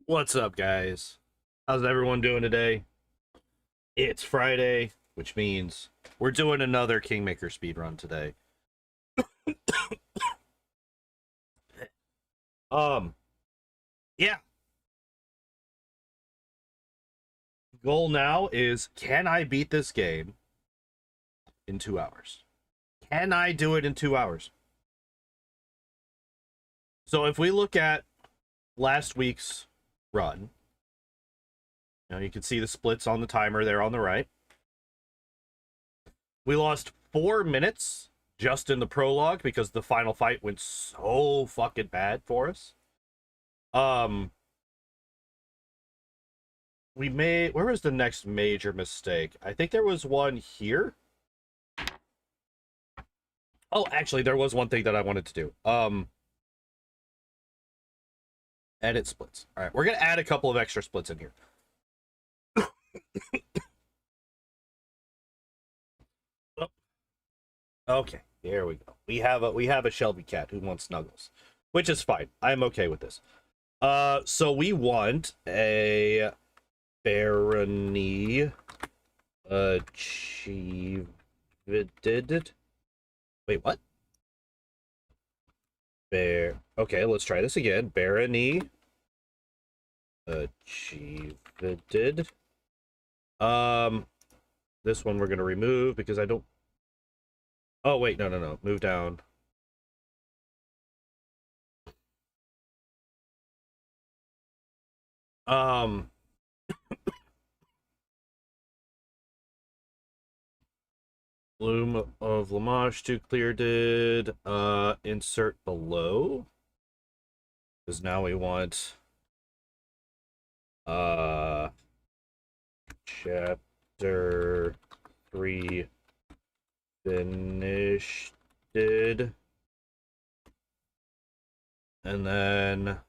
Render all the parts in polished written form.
What's up, guys? How's everyone doing today? It's Friday, which means we're doing another Kingmaker speedrun today. Um, yeah. Goal now is, can I beat this game in 2 hours? Can I do it in 2 hours? So if we look at last week's run, you can see the splits on the timer there on the right. We lost 4 minutes just in the prologue because the final fight went so fucking bad for us. We made, where was the next major mistake? I think there was one here. Oh, actually, there was one thing that I wanted to do. Edit splits. All right, we're gonna add a couple of extra splits in here. Oh, okay, here we go. We have a Shelby cat who wants snuggles, which is fine. I'm okay with this. So we want a barony achieved. Wait, what? Okay, let's try this again. Barony achieved. This one we're gonna remove because I don't. Oh wait, no. Move down. Bloom of Lamage to clear did. Insert below. Because now we want chapter 3 finished did. And then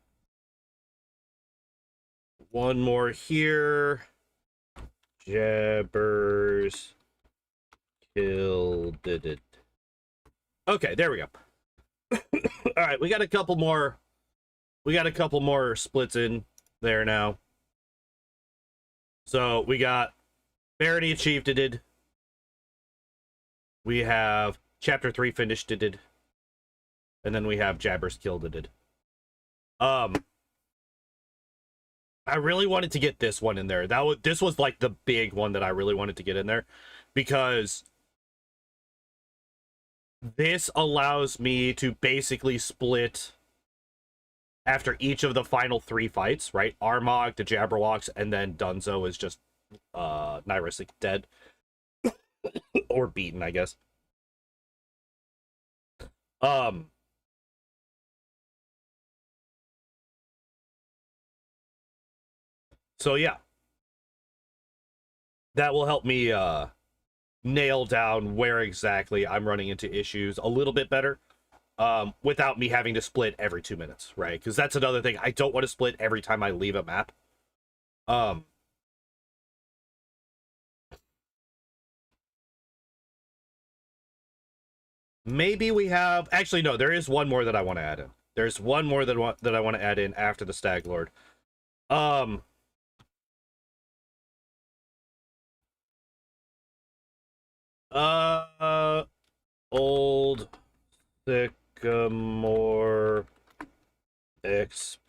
one more here. Jabbers killed it. Okay, there we go. All right, we got a couple more splits in there now. So we got Barony achieved it. We have chapter 3 finished it. And then we have Jabbers killed it. I really wanted to get this one in there. This was like the big one that I really wanted to get in there, because this allows me to basically split after each of the final 3 fights, right? Armagh, the Jabberwocks, and then Dunzo is just Nyrisic dead. Or beaten, I guess. So yeah. That will help me nail down where exactly I'm running into issues a little bit better. Without me having to split every 2 minutes, right? Because that's another thing. I don't want to split every time I leave a map. Maybe we have... Actually, no, there is one more that I want to add in. There's one more that I want to add in after the Stag Lord. Old Sycamore explored.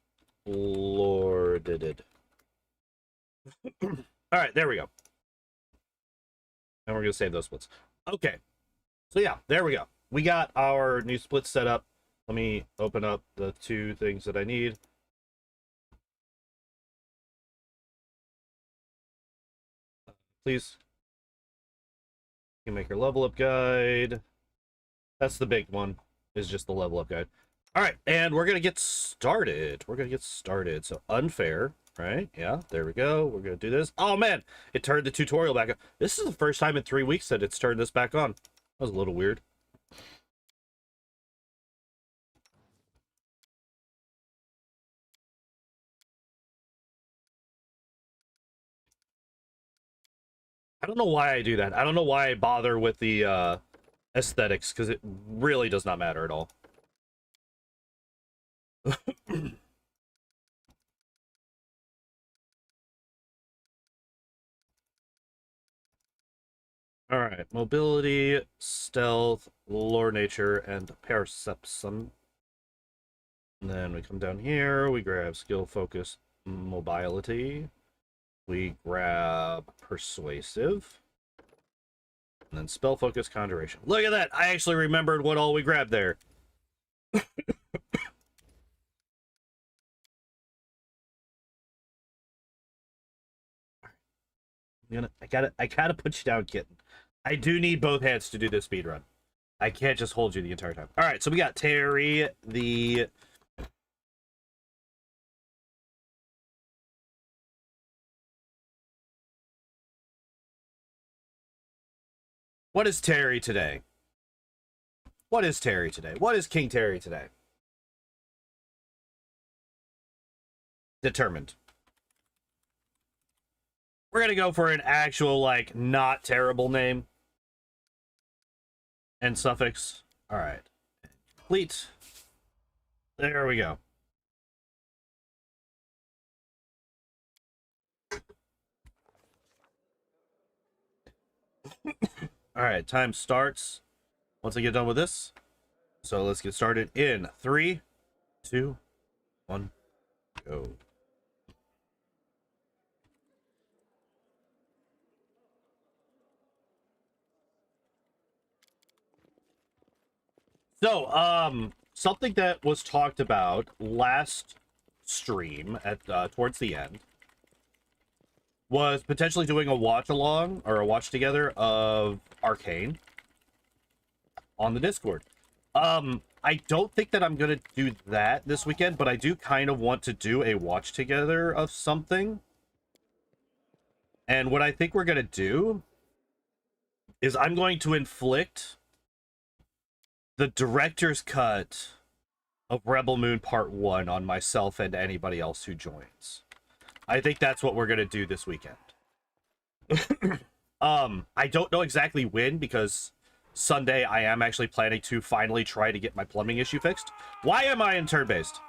All right, there we go. And we're gonna save those splits. Okay, so yeah, there we go. We got our new splits set up. Let me open up the 2 things that I need. Please. Kingmaker level up guide. That's the big one, is just the level up guide. All right, and we're gonna get started. So unfair, right? Yeah, there we go. We're gonna do this. Oh man, it turned the tutorial back on. This is the first time in 3 weeks that it's turned this back on. That was a little weird. I don't know why I do that. I don't know why I bother with the aesthetics, because it really does not matter at all. All right, mobility, stealth, lore nature, and perception. And then we come down here, we grab skill, focus, mobility. We grab persuasive. And then spell, focus, conjuration. Look at that! I actually remembered what all we grabbed there. I gotta put you down, kitten. I do need both hands to do this speed run. I can't just hold you the entire time. All right, so we got Terry, the what is Terry today? What is Terry today? What is King Terry today? Determined. We're gonna go for an actual, like, not terrible name and suffix. All right, complete. There we go. All right, time starts once I get done with this. So let's get started in 3, 2, 1, go. So, something that was talked about last stream at towards the end was potentially doing a watch along or a watch together of Arcane on the Discord. I don't think that I'm gonna do that this weekend, but I do kind of want to do a watch together of something. And what I think we're gonna do is I'm going to inflict the director's cut of Rebel Moon Part 1 on myself and anybody else who joins. I think that's what we're gonna do this weekend. I don't know exactly when, because Sunday I am actually planning to finally try to get my plumbing issue fixed. Why am I in turn-based?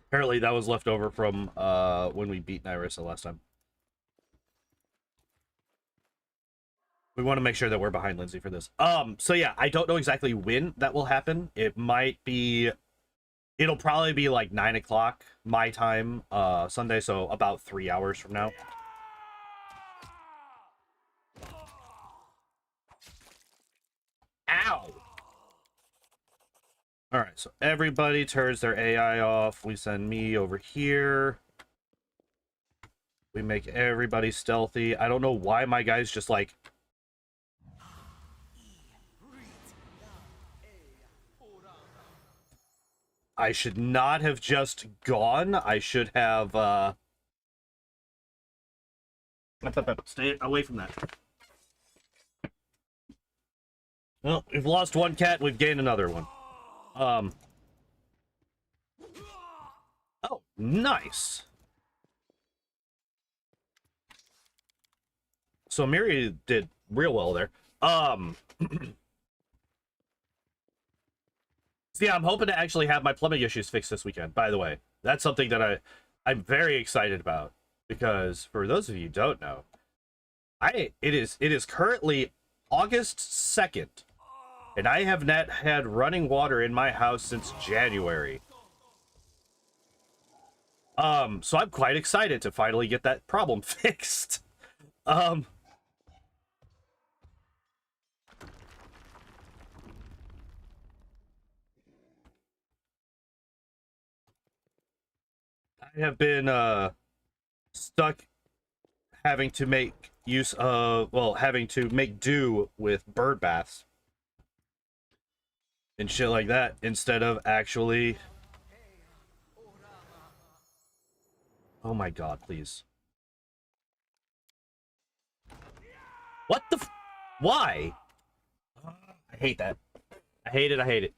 Apparently that was left over from when we beat Nyrissa last time. We want to make sure that we're behind Lindsay for this. So yeah, I don't know exactly when that will happen. It might be, it'll probably be like 9 o'clock my time, Sunday, so about 3 hours from now. Ow! Alright, so everybody turns their AI off. We send me over here. We make everybody stealthy. I don't know why my guy's just like... I should not have just gone. I should have, stay away from that. Well, we've lost one cat, we've gained another one. Oh, nice. So Miri did real well there. So yeah, I'm hoping to actually have my plumbing issues fixed this weekend, by the way. That's something that I'm very excited about, because for those of you who don't know, it is currently August 2nd, and I have not had running water in my house since January. So I'm quite excited to finally get that problem fixed. I have been stuck having to make use of, well, having to make do with bird baths and shit like that instead of actually... Oh my god, please. What the why? I hate that. I hate it, I hate it.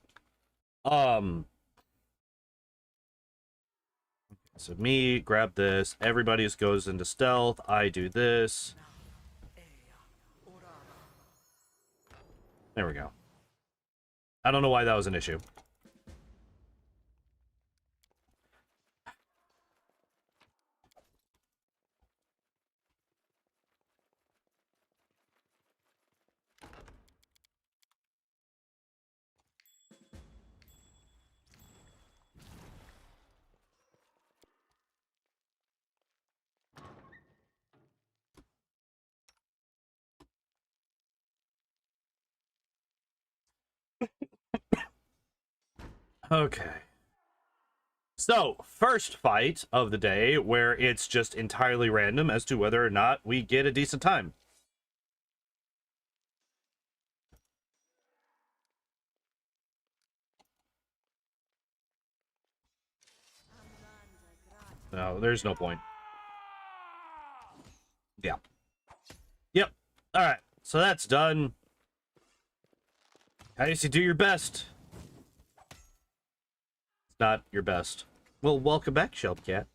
So me, grab this. Everybody goes into stealth. I do this. There we go. I don't know why that was an issue. Okay. So, first fight of the day, where it's just entirely random as to whether or not we get a decent time. No, there's no point. Yeah. Yep. Alright, so that's done. How do you do your best? It's not your best. Well, welcome back, Shelbcat.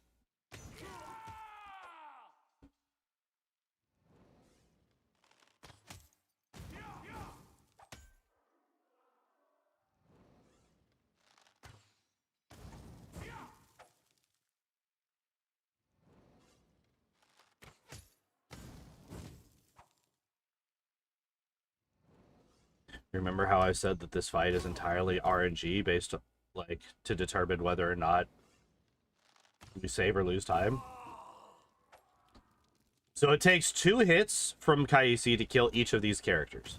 Remember how I said that this fight is entirely RNG based, like, to determine whether or not we save or lose time? So it takes 2 hits from Kaisi to kill each of these characters.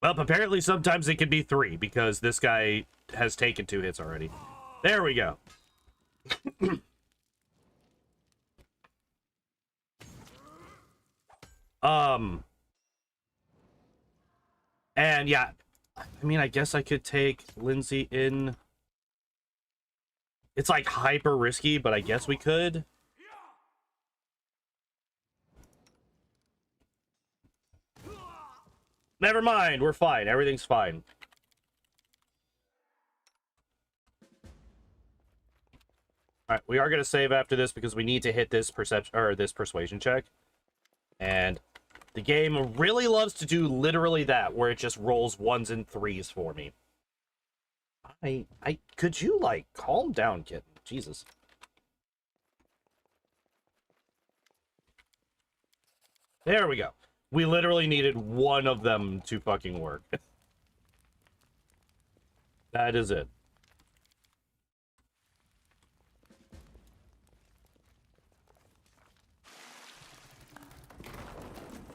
Well, apparently sometimes it can be 3, because this guy has taken 2 hits already. There we go. And yeah, I mean, I guess I could take Lindsay in. It's like hyper risky, but I guess we could. Never mind, we're fine. Everything's fine. All right, we are going to save after this because we need to hit this perception or this persuasion check. And the game really loves to do literally that, where it just rolls 1s and 3s for me. Could you, like, calm down, kitten? Jesus. There we go. We literally needed 1 of them to fucking work. That is it.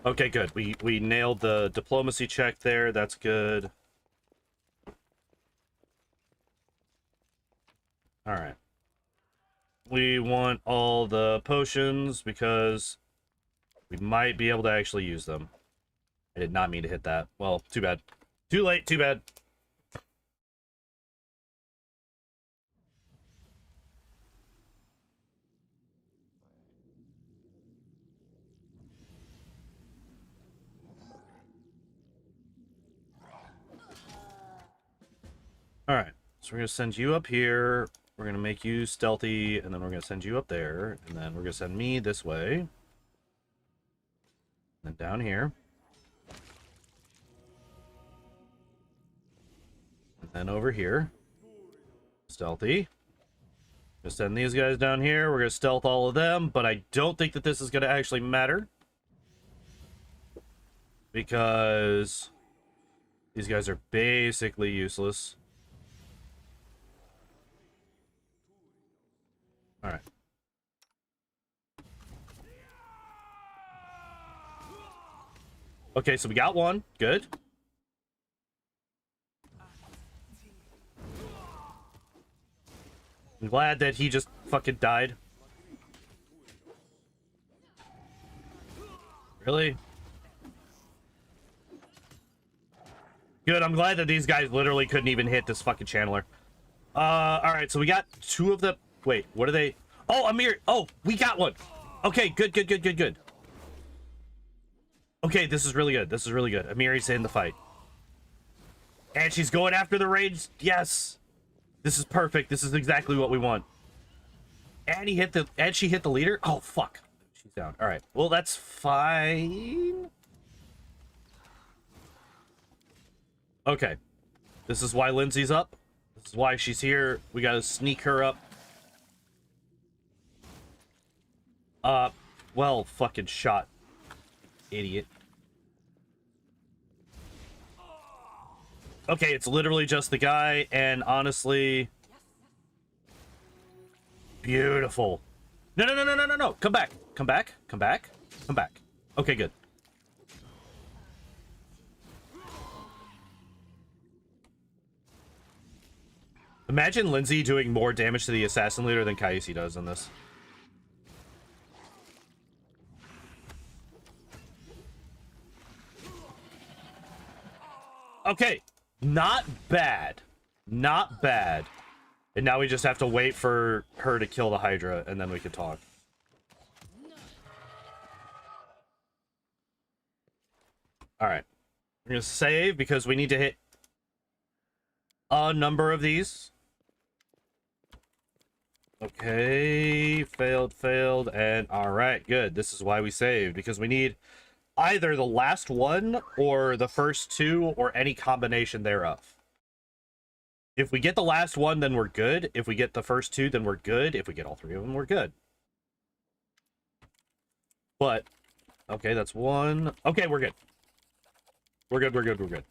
Okay, good. We nailed the diplomacy check there. That's good. All right. We want all the potions because we might be able to actually use them. I did not mean to hit that. Well, too bad. Too late, too bad. All right. So we're going to send you up here. We're going to make you stealthy, and then we're going to send you up there, and then we're going to send me this way. And then down here. And then over here. Stealthy. Gonna send these guys down here. We're gonna stealth all of them, but I don't think that this is gonna actually matter. Because these guys are basically useless. Alright. Okay, so we got one. Good. I'm glad that he just fucking died. Really? Good, I'm glad that these guys literally couldn't even hit this fucking channeler. Alright, so we got 2 of them. Wait, what are they? Oh, Amir! Oh, we got one! Okay, good, good, good, good, good. Okay, this is really good. This is really good. Amiri's in the fight. And she's going after the rage. Yes! This is perfect. This is exactly what we want. And she hit the leader? Oh, fuck. She's down. Alright. Well, that's fine. Okay. This is why Lindsay's up. This is why she's here. We gotta sneak her up. Well, fucking shot. Idiot. Okay, it's literally just the guy, and honestly... Beautiful. No, no, no, no, no, no, no. Come back. Come back. Come back. Come back. Okay, good. Imagine Lindsay doing more damage to the assassin leader than Kaisi does in this. Okay, not bad. Not bad. And now we just have to wait for her to kill the Hydra, and then we can talk. Alright. We're gonna save because we need to hit a number of these. Okay, failed, and alright, good. This is why we saved, because we need either the last one or the first two or any combination thereof. If we get the last one, then we're good. If we get the first two, then we're good. If we get all three of them, we're good. But, okay, that's one. Okay, we're good. We're good.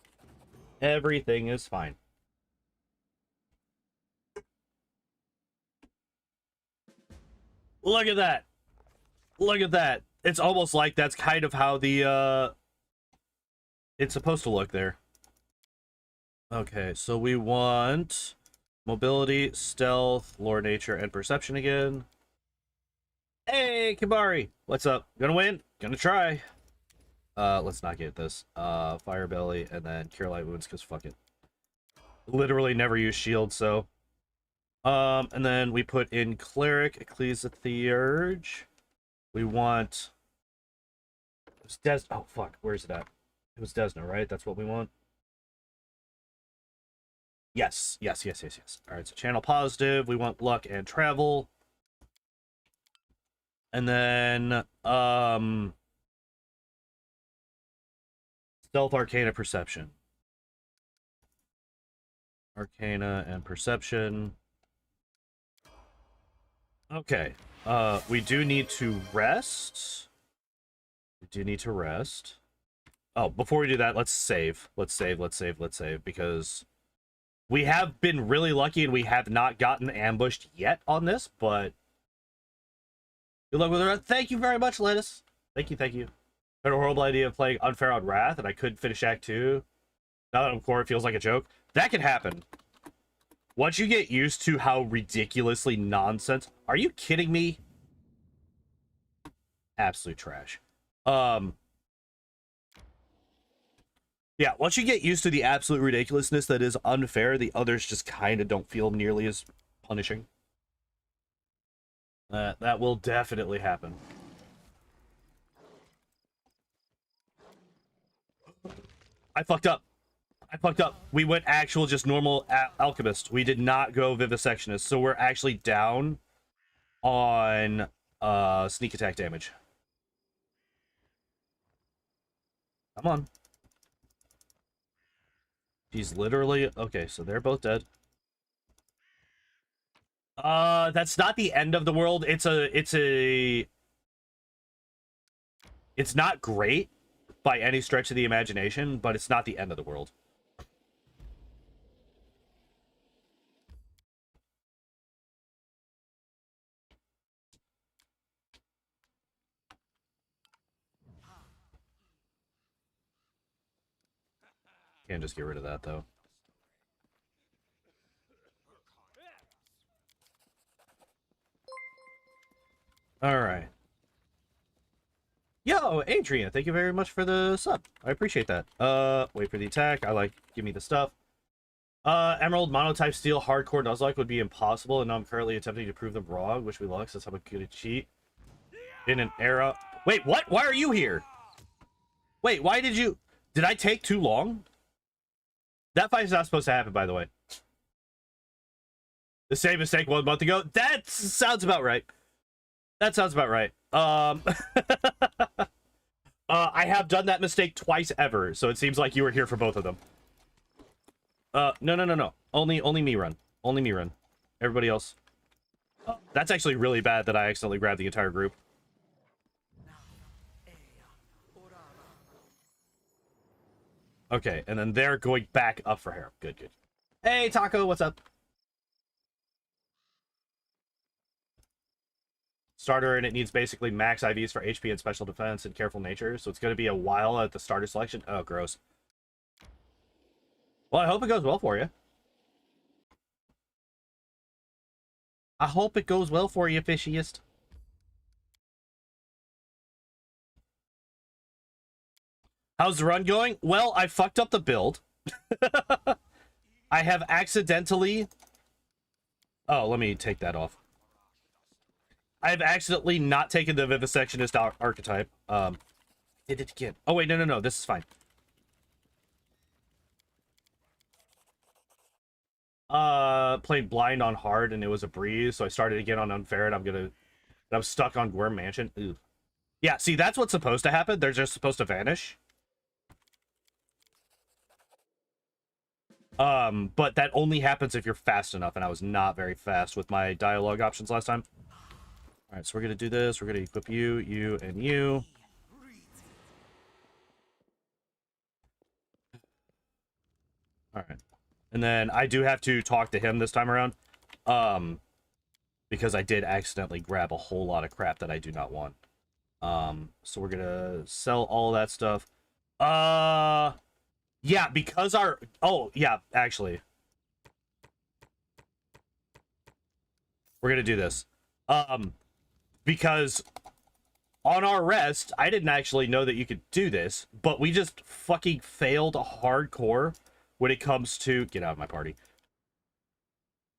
Everything is fine. Look at that. Look at that. It's almost like that's kind of how the, it's supposed to look there. Okay, so we want mobility, stealth, lore, nature, and perception again. Hey, Kibari! What's up? Gonna win? Gonna try. Let's not get this. Fire belly, and then cure light wounds, because fuck it. Literally never use shield, so. And then we put in cleric, ecclesiarch. We want... It was oh, fuck. Where's it at? It was Desna, right? That's what we want? Yes. Alright, so channel positive. We want luck and travel. And then, stealth, arcana, perception. Arcana and perception. Okay. We do need to rest. Oh, before we do that, let's save. Let's save, because we have been really lucky and we have not gotten ambushed yet on this, but good luck with the rest. Thank you very much, Lettuce. Thank you. I had a horrible idea of playing Unfair on Wrath, and I couldn't finish Act 2. Now that I'm core, it feels like a joke. That can happen. Once you get used to how ridiculously nonsense... Are you kidding me? Absolute trash. Yeah, once you get used to the absolute ridiculousness that is Unfair, the others just kind of don't feel nearly as punishing. That will definitely happen. I fucked up. We went actual, just normal alchemist. We did not go vivisectionist, so we're actually down on sneak attack damage. Come on. She's literally... Okay, so they're both dead. That's not the end of the world. It's not great by any stretch of the imagination, but it's not the end of the world. Can't just get rid of that, though. Alright. Yo, Adrian, thank you very much for the sub. I appreciate that. Wait for the attack. Give me the stuff. Emerald, monotype, steel, hardcore, Nuzlocke would be impossible, and now I'm currently attempting to prove them wrong. Wish me luck, since I'm a good cheat. In an era... Wait, what? Why are you here? Wait, why did you... Did I take too long? That fight's not supposed to happen, by the way. The same mistake 1 month ago? That sounds about right. I have done that mistake twice ever, so it seems like you were here for both of them. No. Only me run. Everybody else. That's actually really bad that I accidentally grabbed the entire group. Okay, and then they're going back up for Harem. Good. Hey, Taco, what's up? Starter, and it needs basically max IVs for HP and special defense and careful nature, so it's going to be a while at the starter selection. Oh, gross. Well, I hope it goes well for you. I hope it goes well for you, fishiest. How's the run going? Well, I fucked up the build. I have accidentally... Oh, let me take that off. I've accidentally not taken the Vivisectionist archetype. Did it again. Oh, wait, no. This is fine. Played blind on hard, and it was a breeze, so I started again on unfair, and I'm stuck on Gworm Mansion. Ooh. Yeah, see, that's what's supposed to happen. They're just supposed to vanish. But that only happens if you're fast enough, and I was not very fast with my dialogue options last time. All right, so we're gonna do this. We're gonna equip you, you, and you. All right, and then I do have to talk to him this time around, because I did accidentally grab a whole lot of crap that I do not want. So we're gonna sell all that stuff. Yeah, because our... Oh, yeah, actually. We're gonna do this. Because on our rest, I didn't actually know that you could do this, but we just fucking failed hardcore when it comes to... Get out of my party.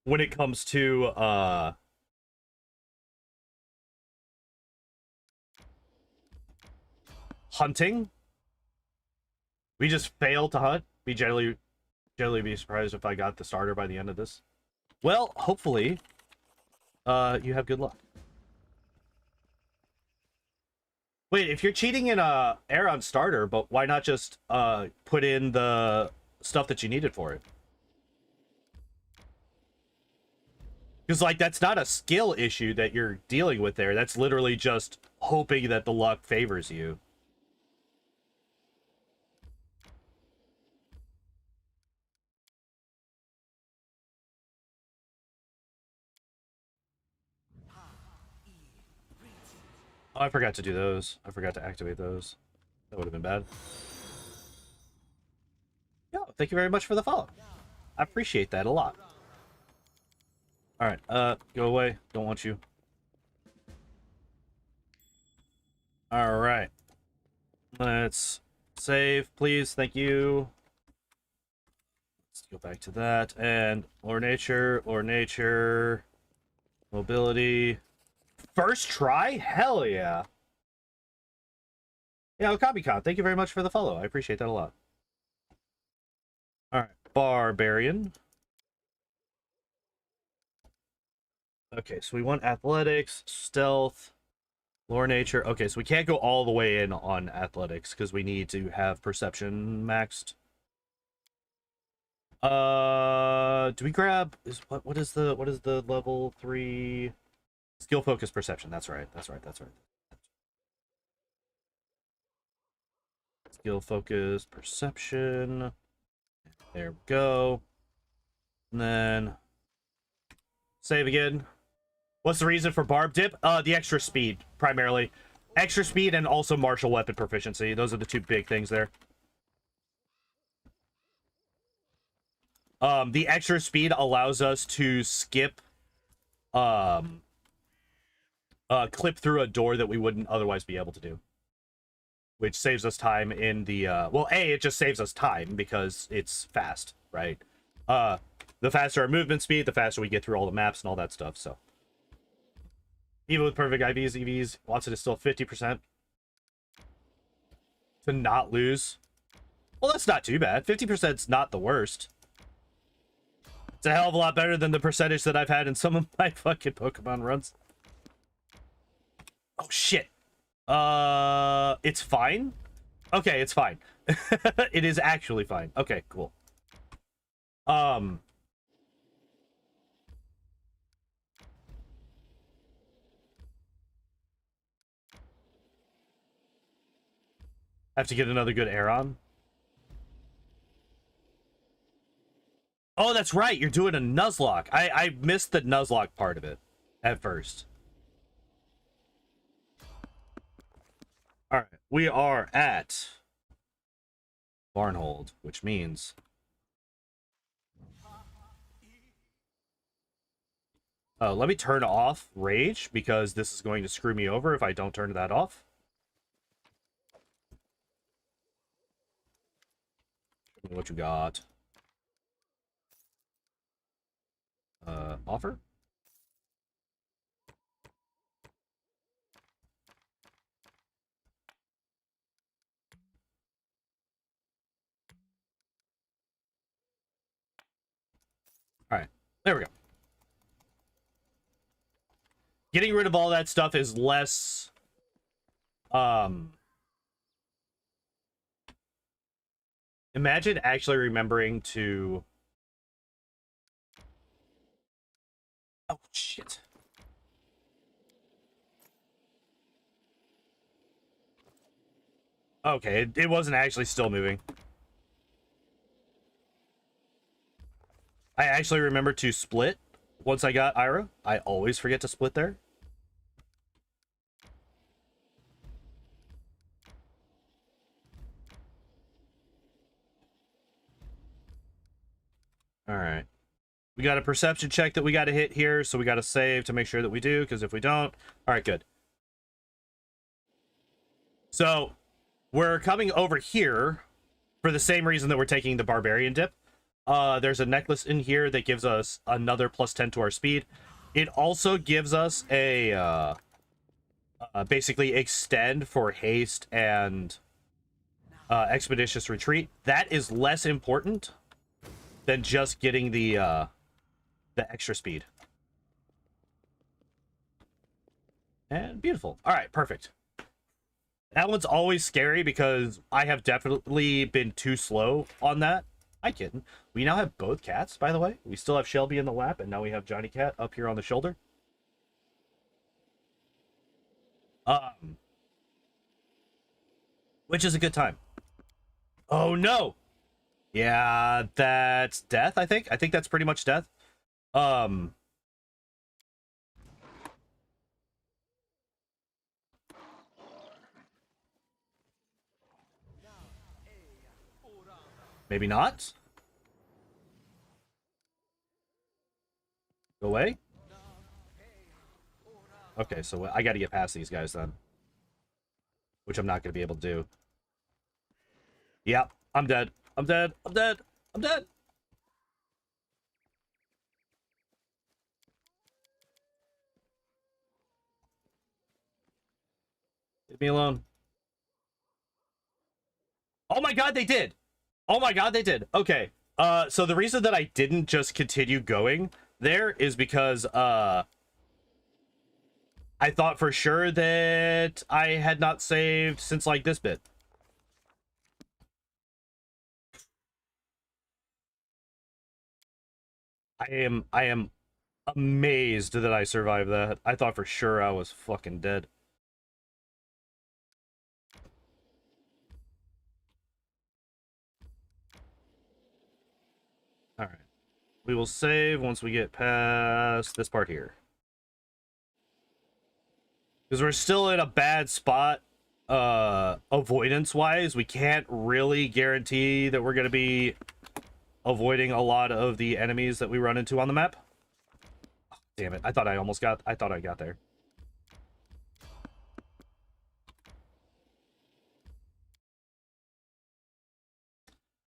When it comes to, hunting. We just failed to hunt. We generally be surprised if I got the starter by the end of this. Well, hopefully, you have good luck. Wait, if you're cheating in Aeron starter, but why not just put in the stuff that you needed for it? Because, like, that's not a skill issue that you're dealing with there. That's literally just hoping that the luck favors you. Oh, I forgot to do those. I forgot to activate those. That would have been bad. Yeah, thank you very much for the follow. I appreciate that a lot. Alright, go away. Don't want you. Alright. Let's save, please. Thank you. Let's go back to that. And or nature, mobility. First try? Hell yeah. Yeah, Okami-con, thank you very much for the follow. I appreciate that a lot. Alright, Barbarian. Okay, so we want athletics, stealth, lore nature. Okay, so we can't go all the way in on athletics because we need to have perception maxed. Do we grab what is the level 3 skill focus perception? That's right. Skill focus perception. There we go. And then save again. What's the reason for barb dip? The extra speed, primarily. Extra speed and also martial weapon proficiency. Those are the two big things there. The extra speed allows us to skip, clip through a door that we wouldn't otherwise be able to do. Which saves us time in the, well, A, it just saves us time because it's fast, right? The faster our movement speed, the faster we get through all the maps and all that stuff, so. Even with perfect IVs, EVs, Watson is still 50% to not lose. Well, that's not too bad. 50% is not the worst. It's a hell of a lot better than the percentage that I've had in some of my fucking Pokemon runs. Oh, shit. It's fine? Okay, it's fine. It is actually fine. Okay, cool. Have to get another good Aeron. Oh, that's right. You're doing a Nuzlocke. I missed the Nuzlocke part of it at first. All right, we are at Barnhold, which means Let me turn off rage, because this is going to screw me over if I don't turn that off. Show me what you got. Offer? Alright, there we go. Getting rid of all that stuff is less... Imagine actually remembering to... Oh, shit. Okay, it wasn't actually still moving. I actually remembered to split once I got Ira. I always forget to split there. All right. We got a perception check that we got to hit here, so we got to save to make sure that we do, because if we don't... All right, good. So, we're coming over here for the same reason that we're taking the Barbarian dip. There's a necklace in here that gives us another +10 to our speed. It also gives us a... basically extend for haste and expeditious retreat. That is less important than just getting the extra speed. And beautiful. All right, perfect. That one's always scary because I have definitely been too slow on that. I kidding. We now have both cats, by the way. We still have Shelby in the lap, and now we have Johnny Cat up here on the shoulder. Which is a good time. Oh no! Yeah, that's death, I think. I think that's pretty much death. Maybe not. Go away. Okay, so I got to get past these guys then. Which I'm not going to be able to do. Yep, I'm dead. I'm dead. I'm dead. I'm dead. Leave me alone. Oh my god, they did. Oh my god, they did. Okay. So the reason that I didn't just continue going there is because I thought for sure that I had not saved since like this bit. I am amazed that I survived that. I thought for sure I was fucking dead. All right. We will save once we get past this part here. Because we're still in a bad spot avoidance wise. We can't really guarantee that we're going to be avoiding a lot of the enemies that we run into on the map. Oh, damn it. I thought I got there.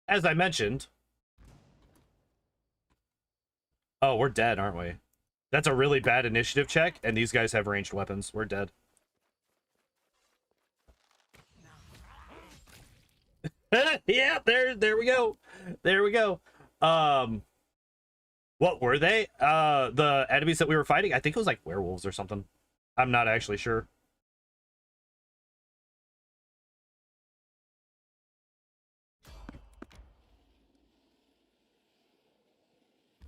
As I mentioned. Oh, we're dead, aren't we? That's a really bad initiative check, and these guys have ranged weapons. We're dead. Yeah, there we go. There we go. What were they? The enemies that we were fighting? I think it was like werewolves or something. I'm not actually sure.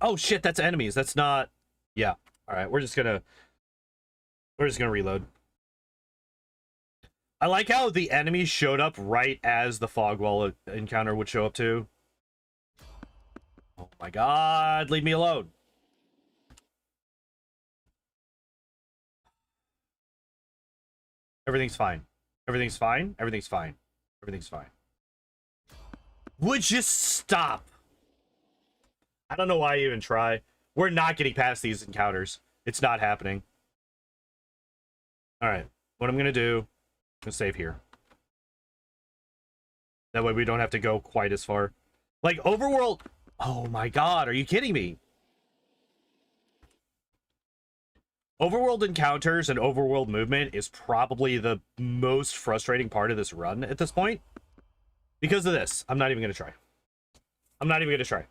Oh shit, that's enemies. That's not... Yeah. All right, we're just gonna reload. I like how the enemies showed up right as the fog wall encounter would show up too. Oh my god, leave me alone. Everything's fine. Everything's fine. Everything's fine. Everything's fine. Would you stop? I don't know why I even try. We're not getting past these encounters. It's not happening. All right, what I'm gonna do, I'm gonna save here. That way we don't have to go quite as far. Like overworld. Oh my god, are you kidding me? Overworld encounters and overworld movement is probably the most frustrating part of this run at this point. Because of this, I'm not even gonna try. I'm not even gonna try.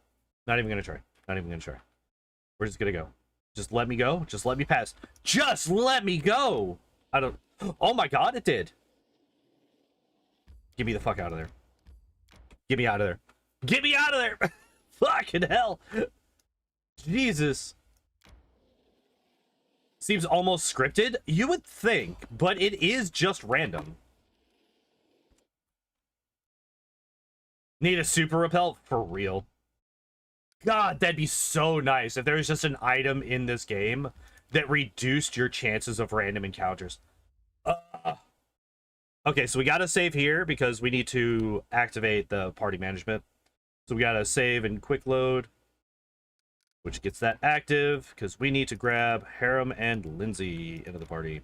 Not even gonna try. Not even gonna try. We're just gonna go. Just let me go. Just let me pass. Just let me go. I don't. Oh my god, it did. Get me the fuck out of there. Get me out of there. Get me out of there. Fucking hell. Jesus. Seems almost scripted. You would think, but it is just random. Need a super repel? For real. God, that'd be so nice if there was just an item in this game that reduced your chances of random encounters. Okay, so we gotta save here because we need to activate the party management. So we gotta save and quick load, which gets that active because we need to grab Harem and Lindsay into the party.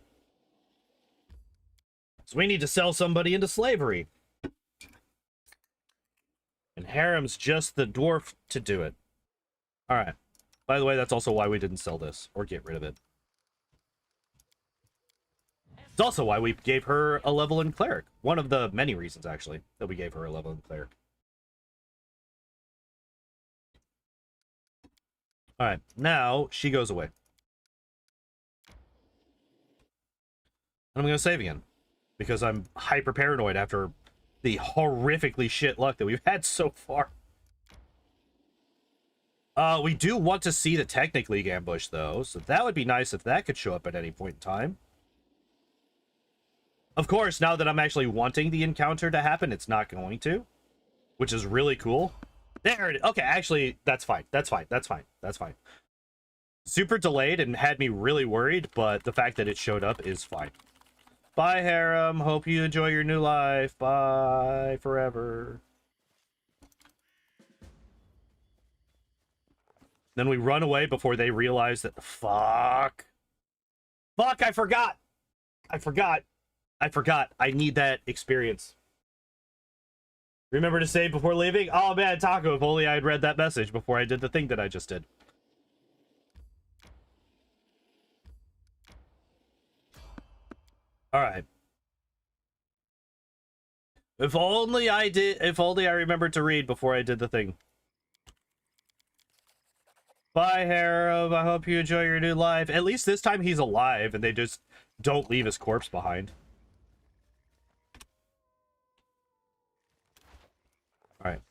So we need to sell somebody into slavery. And Harem's just the dwarf to do it. All right. By the way, that's also why we didn't sell this or get rid of it. It's also why we gave her a level in cleric. One of the many reasons, actually, that we gave her a level in cleric. All right, now she goes away. And I'm going to save again because I'm hyper paranoid after the horrifically shit luck that we've had so far. We do want to see the Technic League ambush, though, so that would be nice if that could show up at any point in time. Of course, now that I'm actually wanting the encounter to happen, it's not going to, which is really cool. There it is. Okay, actually, that's fine. That's fine. That's fine. That's fine. Super delayed and had me really worried, but the fact that it showed up is fine. Bye, Harem. Hope you enjoy your new life. Bye forever. Then we run away before they realize that... Fuck. Fuck, I forgot. I forgot. I need that experience. Remember to save before leaving? Oh man, Taco, if only I had read that message before I did the thing that I just did. Alright. If only I remembered to read before I did the thing. Bye, Harem. I hope you enjoy your new life. At least this time he's alive and they just don't leave his corpse behind. Alright.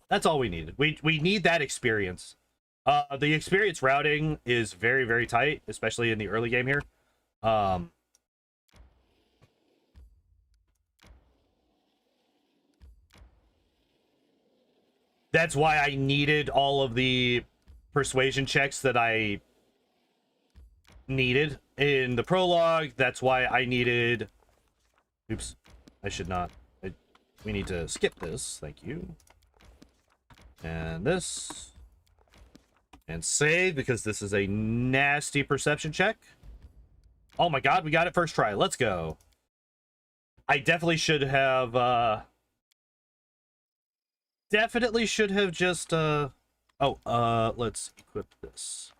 That's all we needed. We need that experience. The experience routing is very, very tight, especially in the early game here. That's why I needed all of the persuasion checks that I needed in the prologue. That's why I needed... Oops. I should not. We need to skip this. Thank you. And this. And save, because this is a nasty perception check. Oh my god, we got it first try. Let's go. I definitely should have... Definitely should have just... let's equip this.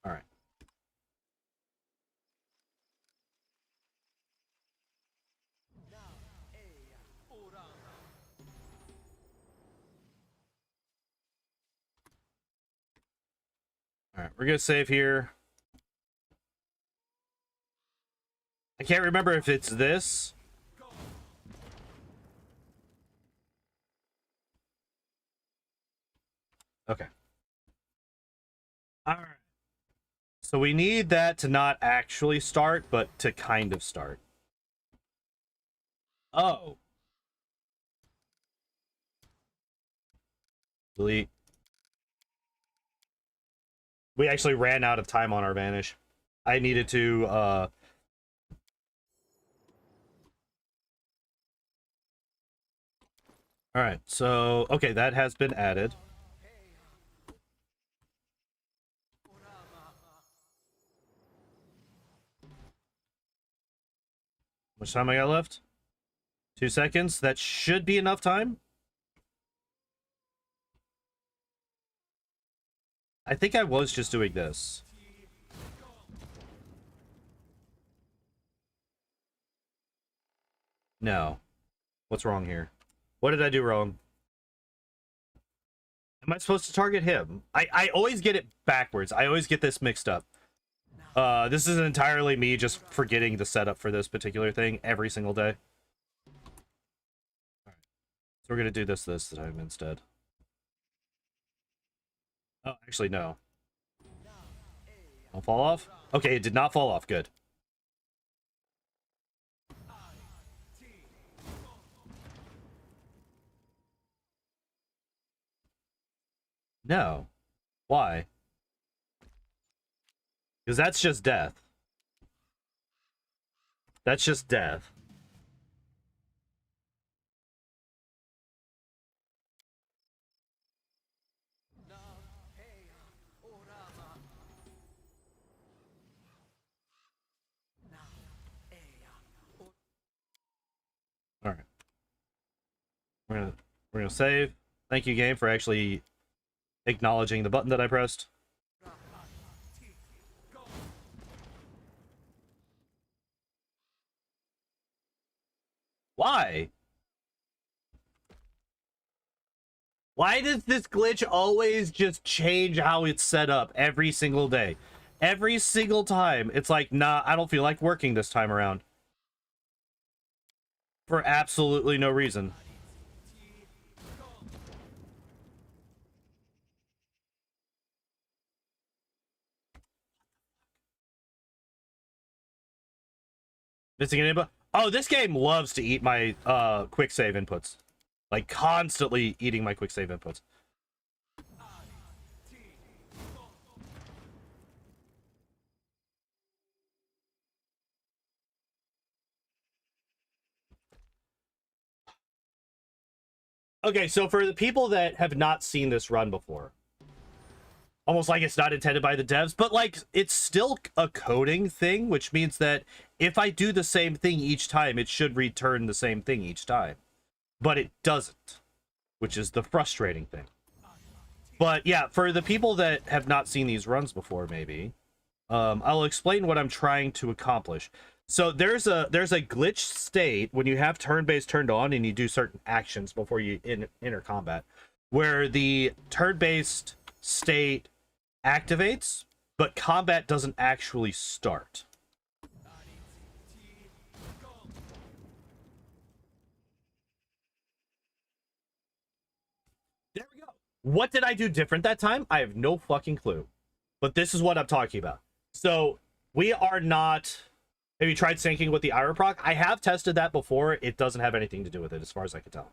Alright. Alright, we're gonna save here. I can't remember if it's this. Okay. Alright. So we need that to not actually start, but to kind of start. Oh. Delete. We actually ran out of time on our vanish. I needed to, Alright, so... Okay, that has been added. much time I got left? 2 seconds. That should be enough time. I think I was just doing this. No. What's wrong here? What did I do wrong? Am I supposed to target him? I always get it backwards. I always get this mixed up. This is entirely me just forgetting the setup for this particular thing every single day. Alright. So we're gonna do this time instead. Oh, actually, no. Don't fall off? Okay, it did not fall off. Good. No. Why? Because that's just death. That's just death. All right. We're gonna save. Thank you, game, for actually acknowledging the button that I pressed. Why? Why does this glitch always just change how it's set up every single day? Every single time, it's like, nah, I don't feel like working this time around. For absolutely no reason. Missing an input? Oh, this game loves to eat my quick save inputs. Like, constantly eating my quick save inputs. Okay, so for the people that have not seen this run before, almost like it's not intended by the devs, but like it's still a coding thing, which means that if I do the same thing each time, it should return the same thing each time. But it doesn't, which is the frustrating thing. But yeah, for the people that have not seen these runs before, maybe, I'll explain what I'm trying to accomplish. So there's a glitch state when you have turn-based turned on and you do certain actions before you enter combat, where the turn-based state activates, but combat doesn't actually start. There we go. What did I do different that time? I have no fucking clue. But this is what I'm talking about. So we are not... Have you tried syncing with the Ira proc? I have tested that before. It doesn't have anything to do with it, as far as I can tell.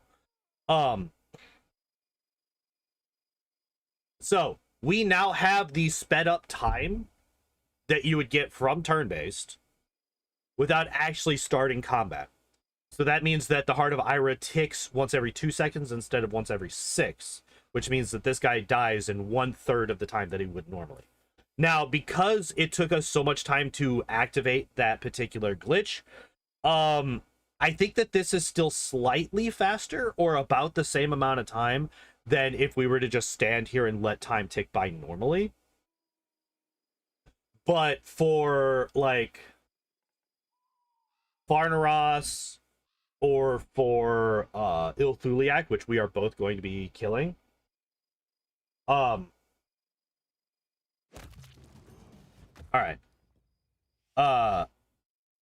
So we now have the sped up time that you would get from turn-based without actually starting combat. So that means that the Heart of Ira ticks once every 2 seconds instead of once every 6, which means that this guy dies in 1/3 of the time that he would normally. Now, because it took us so much time to activate that particular glitch, I think that this is still slightly faster or about the same amount of time than if we were to just stand here and let time tick by normally. But for, like, Farnaros or for Ilthuliak, which we are both going to be killing, alright.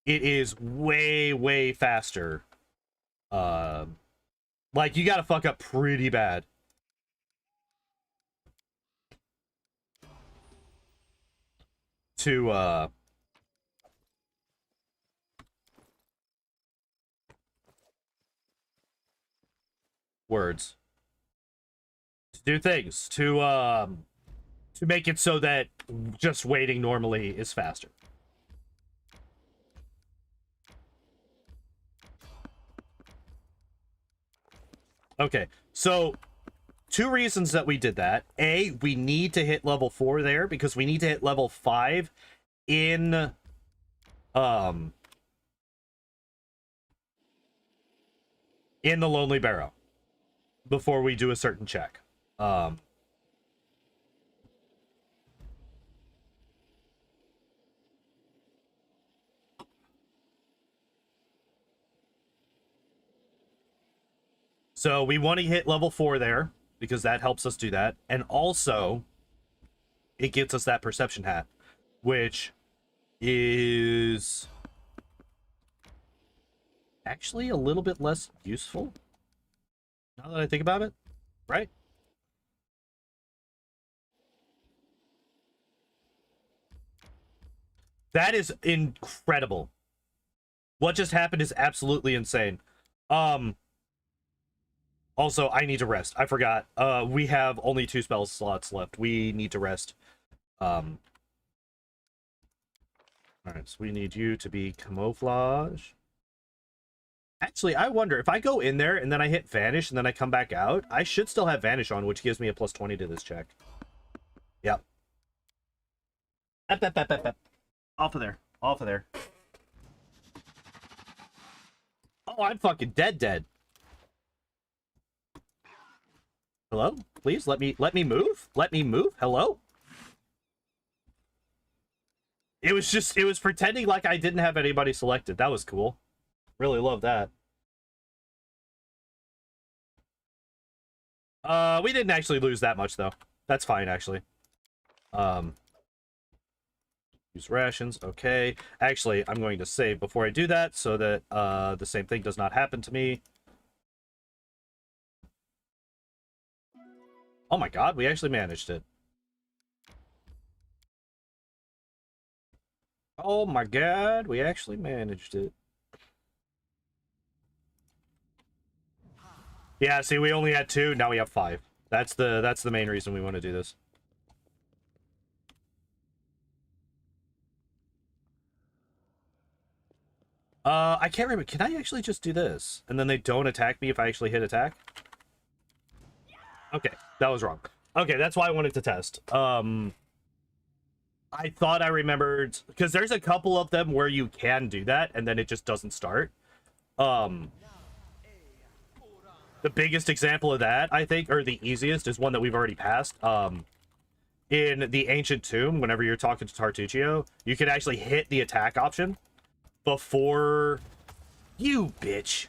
It is way faster. Like, you gotta fuck up pretty bad. To, words. To do things. To make it so that just waiting normally is faster. Okay, so 2 reasons that we did that. A, we need to hit level 4 there because we need to hit level 5 in in the Lonely Barrow before we do a certain check. So we want to hit level 4 there because that helps us do that. And also, it gets us that perception hat, which is actually a little bit less useful now that I think about it, right? That is incredible. What just happened is absolutely insane. Also, I need to rest. I forgot. We have only 2 spell slots left. We need to rest. Alright, so we need you to be camouflage. Actually, I wonder if I go in there and then I hit vanish and then I come back out, I should still have vanish on, which gives me a plus 20 to this check. Yep. Off of there. Off of there. Oh, I'm fucking dead. Hello? Please let me move. Let me move. Hello? It was pretending like I didn't have anybody selected. That was cool. Really love that. We didn't actually lose that much though. That's fine actually. Use rations. Okay. Actually, I'm going to save before I do that so that the same thing does not happen to me. Oh my god, we actually managed it. Oh my god, we actually managed it. Yeah, see, we only had 2, now we have 5. That's the main reason we want to do this. I can't remember. Can I actually just do this? And then they don't attack me if I actually hit attack? Okay, that was wrong. Okay, that's why I wanted to test. I thought I remembered... Because there's a couple of them where you can do that, and then it just doesn't start. The biggest example of that, I think, or the easiest, is one that we've already passed. In the Ancient Tomb, whenever you're talking to Tartuccio, you can actually hit the attack option before... You bitch!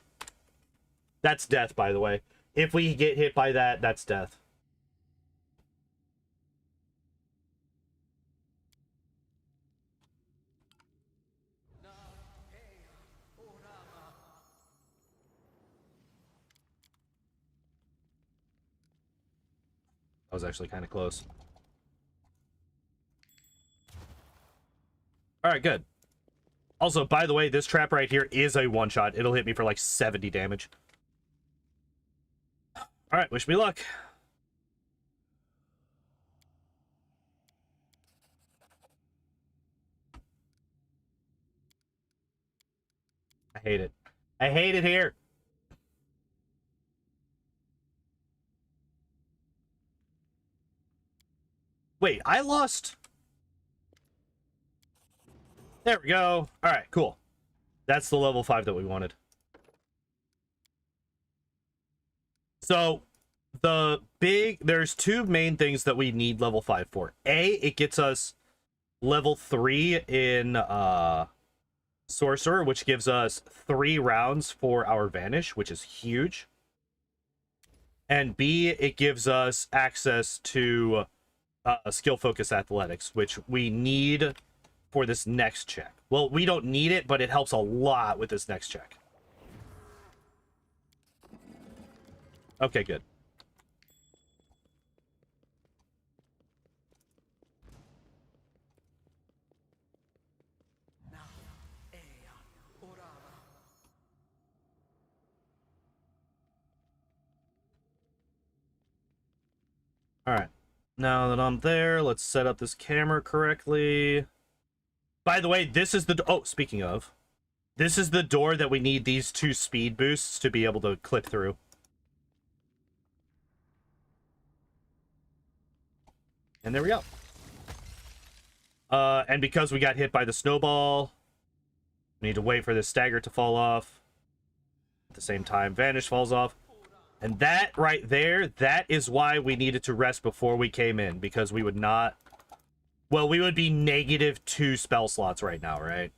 That's death, by the way. If we get hit by that, that's death. That was actually kind of close. Alright, good. Also, by the way, this trap right here is a one-shot. It'll hit me for like 70 damage. Alright, wish me luck. I hate it. I hate it here. Wait, I lost... There we go. Alright, cool. That's the level 5 that we wanted. So, there's 2 main things that we need level 5 for. A, it gets us level 3 in Sorcerer, which gives us 3 rounds for our Vanish, which is huge. And B, it gives us access to Skill Focus Athletics, which we need for this next check. Well, we don't need it, but it helps a lot with this next check. Okay, good. All right. Now that I'm there, let's set up this camera correctly. By the way, this is the... Oh, speaking of, this is the door that we need these 2 speed boosts to be able to clip through. And there we go. And because we got hit by the snowball, we need to wait for this stagger to fall off. the same time. Vanish falls off. And that right there, that is why we needed to rest before we came in. Because we would not... Well, we would be -2 spell slots right now, right?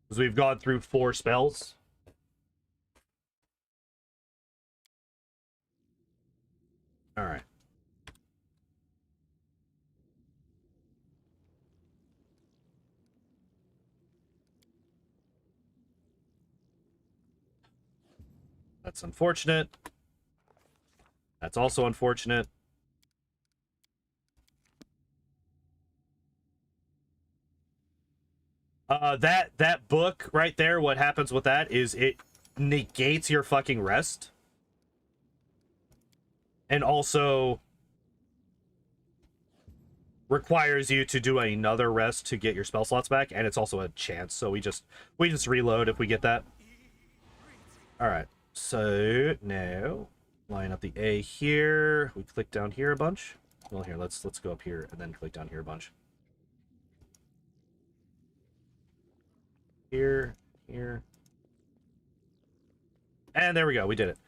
Because we've gone through 4 spells. Alright. That's unfortunate. That's also unfortunate. That book right there, what happens with that is it negates your fucking rest. And also requires you to do another rest to get your spell slots back, and it's also a chance, so we just reload if we get that. Alright, so now line up the A here. We click down here a bunch. Well, here, let's go up here and then click down here a bunch. Here. And there we go, we did it.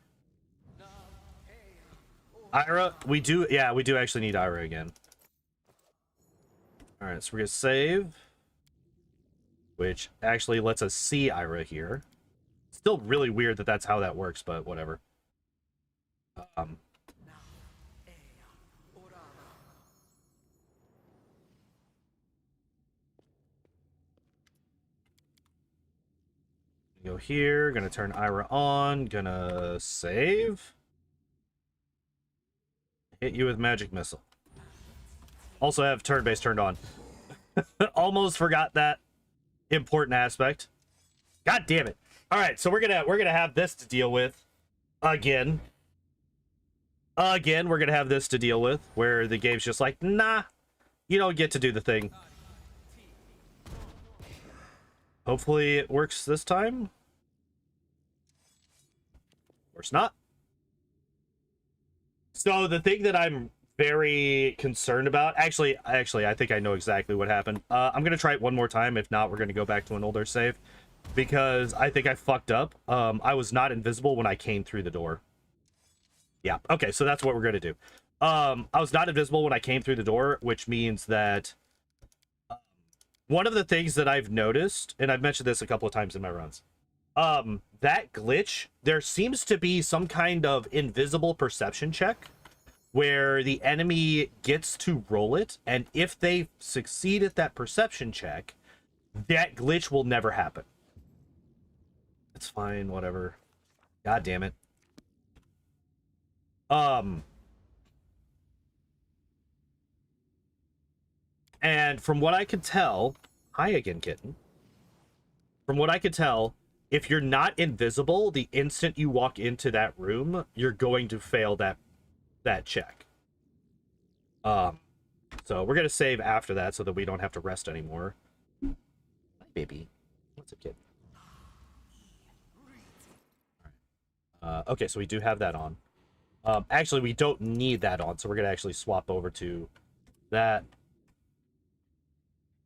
Ira, we do actually need Ira again. Alright, so we're gonna save. Which actually lets us see Ira here. Still really weird that that's how that works, but whatever. Go here, gonna turn Ira on, gonna save. Hit you with magic missile. Also have turn base turned on. Almost forgot that important aspect. God damn it. Alright, so we're gonna have this to deal with again. Again, we're gonna have this to deal with, where the game's just like, nah, you don't get to do the thing. Hopefully it works this time. Of course not. So the thing that I'm very concerned about, actually, I think I know exactly what happened. I'm gonna try it one more time. If not, we're gonna go back to an older save, because I think I fucked up. I was not invisible when I came through the door. Yeah, okay, so that's what we're gonna do. I was not invisible when I came through the door, which means that one of the things that I've noticed, and I've mentioned this a couple of times in my runs, that glitch, there seems to be some kind of invisible perception check where the enemy gets to roll it, and if they succeed at that perception check, that glitch will never happen. It's fine, whatever. God damn it. And from what I could tell, hi again, kitten. From what I could tell, if you're not invisible, the instant you walk into that room, you're going to fail that check. So we're gonna save after that so that we don't have to rest anymore. Hi, baby. What's up, kid? Okay, so we do have that on. Actually, we don't need that on, so we're gonna actually swap over to that.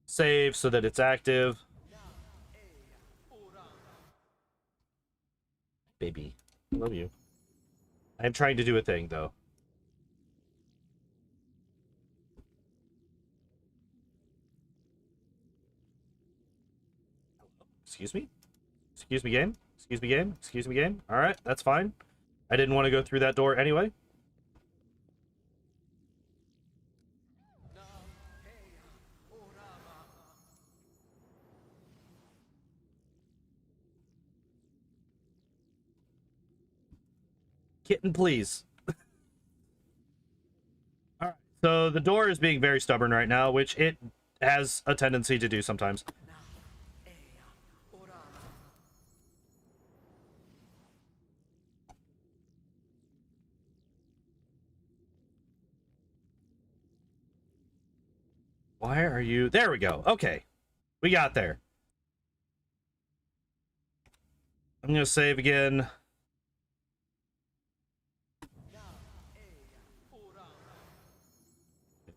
Save so that it's active. Baby, I love you. I am trying to do a thing, though. Excuse me? Excuse me, game? Excuse me, game? Excuse me, game? Alright, that's fine. I didn't want to go through that door anyway. Kitten, please. Alright, so the door is being very stubborn right now, which it has a tendency to do sometimes. Why are you... There we go. Okay. We got there. I'm going to save again.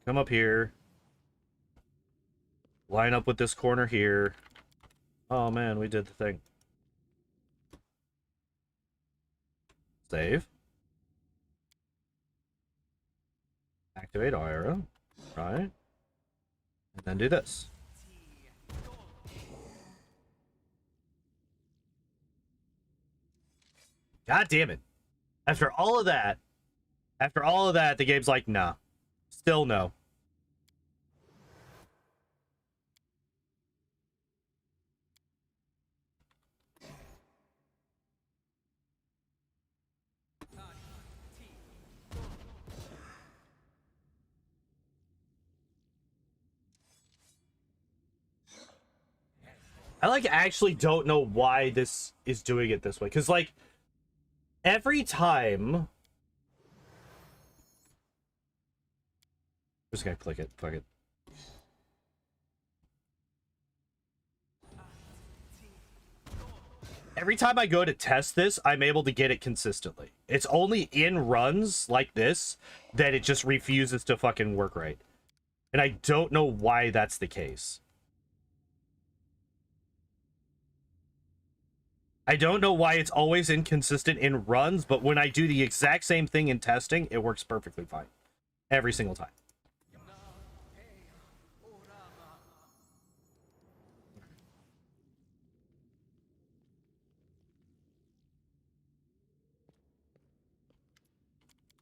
Come up here. Line up with this corner here. Oh, man, we did the thing. Save. Activate Ira. Right. And then do this. God damn it. After all of that, the game's like, nah. Still no. I like actually don't know why this is doing it this way. Because like every time I'm just gonna click it. Fuck it. Every time I go to test this, I'm able to get it consistently. It's only in runs like this that it just refuses to fucking work right. And I don't know why that's the case. I don't know why it's always inconsistent in runs, but when I do the exact same thing in testing, it works perfectly fine. Every single time.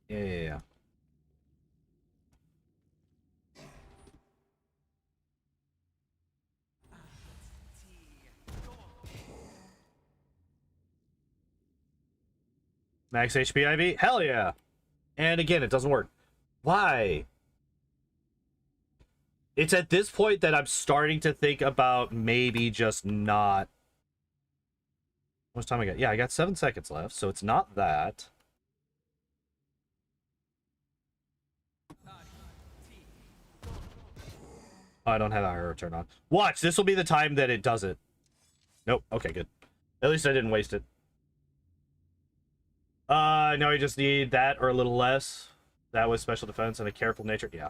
Yeah. Max HP IV? Hell yeah. And again, it doesn't work. Why? It's at this point that I'm starting to think about maybe just not... How much time I got? Yeah, I got 7 seconds left, so it's not that. Oh, I don't have IR turned on. Watch, this will be the time that it does it. Nope. Okay, good. At least I didn't waste it. No, you just need that or a little less. That was special defense and a careful nature. Yeah.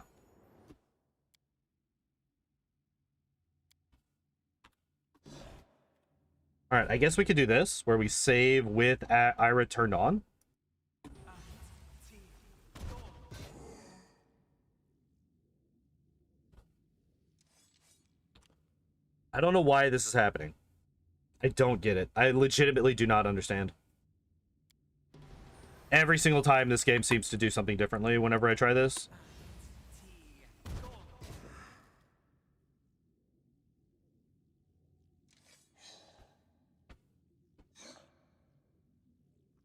All right, I guess we could do this, where we save with Ira turned on. I don't know why this is happening. I don't get it. I legitimately do not understand. Every single time this game seems to do something differently whenever I try this.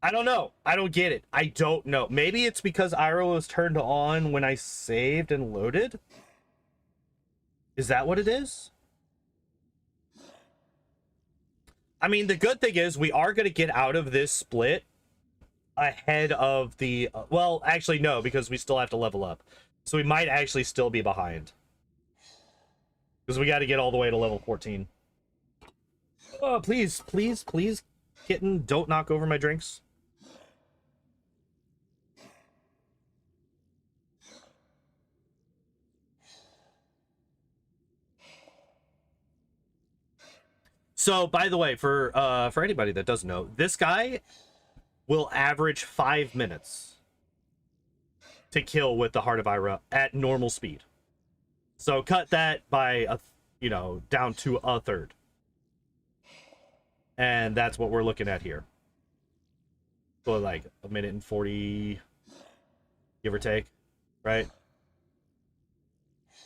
I don't know. I don't get it. I don't know. Maybe it's because Ira was turned on when I saved and loaded? Is that what it is? I mean, the good thing is we are going to get out of this split ahead of the... well, actually, no, because we still have to level up. So we might actually still be behind. Because we got to get all the way to level 14. Oh, please, please, please, kitten, don't knock over my drinks. So, by the way, for anybody that doesn't know, this guy will average 5 minutes to kill with the Heart of Ira at normal speed. So cut that by down to a third. And that's what we're looking at here. So like 1:40, give or take, right?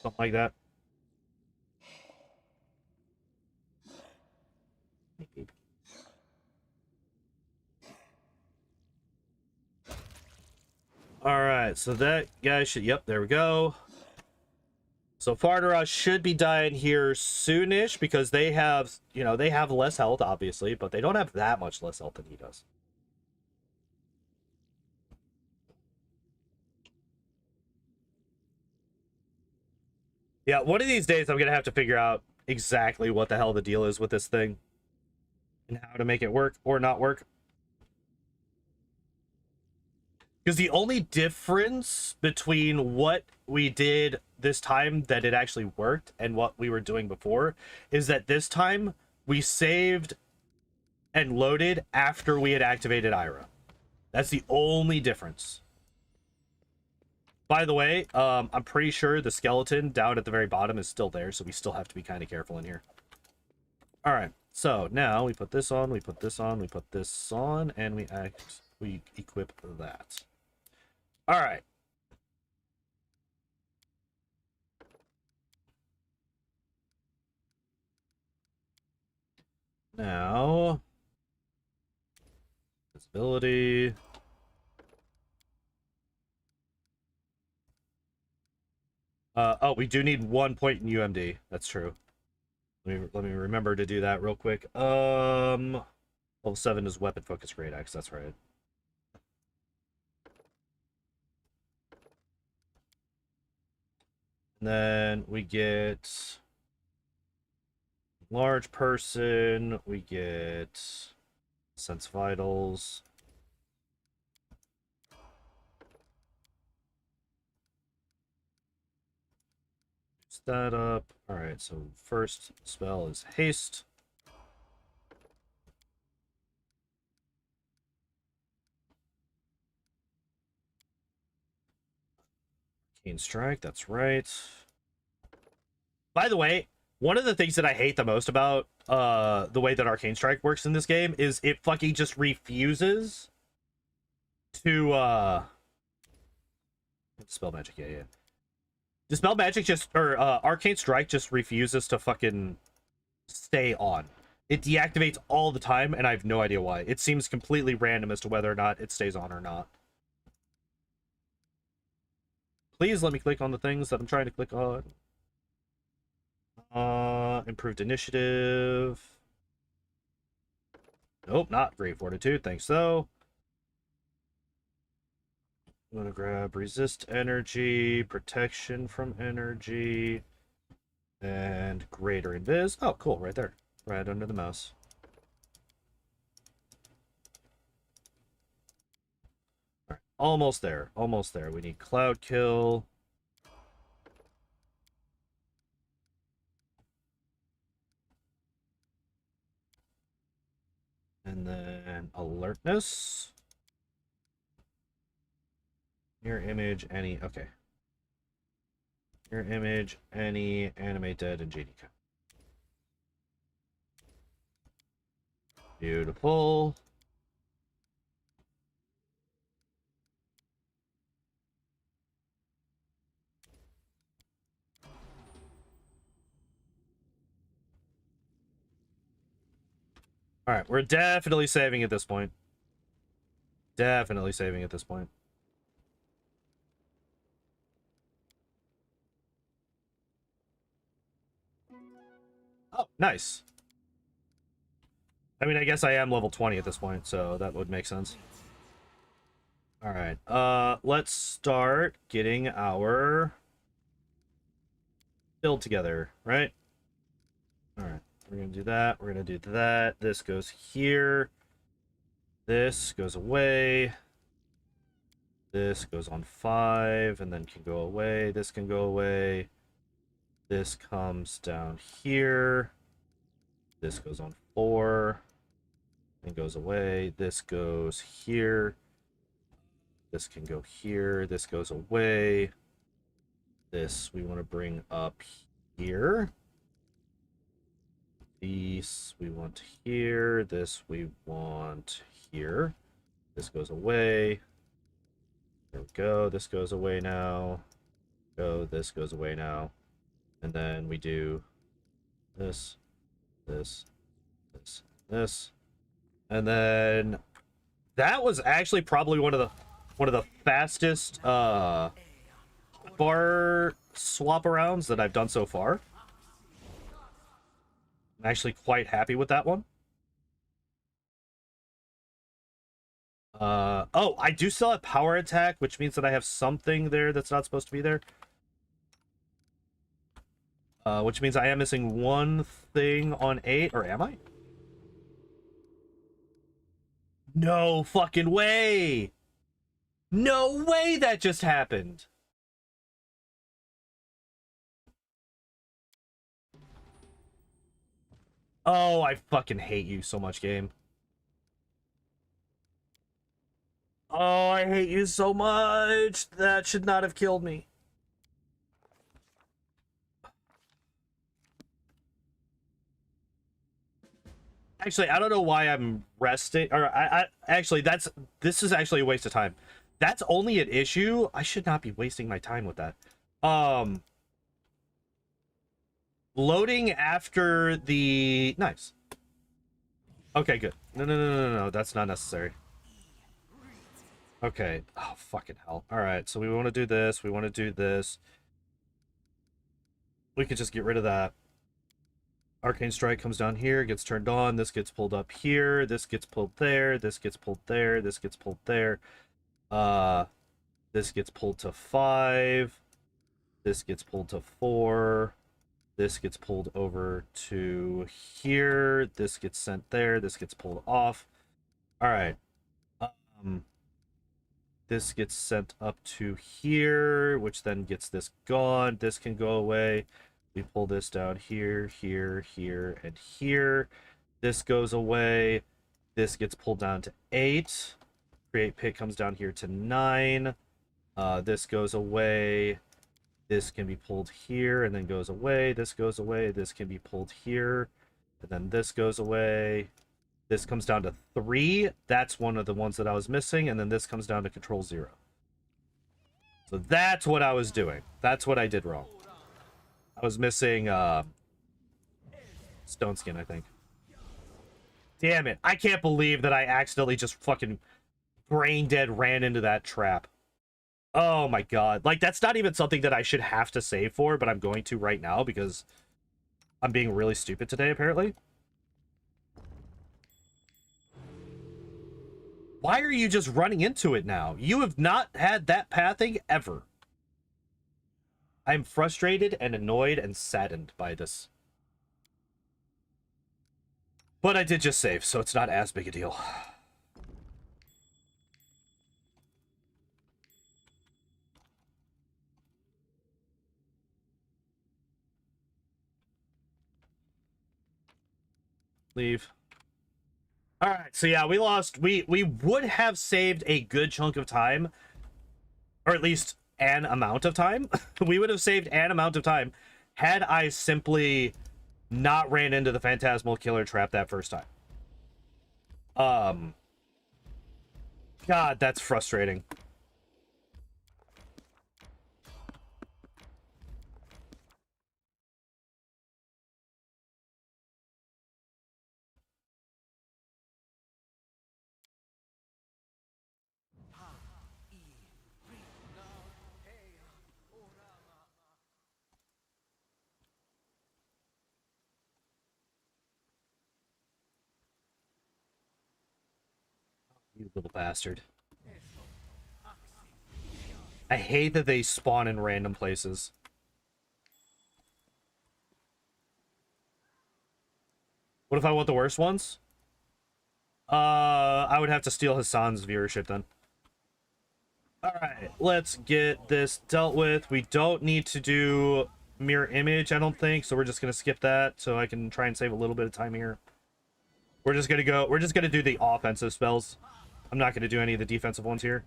Something like that. All right, so that guy should... Yep, there we go. So Fardaros should be dying here soonish because they have, they have less health, obviously, but they don't have that much less health than he does. Yeah, one of these days I'm going to have to figure out exactly what the hell the deal is with this thing and how to make it work or not work. Because the only difference between what we did this time that it actually worked and what we were doing before is that this time we saved and loaded after we had activated Ira. That's the only difference. By the way, I'm pretty sure the skeleton down at the very bottom is still there, so we still have to be kind of careful in here. All right, so now we put this on, we put this on, we put this on, and we equip that. All right. Now, visibility. Oh, we do need 1 point in UMD. That's true. Let me remember to do that real quick. Level 7 is weapon focus great axe. That's right. And then we get large person. We get sense vitals. That up. All right, so first spell is haste. Arcane strike, that's right. By the way, one of the things that I hate the most about the way that Arcane Strike works in this game is it fucking just refuses to spell magic, yeah. Dispel magic just or Arcane Strike just refuses to fucking stay on. It deactivates all the time, and I have no idea why. It seems completely random as to whether or not it stays on or not. Please let me click on the things that I'm trying to click on. Improved initiative. Nope, not great fortitude. Thanks though. I'm gonna grab resist energy, protection from energy, and greater invis. Oh, cool, right there. Right under the mouse. All right, almost there. Almost there. We need cloud kill. And then alertness. Mirror image, any. Okay. Mirror image, any, animate dead, and JD. Beautiful. All right, we're definitely saving at this point. Definitely saving at this point. Oh, nice. I mean, I guess I am level 20 at this point, so that would make sense. All right. Let's start getting our build together, right? All right. We're going to do that. We're going to do that. This goes here. This goes away. This goes on 5 and then can go away. This can go away. This comes down here. This goes on 4 and goes away. This goes here. This can go here. This goes away. This we want to bring up here. These we want here. This we want here. This goes away. There we go. This goes away now. Go. This goes away now. And then we do this, this, this, this. And then that was actually probably one of the fastest bar swap arounds that I've done so far. I'm actually quite happy with that one. Oh, I do still have power attack, which means that I have something there that's not supposed to be there. Which means I am missing one thing on 8, or am I? No fucking way! No way that just happened! Oh, I fucking hate you so much, game. Oh, I hate you so much. That should not have killed me. Actually, I don't know why I'm resting. Or actually, this is actually a waste of time. That's only an issue. I should not be wasting my time with that. Loading after the nice. Okay, good. No. That's not necessary. Okay. Oh, fucking hell. All right. So we want to do this. We want to do this. We could just get rid of that. Arcane Strike comes down here, gets turned on. This gets pulled up here. This gets pulled there. This gets pulled there. This gets pulled there. This gets pulled to 5. This gets pulled to 4. This gets pulled over to here. This gets sent there. This gets pulled off. All right. This gets sent up to here, which then gets this gone. This can go away. We pull this down here, here, here, and here. This goes away. This gets pulled down to 8. Create pit comes down here to 9. This goes away. This can be pulled here and then goes away. This goes away. This can be pulled here. And then this goes away. This comes down to 3. That's one of the ones that I was missing. And then this comes down to control 0. So that's what I was doing. That's what I did wrong. I was missing Stone Skin, I think. Damn it. I can't believe that I accidentally just fucking brain dead ran into that trap. Oh my god. Like, that's not even something that I should have to save for, but I'm going to right now because I'm being really stupid today, apparently. Why are you just running into it now? You have not had that pathing ever. I'm frustrated and annoyed and saddened by this. But I did just save, so it's not as big a deal. Leave. All right, so yeah, we lost. We would have saved a good chunk of time, or at least an amount of time. We would have saved an amount of time had I simply not ran into the Phantasmal Killer Trap that first time. God, that's frustrating. You little bastard. I hate that they spawn in random places. What if I want the worst ones? I would have to steal Hassan's viewership then. Alright, let's get this dealt with. We don't need to do mirror image, I don't think, so we're just gonna skip that so I can try and save a little bit of time here. We're just gonna do the offensive spells. I'm not gonna do any of the defensive ones here.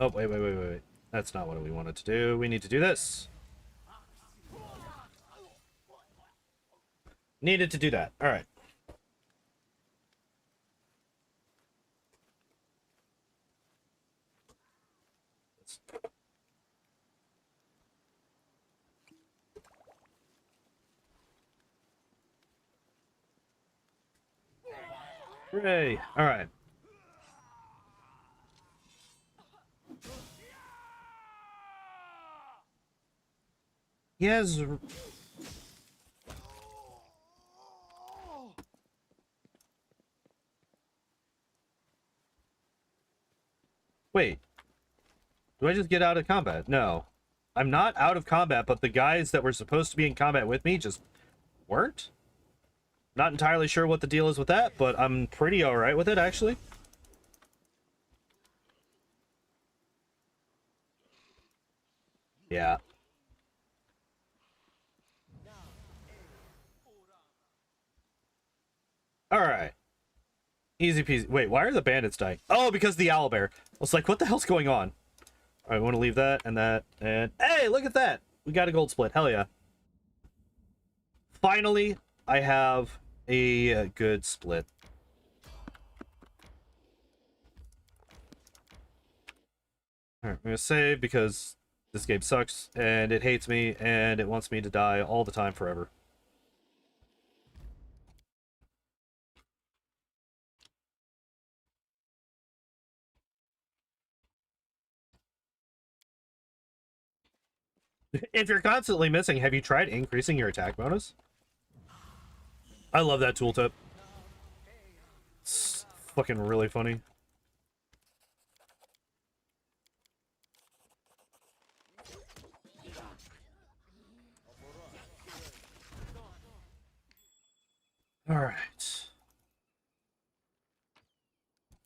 Oh, wait. That's not what we wanted to do. We need to do this. Needed to do that. All right. Hooray. All right. Yes. Wait. Do I just get out of combat? No. I'm not out of combat, but the guys that were supposed to be in combat with me just weren't? Not entirely sure what the deal is with that, but I'm pretty alright with it, actually. All right. Easy peasy. Wait, why are the bandits dying? Oh, because the owlbear. I was like, what the hell's going on? All right, we want to leave that and that. And hey, look at that. We got a gold split. Hell yeah. Finally, I have a good split. All right, I'm going to save because this game sucks and it hates me and it wants me to die all the time forever. If you're constantly missing, have you tried increasing your attack bonus? I love that tooltip. It's fucking really funny. All right.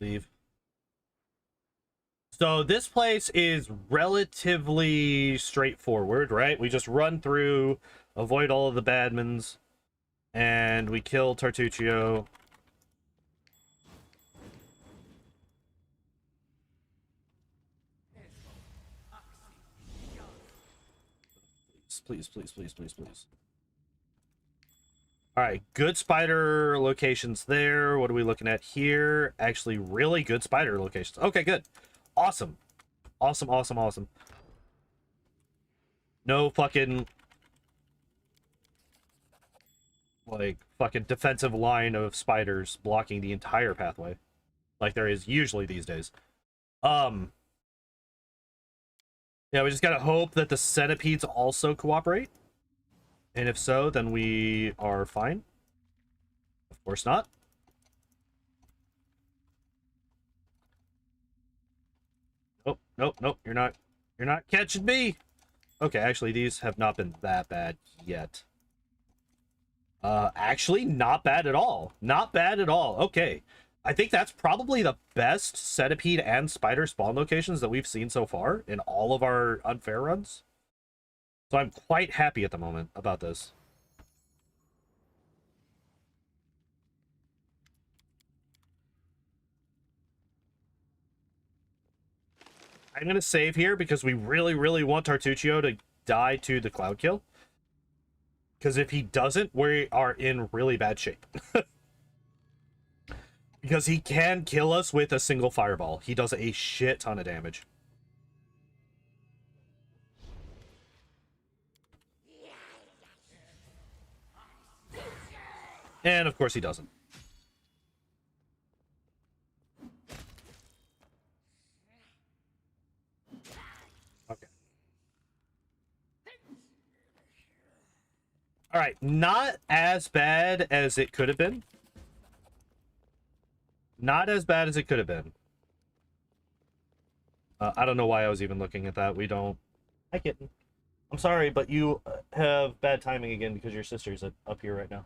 Leave. So this place is relatively straightforward, right? We just run through, avoid all of the badmans, and we kill Tartuccio. Please, please, please, please, please. All right, good spider locations there. What are we looking at here? Actually, really good spider locations. Okay, good. Awesome. Awesome, awesome, awesome. No fucking, like, fucking defensive line of spiders blocking the entire pathway, like there is usually these days. Yeah, we just gotta hope that the centipedes also cooperate. And if so, then we are fine. Of course not. Nope, nope, nope. You're not catching me. Okay, actually, these have not been that bad yet. Actually, not bad at all. Not bad at all. Okay. I think that's probably the best centipede and spider spawn locations that we've seen so far in all of our unfair runs. So I'm quite happy at the moment about this. I'm going to save here because we really, really want Tartuccio to die to the cloud kill. Because if he doesn't, we are in really bad shape. Because he can kill us with a single fireball. He does a shit ton of damage. And of course he doesn't. Okay. All right, not as bad as it could have been. Not as bad as it could have been. I don't know why I was even looking at that. We don't... Hi, kitten. I'm sorry, but you have bad timing again because your sister's up here right now.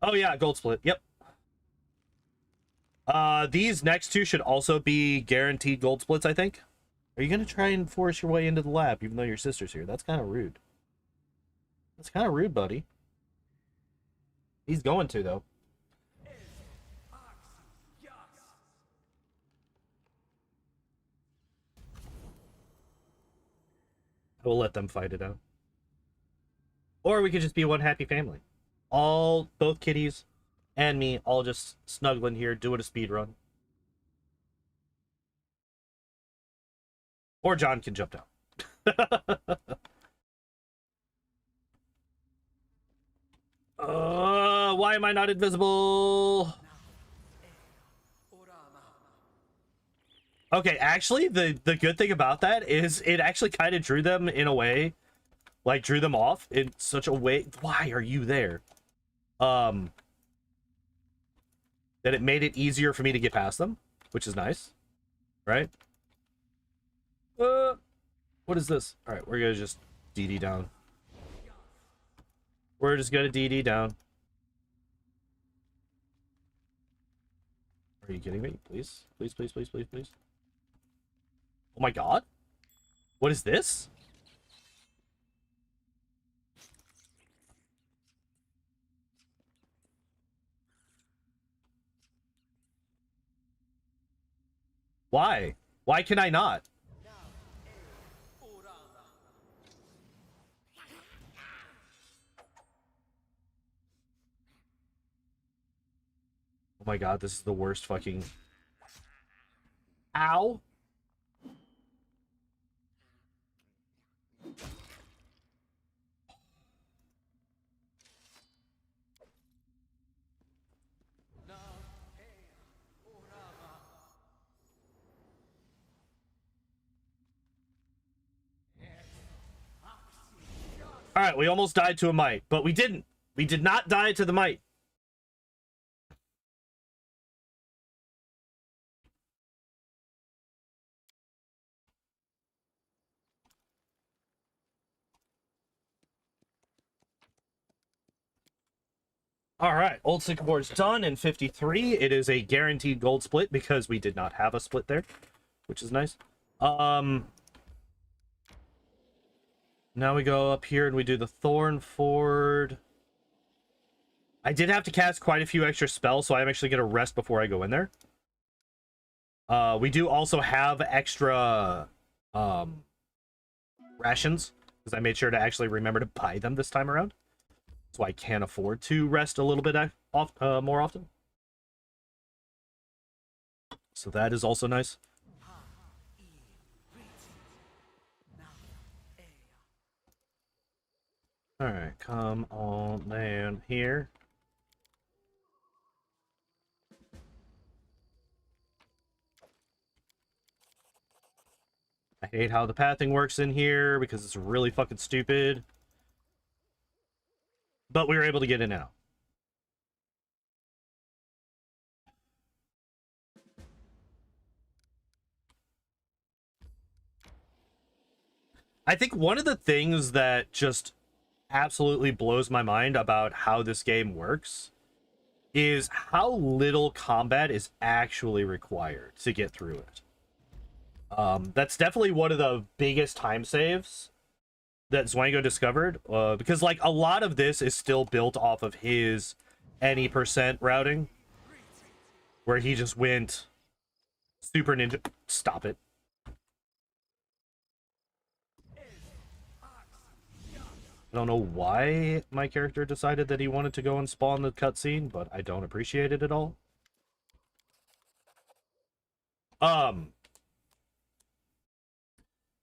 Oh yeah, gold split. Yep. These next two should also be guaranteed gold splits, I think. Are you gonna try and force your way into the lab even though your sister's here? That's kind of rude. That's kind of rude, buddy. He's going to, though. I will let them fight it out. Or we could just be one happy family. Both kitties and me, all just snuggling here, doing a speed run. Or John can jump down. Why am I not invisible? Okay, actually, the good thing about that is it actually kind of drew them in a way, like drew them off in such a way. Why are you there? That it made it easier for me to get past them, which is nice, right? What is this? All right, we're gonna just DD down. We're just gonna DD down. Are you kidding me? Please, please, please, please, please, please. Oh my god. What is this? Why? Why can I not? Oh my god, this is the worst fucking... Ow! Alright, we almost died to a mite, but we didn't. We did not die to the mite. Alright, old sycamore's done in 53. It is a guaranteed gold split because we did not have a split there, which is nice. Now we go up here and we do the Thornford. I did have to cast quite a few extra spells, so I'm actually going to rest before I go in there. We do also have extra rations, because I made sure to actually remember to buy them this time around. So I can afford to rest a little bit more often. So that is also nice. Alright, come on down here. I hate how the pathing works in here because it's really fucking stupid. But we were able to get in now. I think one of the things that just absolutely blows my mind about how this game works is how little combat is actually required to get through it. That's definitely one of the biggest time saves that Zwango discovered, because like a lot of this is still built off of his any percent routing, where he just went super ninja. Stop it. I don't know why my character decided that he wanted to go and spawn the cutscene, but I don't appreciate it at all.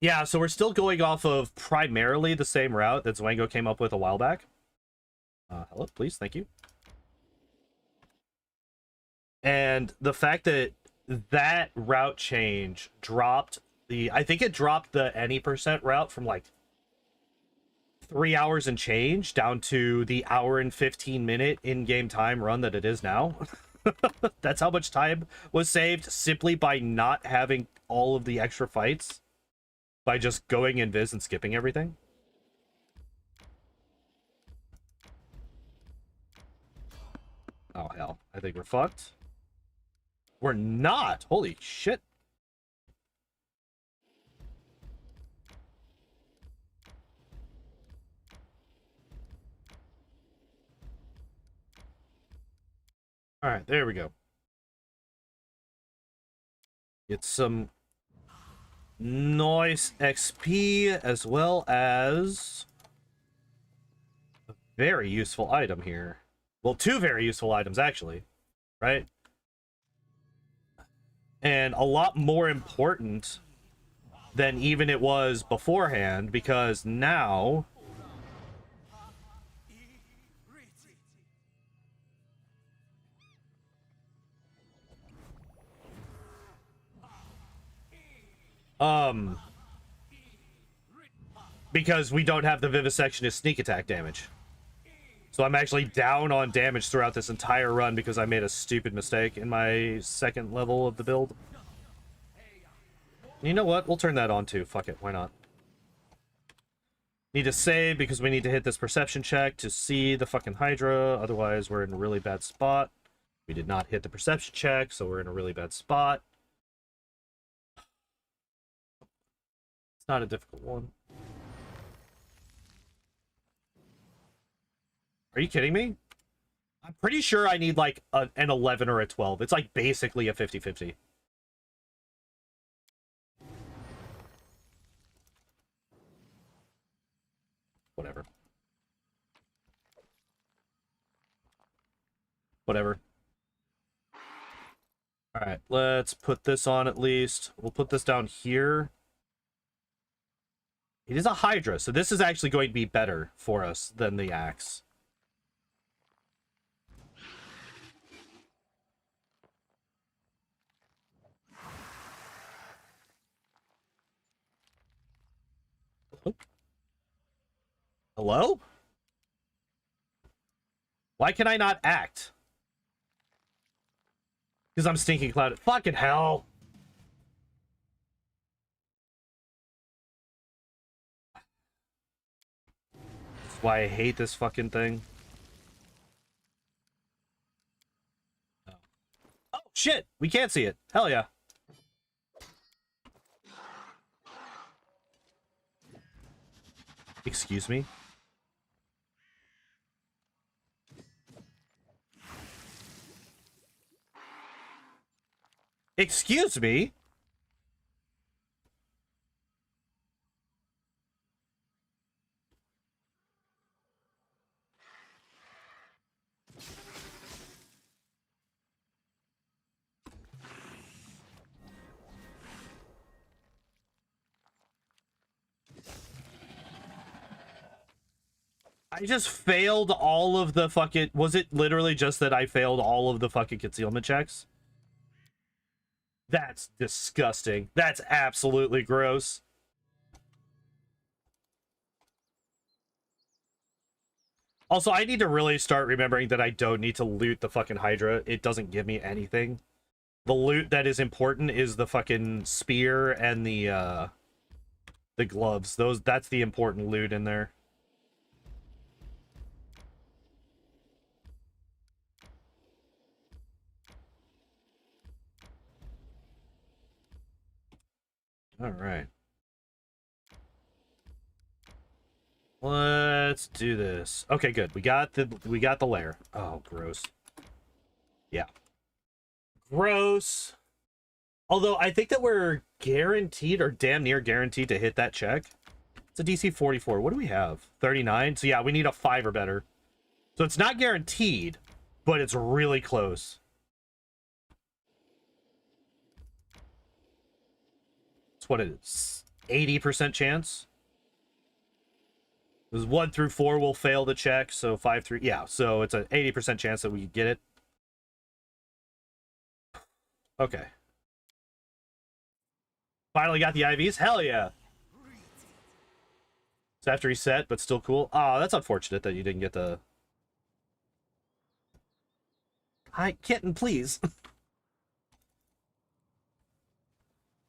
Yeah, so we're still going off of primarily the same route that Zwango came up with a while back. Hello, please, thank you. And the fact that that route change dropped the... I think it dropped the any percent route from like 3 hours and change down to the hour and 15-minute in-game time run that it is now. That's how much time was saved simply by not having all of the extra fights. By just going invis and skipping everything. Oh, hell. I think we're fucked. We're not! Holy shit. Alright, there we go. Get some nice XP as well as a very useful item here. Well, two very useful items, actually. Right? And a lot more important than even it was beforehand, because now... because we don't have the vivisectionist sneak attack damage. So I'm actually down on damage throughout this entire run because I made a stupid mistake in my second level of the build. You know what? We'll turn that on too. Fuck it. Why not? Need to save because we need to hit this perception check to see the fucking Hydra. Otherwise, we're in a really bad spot. We did not hit the perception check, so we're in a really bad spot. It's not a difficult one. Are you kidding me? I'm pretty sure I need like an 11 or a 12. It's like basically a 50-50. Whatever. Whatever. All right, let's put this on at least. We'll put this down here. It is a Hydra, so this is actually going to be better for us than the axe. Hello? Why can I not act? Because I'm stinking clouded. Fucking hell. That's why I hate this fucking thing. Oh, shit. We can't see it. Hell yeah. Excuse me? Excuse me? I just failed all of the fucking... Was it literally just that I failed all of the fucking concealment checks? That's disgusting. That's absolutely gross. Also, I need to really start remembering that I don't need to loot the fucking Hydra. It doesn't give me anything. The loot that is important is the fucking spear and the gloves. That's the important loot in there. All right. Let's do this. Okay, good. We got the lair. Oh, gross. Yeah. Gross. Although I think that we're guaranteed or damn near guaranteed to hit that check. It's a DC 44. What do we have? 39. So yeah, we need a 5 or better. So it's not guaranteed, but it's really close. It's what it is. 80% chance. It was 1 through 4 will fail the check, so 5 through... Yeah, so it's an 80% chance that we get it. Okay. Finally got the IVs? Hell yeah! It's after reset, but still cool. Oh, that's unfortunate that you didn't get the... Hi, kitten, please.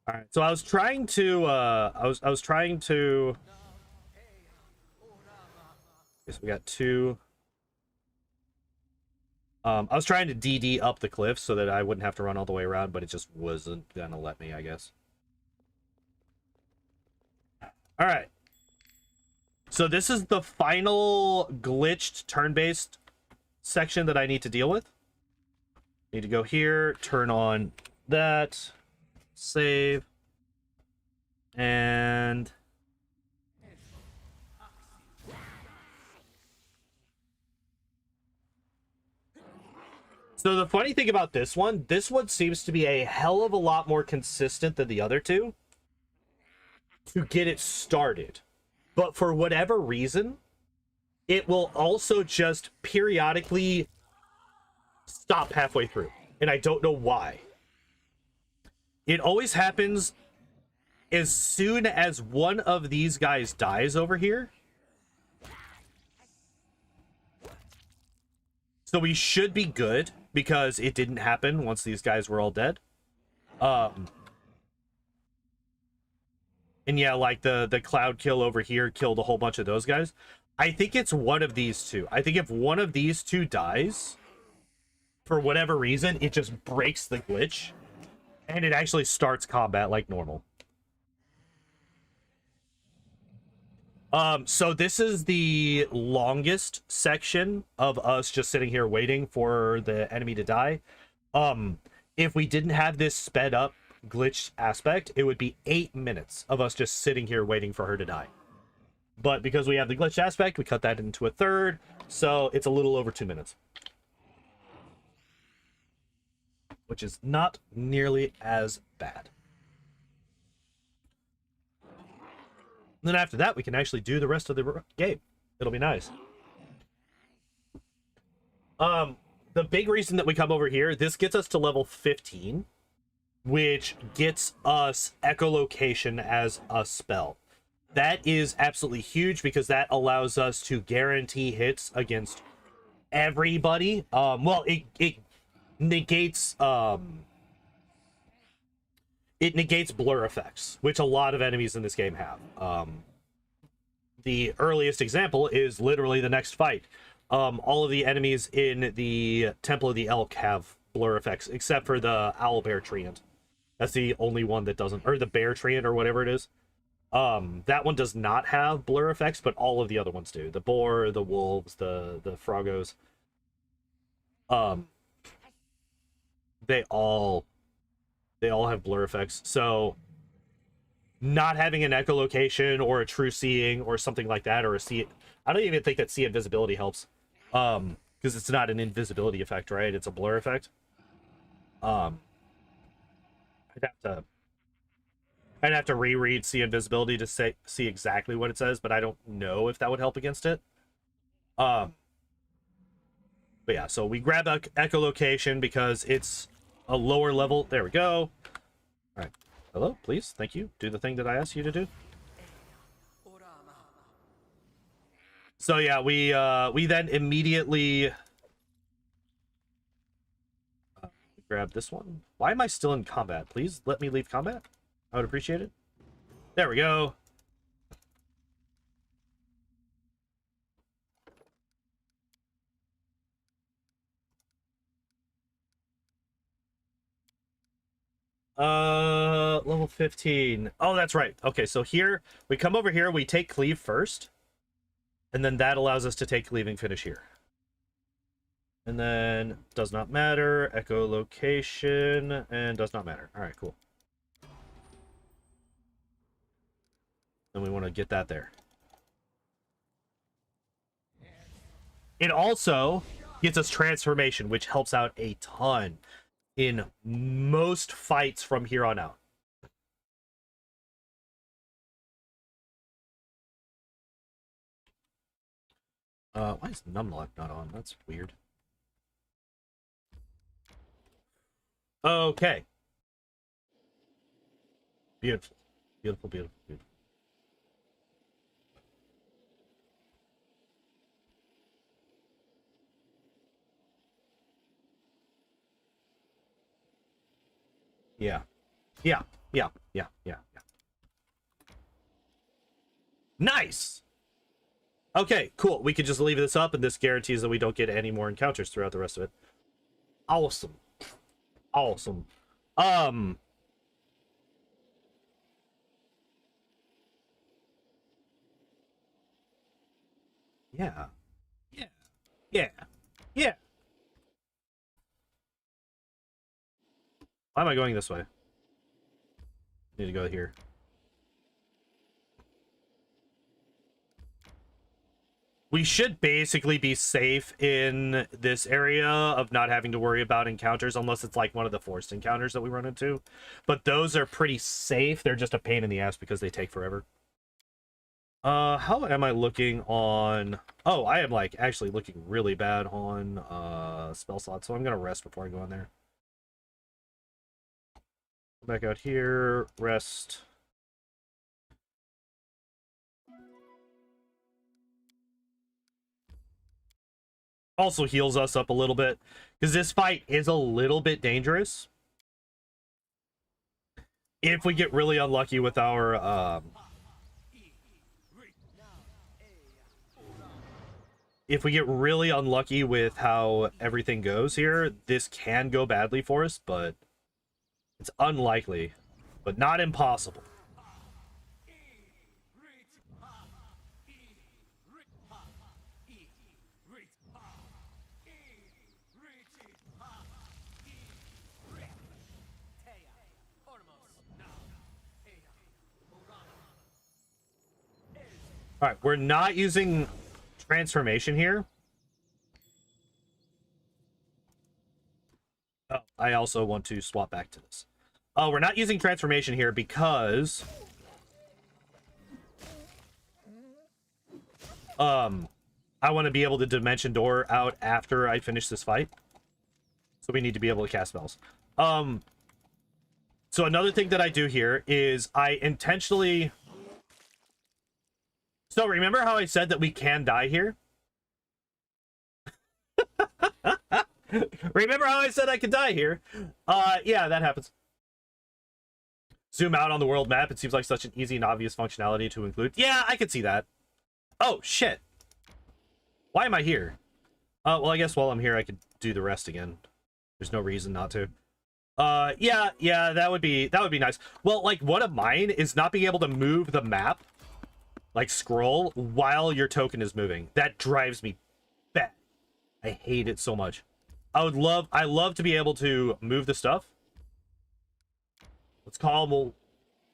Alright, so I was trying to, I was trying to... Guess we got 2. I was trying to DD up the cliff so that I wouldn't have to run all the way around, but it just wasn't gonna let me, I guess. Alright. So this is the final glitched turn-based section that I need to deal with. Need to go here, turn on that, save, and... So the funny thing about this one seems to be a hell of a lot more consistent than the other two to get it started. But for whatever reason, it will also just periodically stop halfway through. And I don't know why. It always happens as soon as one of these guys dies over here. So we should be good because it didn't happen once these guys were all dead. And yeah, like the cloud kill over here killed a whole bunch of those guys. I think it's one of these two. I think if one of these two dies, for whatever reason, it just breaks the glitch. And it actually starts combat like normal. So this is the longest section of us just sitting here waiting for the enemy to die. If we didn't have this sped up glitch aspect, it would be 8 minutes of us just sitting here waiting for her to die. But because we have the glitch aspect, we cut that into a third, so it's a little over 2 minutes. Which is not nearly as bad. And then after that, we can actually do the rest of the game. It'll be nice. The big reason that we come over here, this gets us to level 15, which gets us echolocation as a spell. That is absolutely huge because that allows us to guarantee hits against everybody. Well, it negates blur effects, which a lot of enemies in this game have. The earliest example is literally the next fight. All of the enemies in the Temple of the Elk have blur effects, except for the Owlbear Treant. That's the only one that doesn't, or the Bear Treant, or whatever it is. That one does not have blur effects, but all of the other ones do. The boar, the wolves, the froggos. They all have blur effects. So not having an echolocation or a true seeing or something like that, or a see, I don't even think that see invisibility helps. Because it's not an invisibility effect, right? It's a blur effect. I'd have to reread see invisibility to see exactly what it says, but I don't know if that would help against it. But yeah, so we grab echolocation because it's a lower level. There we go. All right. Hello, please. Thank you. Do the thing that I asked you to do. So yeah, we then immediately grab this one. Why am I still in combat? Please let me leave combat. I would appreciate it. There we go. Level 15. Oh, that's right. Okay, so here we come over here, we take cleave first, and then that allows us to take cleaving finish here. And then does not matter, echolocation, and does not matter. All right, cool. And we want to get that there. It also gets us transformation, which helps out a ton in most fights from here on out. Why is numlock not on? That's weird. Okay. Beautiful. Beautiful, beautiful, beautiful. Yeah. Yeah. Yeah. Yeah. Yeah. Yeah. Nice! Okay, cool. We could just leave this up, and this guarantees that we don't get any more encounters throughout the rest of it. Awesome. Awesome. Yeah. Yeah. Yeah. Yeah. Why am I going this way? Need to go here. We should basically be safe in this area of not having to worry about encounters, unless it's like one of the forced encounters that we run into. But those are pretty safe. They're just a pain in the ass because they take forever. How am I looking on... Oh, I am, like, actually looking really bad on spell slots, so I'm gonna rest before I go in there. Back out here, rest. Also heals us up a little bit, because this fight is a little bit dangerous. If we get really unlucky with our... if we get really unlucky with how everything goes here, this can go badly for us, but it's unlikely, but not impossible. All right, we're not using transformation here. Oh, I also want to swap back to this. Oh, we're not using transformation here because I want to be able to dimension door out after I finish this fight. So we need to be able to cast spells. So another thing that I do here is I intentionally... So remember how I said that we can die here? Remember how I said I could die here? Yeah, that happens. Zoom out on the world map. It seems like such an easy and obvious functionality to include. Yeah, I could see that. Oh, shit. Why am I here? Well, I guess while I'm here, I could do the rest again. There's no reason not to. Yeah, that would be nice. Well, like, one of mine is not being able to move the map, like, scroll, while your token is moving. That drives me bad. I hate it so much. I love to be able to move the stuff. Let's call them,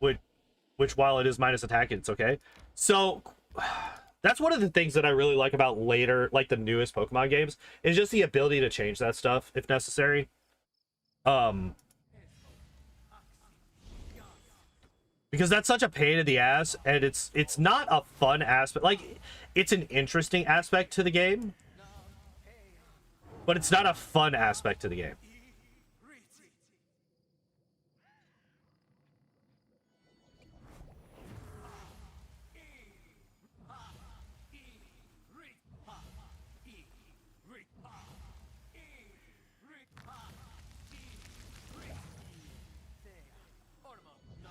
which while it is minus attack, it's okay. So, that's one of the things that I really like about later, like the newest Pokemon games, is just the ability to change that stuff if necessary. Because that's such a pain in the ass, and it's not a fun aspect. Like, it's an interesting aspect to the game, but it's not a fun aspect to the game.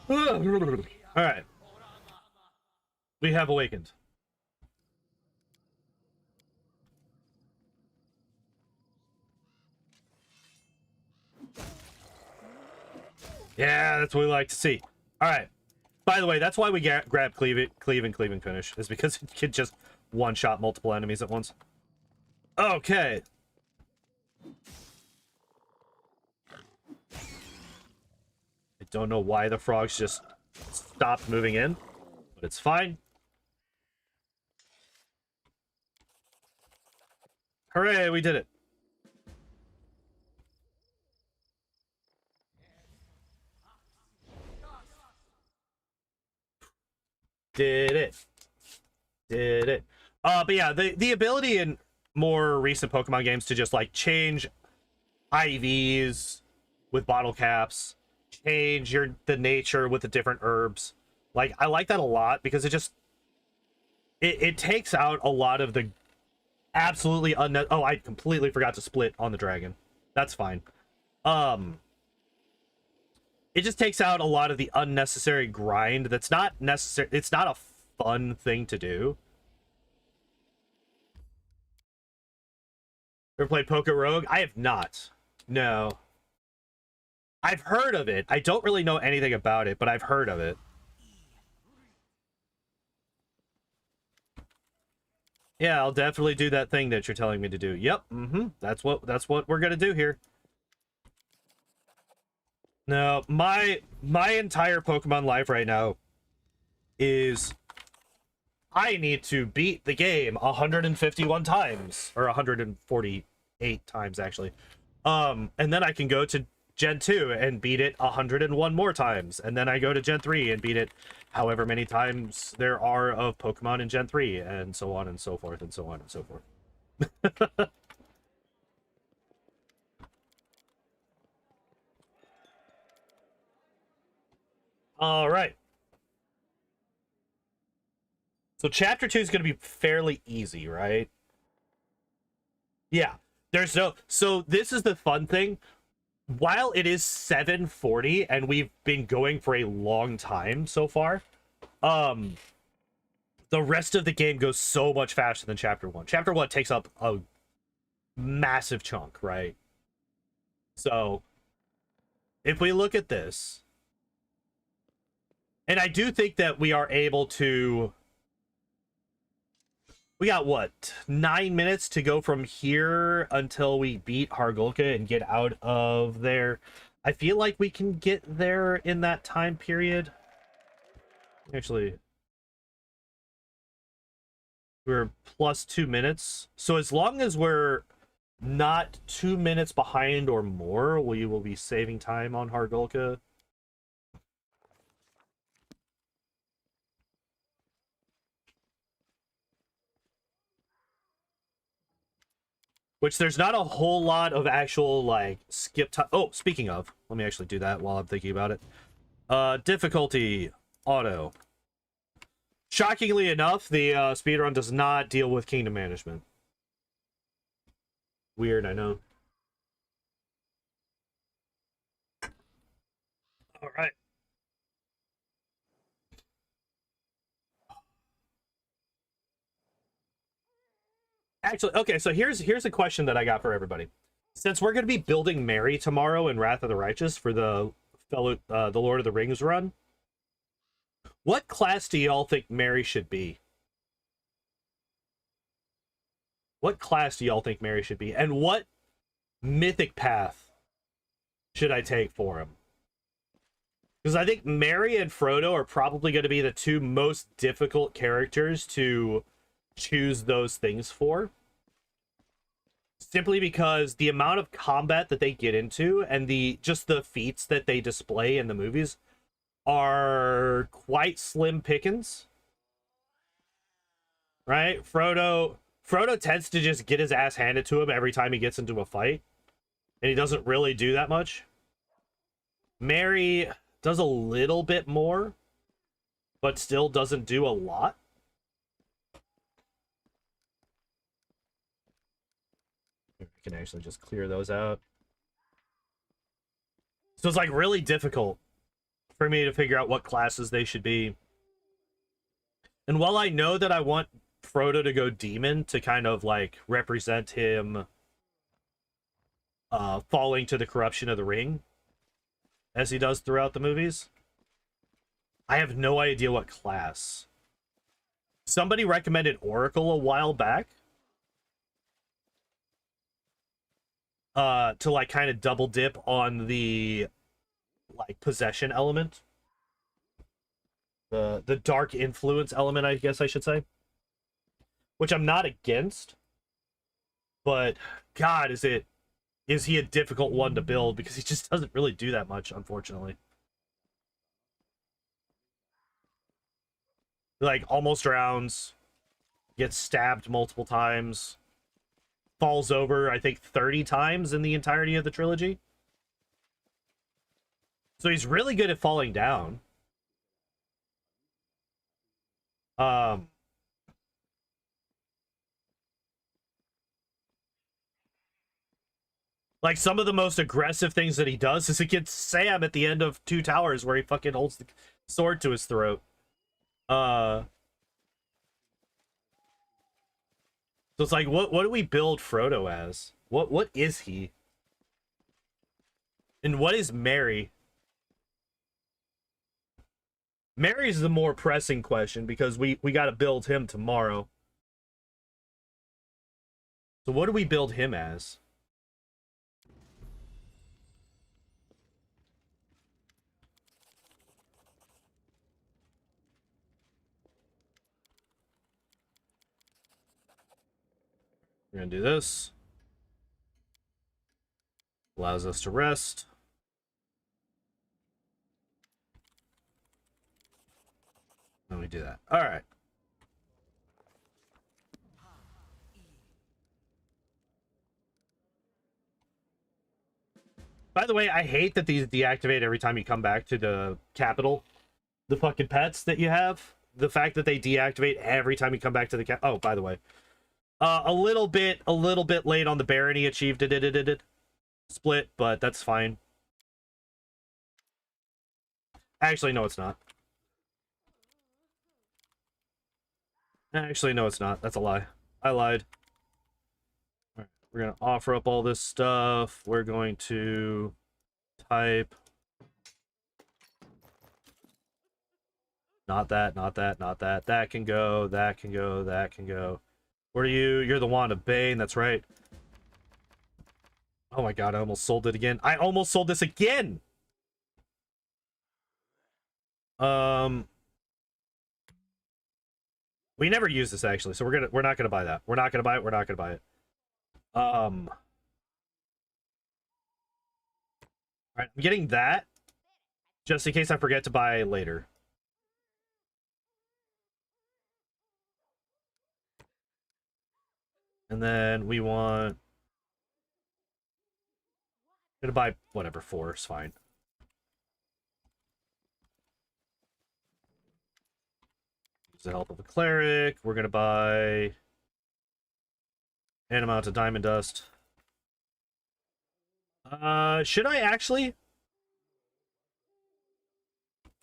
All right, we have awakened. Yeah, that's what we like to see. All right. By the way, that's why we grab cleave and finish, is because it can just one-shot multiple enemies at once. Okay. I don't know why the frogs just stopped moving in, but it's fine. Hooray, we did it. Did it. But yeah, the ability in more recent Pokemon games to just, like, change IVs with bottle caps, change the nature with the different herbs. Like, I like that a lot because it takes out a lot of the absolutely oh, I completely forgot to split on the dragon. That's fine. It just takes out a lot of the unnecessary grind that's not necessary. It's not a fun thing to do. Ever played Poké Rogue? I have not. No. I've heard of it. I don't really know anything about it, but I've heard of it. Yeah, I'll definitely do that thing that you're telling me to do. Yep. That's what we're gonna do here. No, my entire Pokemon life right now is I need to beat the game 151 times, or 148 times actually. And then I can go to Gen 2 and beat it 101 more times, and then I go to Gen 3 and beat it however many times there are of Pokemon in Gen 3, and so on and so forth and so on and so forth. All right. So chapter 2 is going to be fairly easy, right? Yeah. There's no... So this is the fun thing. While it is 7:40 and we've been going for a long time so far, the rest of the game goes so much faster than chapter 1. Chapter 1 takes up a massive chunk, right? So if we look at this, and I do think that we are able to... We got, what, 9 minutes to go from here until we beat Hargulka and get out of there. I feel like we can get there in that time period. Actually, we're plus 2 minutes. So as long as we're not 2 minutes behind or more, we will be saving time on Hargulka. Which there's not a whole lot of actual, like, skip time. Oh, speaking of, let me actually do that while I'm thinking about it. Difficulty, auto. Shockingly enough, the speedrun does not deal with kingdom management. Weird, I know. All right. Actually, okay, so here's a question that I got for everybody. Since we're going to be building Mary tomorrow in Wrath of the Righteous for the the Lord of the Rings run, what class do y'all think Mary should be? What class do y'all think Mary should be? And what mythic path should I take for him? Because I think Mary and Frodo are probably going to be the two most difficult characters to choose those things for. Simply because the amount of combat that they get into and just the feats that they display in the movies are quite slim pickings. Right? Frodo tends to just get his ass handed to him every time he gets into a fight. And he doesn't really do that much. Mary does a little bit more, but still doesn't do a lot. I can actually just clear those out. So it's like really difficult for me to figure out what classes they should be. And while I know that I want Frodo to go demon to kind of like represent him falling to the corruption of the ring, as he does throughout the movies, I have no idea what class. Somebody recommended Oracle a while back. To like kind of double dip on the like possession element. The dark influence element, I guess I should say. Which I'm not against. But God, is he a difficult one to build, because he just doesn't really do that much, unfortunately. Like almost drowns, gets stabbed multiple times, falls over, I think 30 times in the entirety of the trilogy. So he's really good at falling down. Like, some of the most aggressive things that he does is against Sam at the end of Two Towers, where he fucking holds the sword to his throat. So it's like, what do we build Frodo as? What is he? And what is Mary? Mary's the more pressing question, because we got to build him tomorrow. So what do we build him as? We're gonna do this. Allows us to rest. And we do that. All right. By the way, I hate that these deactivate every time you come back to the capital. The fucking pets that you have. The fact that they deactivate every time you come back to the Oh, by the way. A little bit late on the barony achieved it. Split, but that's fine. Actually, no, it's not. Actually, no, it's not. That's a lie. I lied. All right, we're gonna offer up all this stuff. We're going to type. Not that, not that, not that. That can go, that can go, that can go. What are you? You're the Wand of Bane, that's right. Oh my god, I almost sold it again. I almost sold this again! We never use this actually, so we're not gonna buy that. We're not gonna buy it. We're not gonna buy it. All right, I'm getting that just in case I forget to buy later. And then we want... I'm gonna buy whatever, 4 is fine. Use the help of a cleric. We're gonna buy an amount of diamond dust. Should I actually?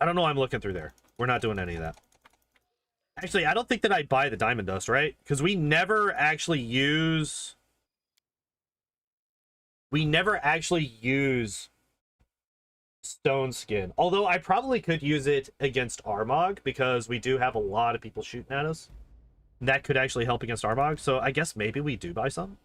I don't know. I'm looking through there. We're not doing any of that. Actually, I don't think that I'd buy the diamond dust, right? Because we never actually use... We never actually use stone skin. Although I probably could use it against Armog, because we do have a lot of people shooting at us. And that could actually help against Armog. So I guess maybe we do buy some.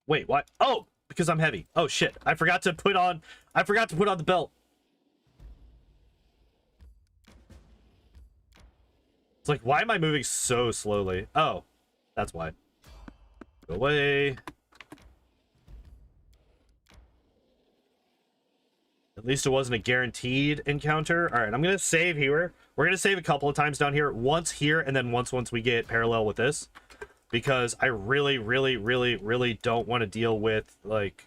Wait, what? Oh, because I'm heavy. Oh shit! I forgot to put on the belt. It's like, why am I moving so slowly? Oh, that's why. Go away. At least it wasn't a guaranteed encounter. All right, I'm gonna save here. We're gonna save a couple of times down here. Once here, and then once we get parallel with this. Because I really, really, really, really don't want to deal with, like...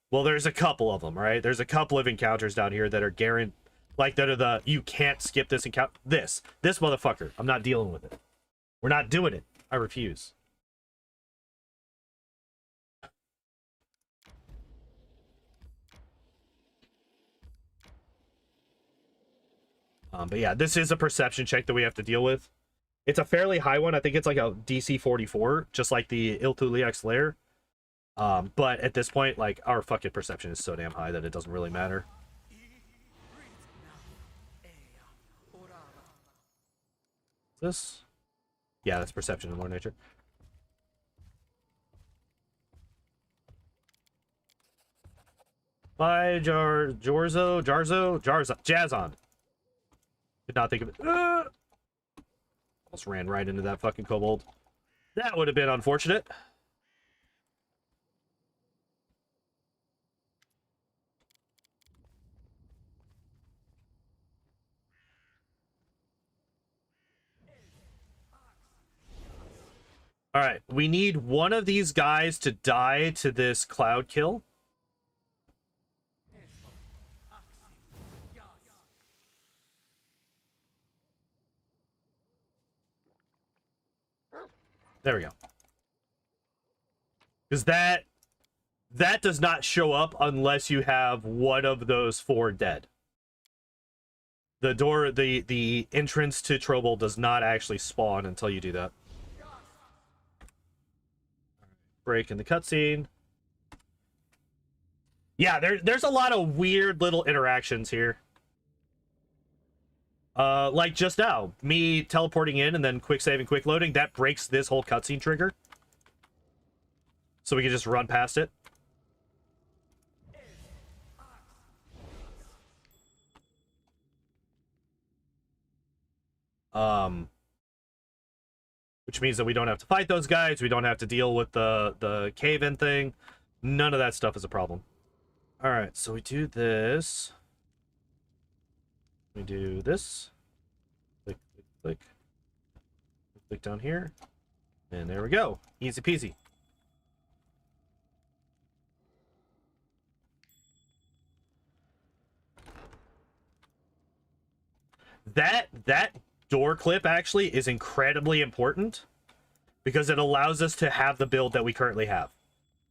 Well, there's a couple of them, right? There's a couple of encounters down here that are guaranteed... Like, that are the... You can't skip this encounter. This motherfucker. I'm not dealing with it. We're not doing it. I refuse. But yeah, this is a perception check that we have to deal with. It's a fairly high one. I think it's like a DC 44, just like the Ilthuliax Lair. But at this point, like, our fucking perception is so damn high that it doesn't really matter. This? Yeah, that's perception in Lore Nature. By Jazzon. Did not think of it. Almost ran right into that fucking kobold. That would have been unfortunate. All right, we need one of these guys to die to this cloud kill. There we go. Because that does not show up unless you have one of those 4 dead. The door, the entrance to Trobel does not actually spawn until you do that. Break in the cutscene. Yeah, there's a lot of weird little interactions here. Like just now, me teleporting in and then quick saving, quick loading, that breaks this whole cutscene trigger. So we can just run past it. Which means that we don't have to fight those guys, we don't have to deal with the cave-in thing. None of that stuff is a problem. Alright, so we do this. We do this. Click, click, click. Click down here. And there we go. Easy peasy. That door clip actually is incredibly important because it allows us to have the build that we currently have.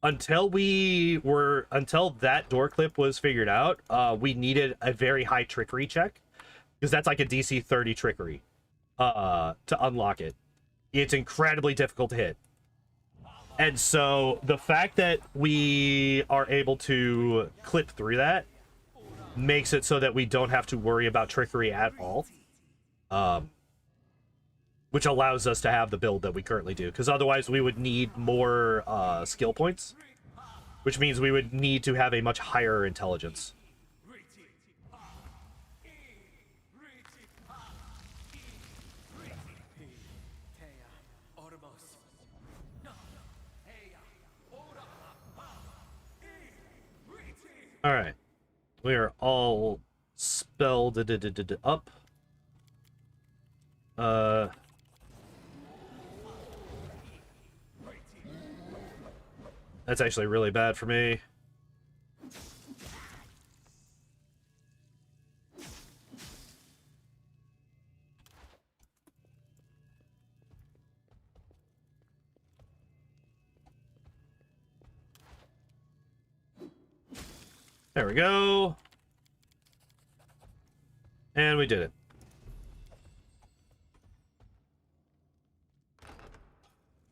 Until that door clip was figured out, we needed a very high trickery check because that's like a DC 30 trickery to unlock it. It's incredibly difficult to hit. And so the fact that we are able to clip through that makes it so that we don't have to worry about trickery at all. which allows us to have the build that we currently do, because otherwise we would need more skill points, which means we would need to have a much higher intelligence. All right, we are all spelled up. That's actually really bad for me. There we go. And we did it.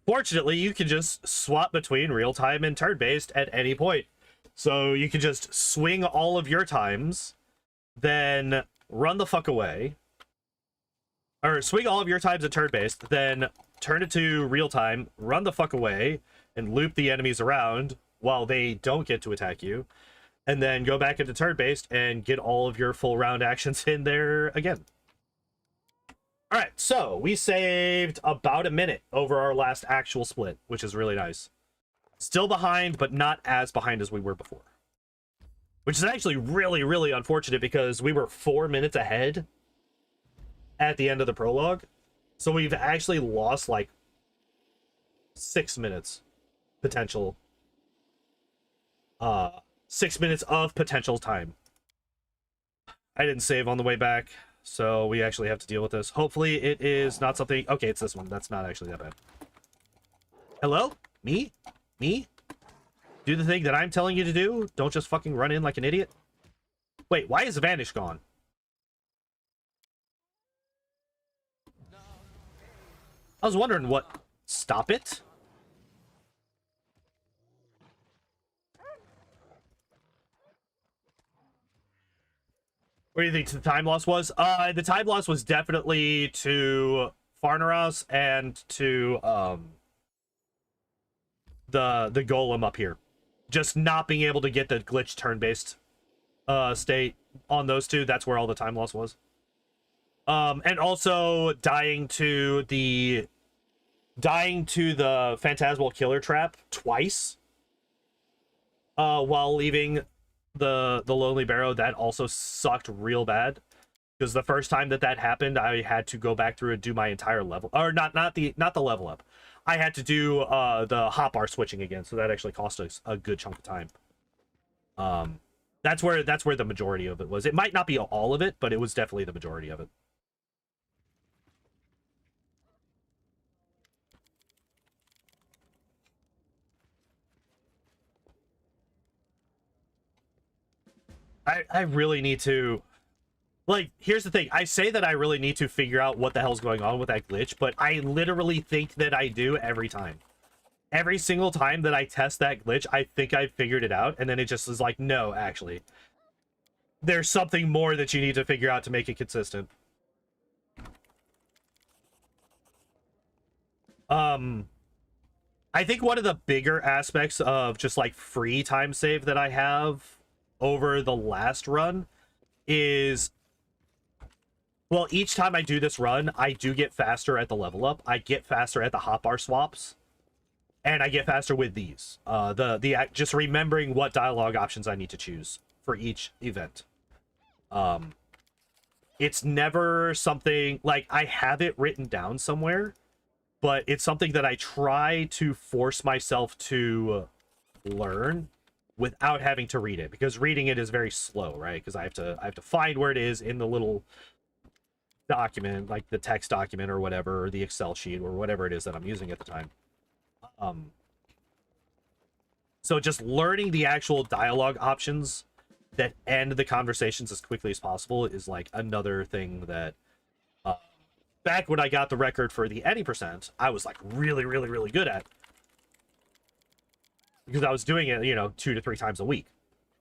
Fortunately, you can just swap between real-time and turn-based at any point. So you can just swing all of your times, then run the fuck away. Or swing all of your times at turn-based, then turn it to real-time, run the fuck away, and loop the enemies around while they don't get to attack you. And then go back into turn-based and get all of your full round actions in there again. All right, so we saved about a minute over our last actual split, which is really nice. Still behind, but not as behind as we were before. Which is actually really, really unfortunate because we were 4 minutes ahead at the end of the prologue. So we've actually lost like 6 minutes potential. 6 minutes of potential time. I didn't save on the way back. So we actually have to deal with this. Hopefully it is not something... Okay, it's this one. That's not actually that bad. Hello? Me? Me? Do the thing that I'm telling you to do. Don't just fucking run in like an idiot. Wait, why is Vanish gone? I was wondering what... Stop it? What do you think the time loss was? The time loss was definitely to Farnaros and to the golem up here. Just not being able to get the glitch turn-based state on those two. That's where all the time loss was. And also dying to the Phantasmal Killer Trap twice while leaving the Lonely Barrow. That also sucked real bad because the first time that happened, I had to go back through and do my entire level, or not the level up. I had to do the hotbar switching again, so that actually cost us a good chunk of time. That's where the majority of it was. It might not be all of it, but it was definitely the majority of it. I really need to... Like, here's the thing. I say that I really need to figure out what the hell's going on with that glitch, but I literally think that I do every time. Every single time that I test that glitch, I think I've figured it out, and then it just is like, no, actually. There's something more that you need to figure out to make it consistent. I think one of the bigger aspects of just, like, free time save that I have over the last run is, well, each time I do this run, I do get faster at the level up. I get faster at the hotbar swaps, and I get faster with these. Just remembering what dialogue options I need to choose for each event. It's never something like I have it written down somewhere, but it's something that I try to force myself to learn without having to read it, because reading it is very slow, right? Because I have to find where it is in the little document, like the text document or whatever, or the Excel sheet or whatever it is that I'm using at the time. So just learning the actual dialogue options that end the conversations as quickly as possible is like another thing that back when I got the record for the any percent, I was like really, really, really good at. Because I was doing it, 2 to 3 times a week.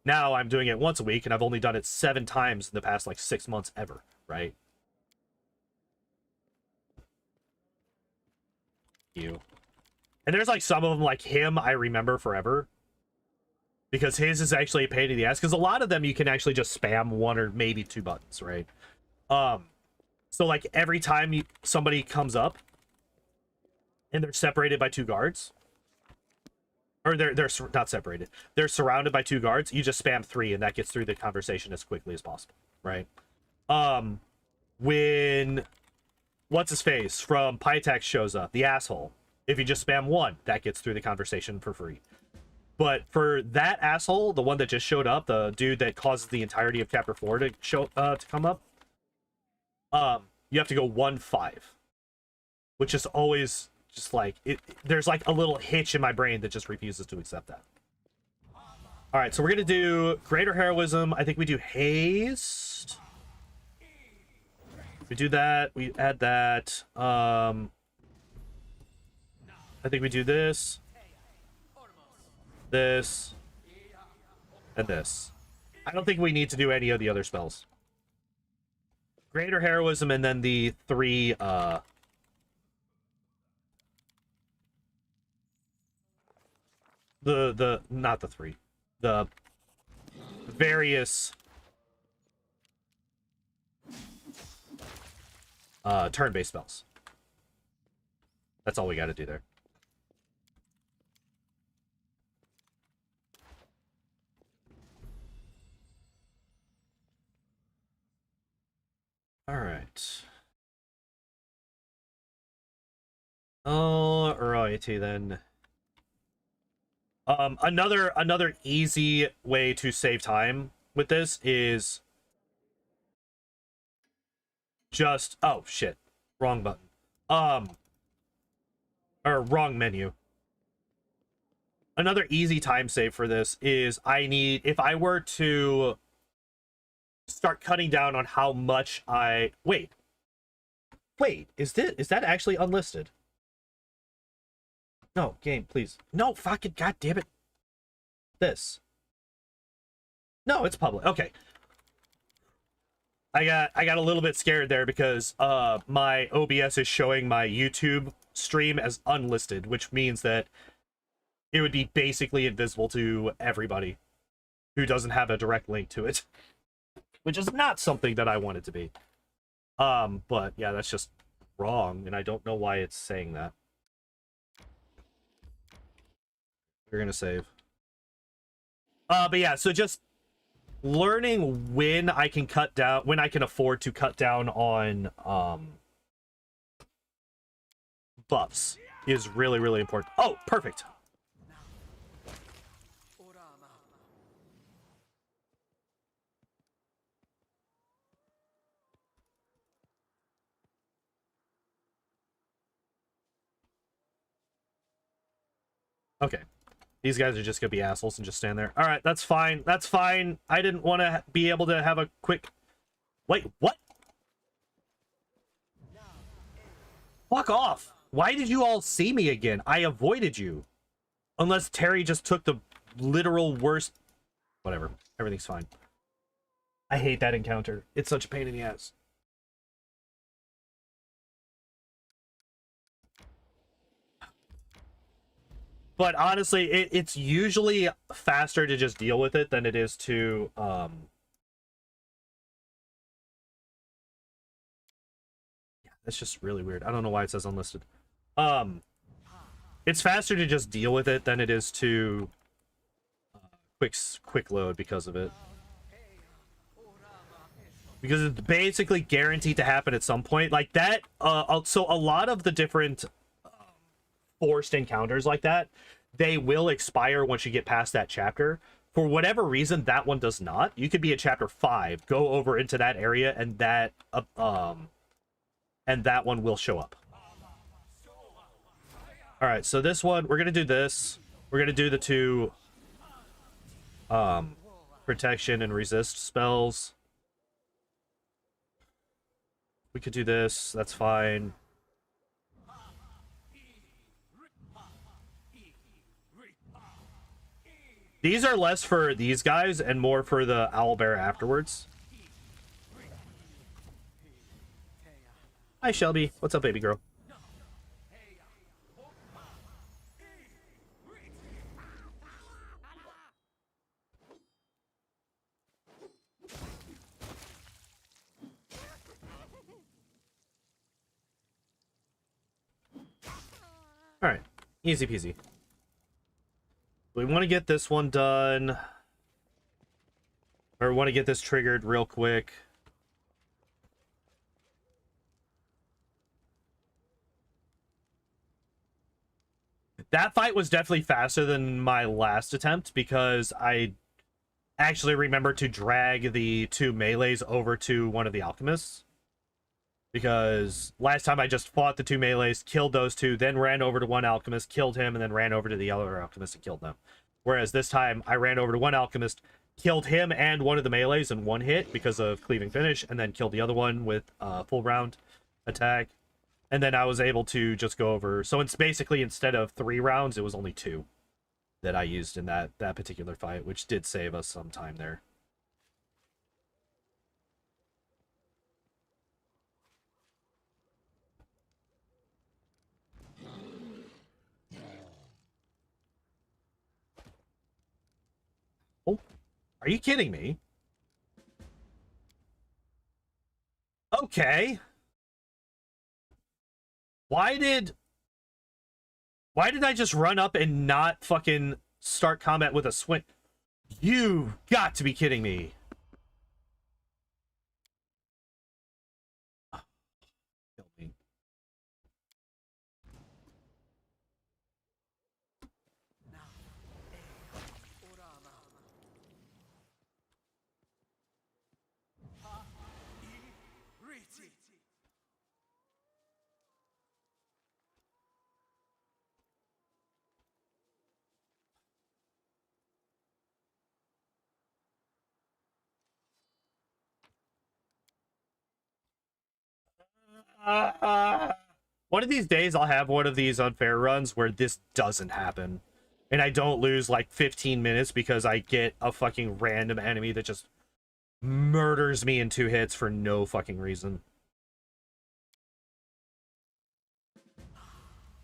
Now I'm doing it once a week, and I've only done it 7 times in the past, like, 6 months ever, right? you. And there's like some of them, like him, I remember forever. Because his is actually a pain in the ass. Because a lot of them you can actually just spam one or maybe two buttons, right? So like every time somebody comes up and they're separated by two guards, or they're not separated, they're surrounded by two guards, you just spam 3 and that gets through the conversation as quickly as possible, right? When what's his face from Pytax shows up, the asshole, if you just spam 1, that gets through the conversation for free. But for that asshole, the one that just showed up, the dude that causes the entirety of chapter 4 to come up, you have to go 1-5, which is always just like there's like a little hitch in my brain that just refuses to accept that. All right, so we're gonna do greater heroism. I think we do haste. We do that. We add that. I think we do this, this, and this. I don't think we need to do any of the other spells. Greater heroism, and then the 3 not the 3, the various turn-based spells. That's all we got to do there. All right. All righty then. Another easy way to save time with this is just, oh shit, wrong button. Or wrong menu. Another easy time save for this is if I were to start cutting down on how much wait, is that actually unlisted? No, game, please. No, fucking god damn it. This. No, it's public. Okay. I got a little bit scared there because my OBS is showing my YouTube stream as unlisted, which means that it would be basically invisible to everybody who doesn't have a direct link to it, which is not something that I want it to be. But yeah, that's just wrong, and I don't know why it's saying that. We're gonna save. But yeah, so just learning when I can cut down, when I can afford to cut down on buffs is really, really important. Oh, perfect. Okay. These guys are just gonna be assholes and just stand there. All right, that's fine. That's fine. I didn't want to be able to have a quick... Wait, what? Fuck off. Why did you all see me again? I avoided you. Unless Terry just took the literal worst... Whatever. Everything's fine. I hate that encounter. It's such a pain in the ass. But honestly, it's usually faster to just deal with it than it is to, yeah, that's just really weird. I don't know why it says unlisted. It's faster to just deal with it than it is to quick load because of it. Because it's basically guaranteed to happen at some point. Like that, so a lot of the different forced encounters like that, they will expire once you get past that chapter. For whatever reason, that one does not. You could be at chapter 5, go over into that area, and that one will show up. All right, so this one, we're gonna do this. We're gonna do the 2 protection and resist spells. We could do this. That's fine. These are less for these guys and more for the owlbear afterwards. Hi, Shelby. What's up, baby girl? All right, easy peasy. We want to get this one done, or want to get this triggered real quick. That fight was definitely faster than my last attempt because I actually remember to drag the 2 melees over to one of the alchemists. Because last time I just fought the 2 melees, killed those 2, then ran over to one alchemist, killed him, and then ran over to the other alchemist and killed them. Whereas this time I ran over to one alchemist, killed him and one of the melees in one hit because of cleaving finish, and then killed the other one with a full round attack. And then I was able to just go over. So it's basically, instead of 3 rounds, it was only 2 that I used in that particular fight, which did save us some time there. Oh, are you kidding me? Okay. Why did I just run up and not fucking start combat with a swing? You got to be kidding me. Kill me. One of these days I'll have one of these unfair runs where this doesn't happen. And I don't lose like 15 minutes because I get a fucking random enemy that just murders me in 2 hits for no fucking reason.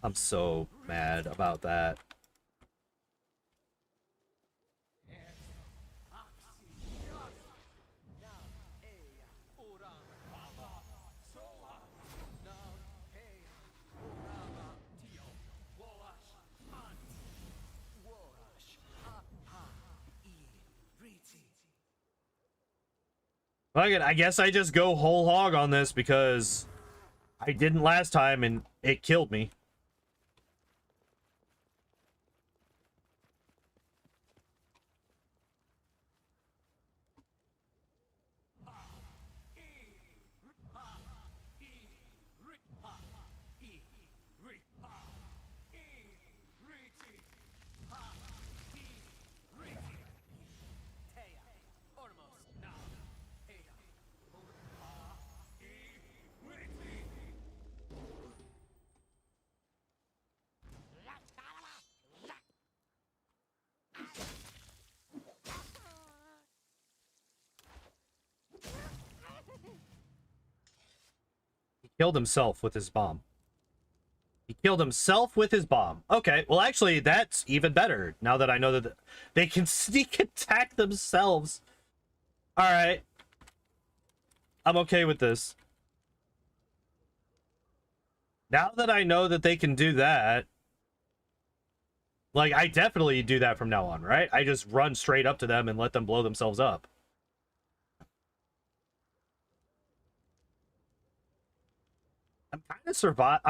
I'm so mad about that. I guess I just go whole hog on this because I didn't last time and it killed me. Killed himself with his bomb. He killed himself with his bomb. Okay, well, actually, that's even better now that I know that they can sneak attack themselves. All right. I'm okay with this. Now that I know that they can do that, like, I definitely do that from now on, right? I just run straight up to them and let them blow themselves up. I'm kind of survived.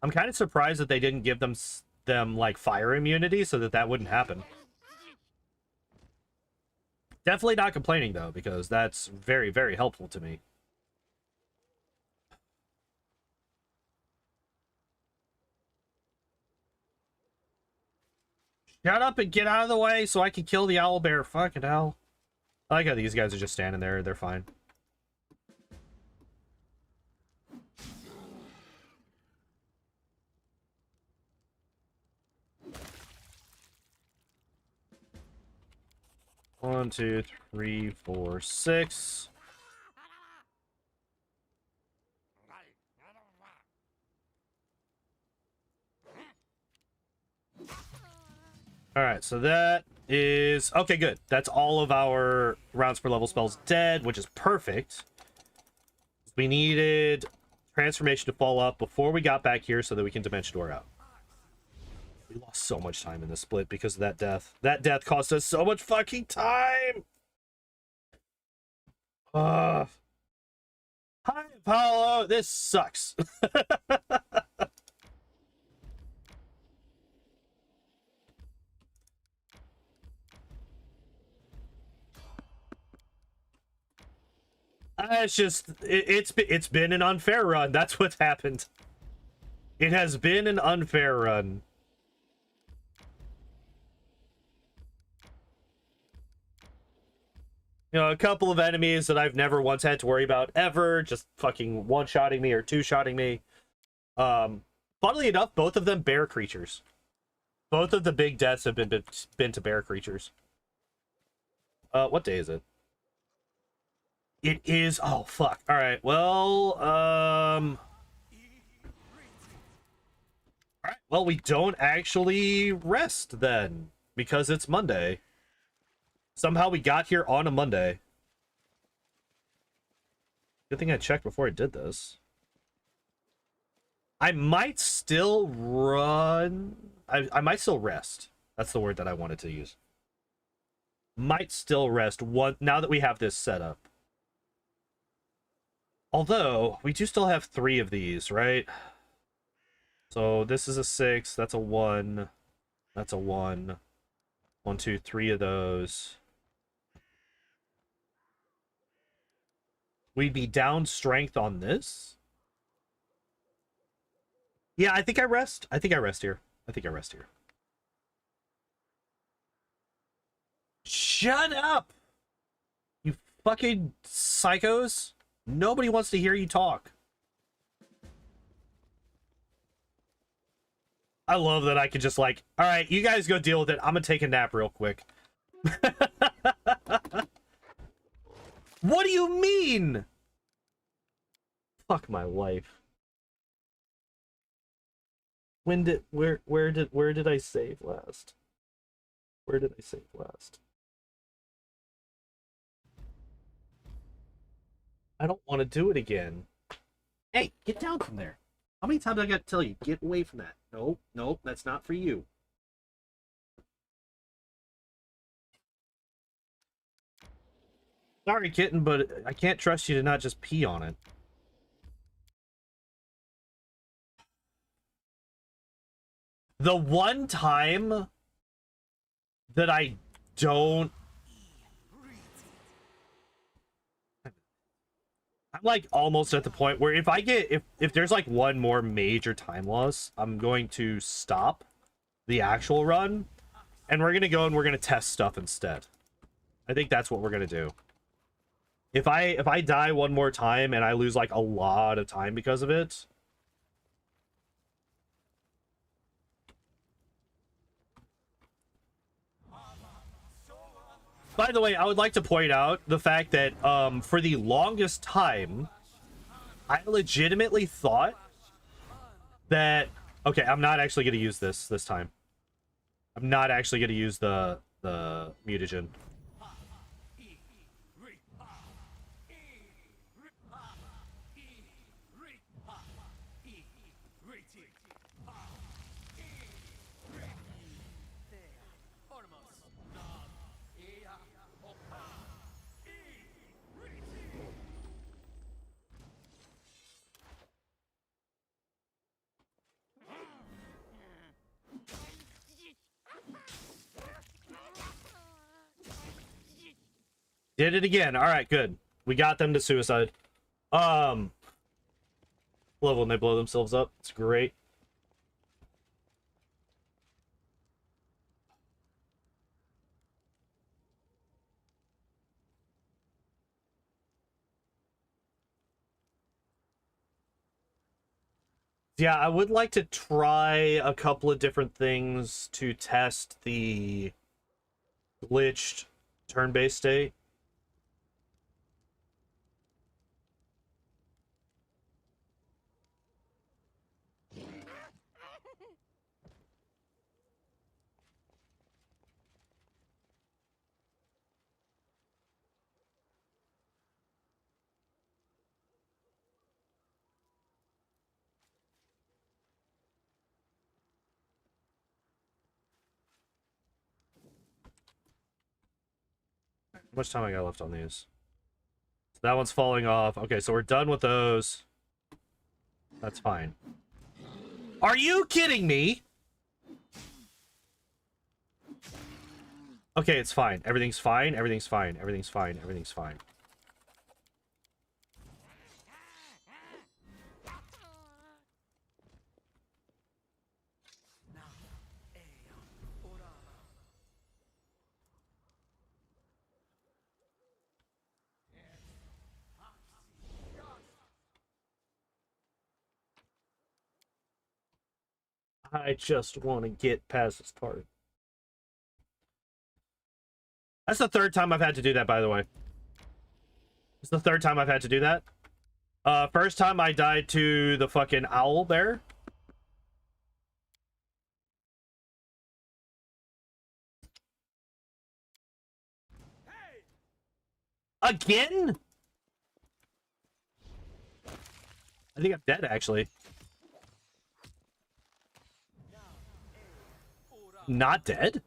I'm kind of surprised that they didn't give them like fire immunity so that wouldn't happen. Definitely not complaining though, because that's very, very helpful to me. Shut up and get out of the way so I can kill the owlbear. Fucking hell. I like how these guys are just standing there. They're fine. One, two, three, 4, 6. All right, so that is okay. Good. That's all of our rounds per level spells dead, which is perfect. We needed transformation to fall off before we got back here so that we can dimension door out. We lost so much time in this split because of that death. That death cost us so much fucking time! Hi, Apollo! This sucks. It's just it's been an unfair run. That's what's happened. It has been an unfair run. You know, a couple of enemies that I've never once had to worry about ever, just fucking one-shotting me or two-shotting me. Funnily enough, both of them bear creatures. Both of the big deaths have been to bear creatures. What day is it? It is. Oh fuck. All right. Well, all right. Well, we don't actually rest then because it's Monday. Somehow we got here on a Monday. Good thing I checked before I did this. I might still run. I might still rest. That's the word that I wanted to use. Might still rest one now that we have this set up. Although, we do still have 3 of these, right? So this is a 6, that's a 1, that's a 1. 1, 2, 3 of those. We'd be down strength on this. Yeah, I think I rest. I think I rest here. I think I rest here. Shut up! You fucking psychos. Nobody wants to hear you talk. I love that I could just like, all right, you guys go deal with it. I'm gonna take a nap real quick. What do you mean? Fuck my life. When did where did I save last? Where did I save last? I don't want to do it again. Hey, get down from there. How many times I got to tell you, get away from that? Nope, nope, that's not for you. Sorry, kitten, but I can't trust you to not just pee on it. The one time that I don't... I'm like almost at the point where if I get... If there's like one more major time loss, I'm going to stop the actual run. And we're going to go and we're going to test stuff instead. I think that's what we're going to do. If I die one more time and I lose like a lot of time because of it... By the way, I would like to point out the fact that for the longest time, I legitimately thought that... Okay, I'm not actually going to use this time. I'm not actually going to use the mutagen. Did it again. All right, good. We got them to suicide. Love when they blow themselves up. It's great. Yeah, I would like to try a couple of different things to test the glitched turn-based state. How much time I got left on these? So that one's falling off. Okay, so we're done with those. That's fine. Are you kidding me? Okay, it's fine. Everything's fine. Everything's fine. Everything's fine. Everything's fine. I just want to get past this part. That's the third time I've had to do that, by the way. It's the third time I've had to do that. First time I died to the fucking owl bear. Again? I think I'm dead, actually. Not dead?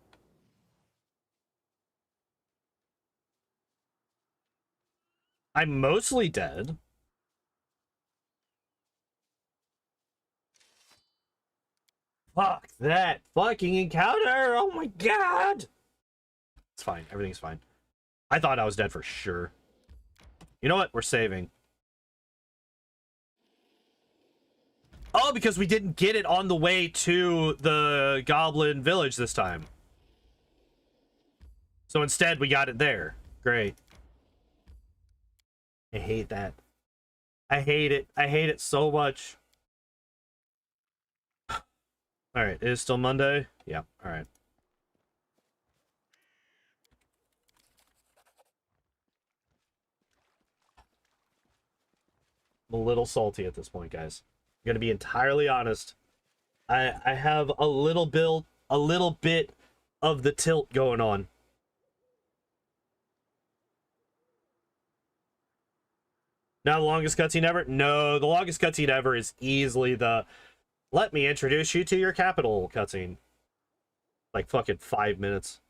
I'm mostly dead. Fuck that fucking encounter! Oh my god! It's fine. Everything's fine. I thought I was dead for sure. You know what? We're saving. Oh, because we didn't get it on the way to the goblin village this time. So instead, we got it there. Great. I hate that. I hate it. I hate it so much. Alright, it is still Monday? Yeah, alright. I'm a little salty at this point, guys. I'm gonna be entirely honest. I have a little bit of the tilt going on. Now the longest cutscene ever? No, the longest cutscene ever is easily the "let me introduce you to your capital" cutscene. Like fucking 5 minutes.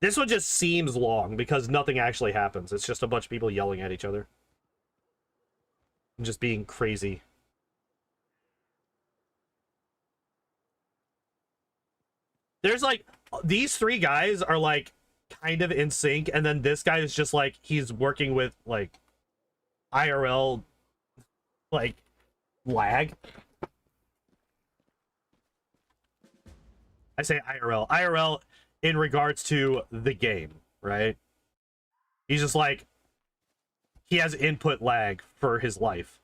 This one just seems long because nothing actually happens. It's just a bunch of people yelling at each other. And just being crazy. There's like, these three guys are like kind of in sync, and then this guy is just like, he's working with like IRL like lag. I say IRL in regards to the game, right? He's just like, he has input lag for his life.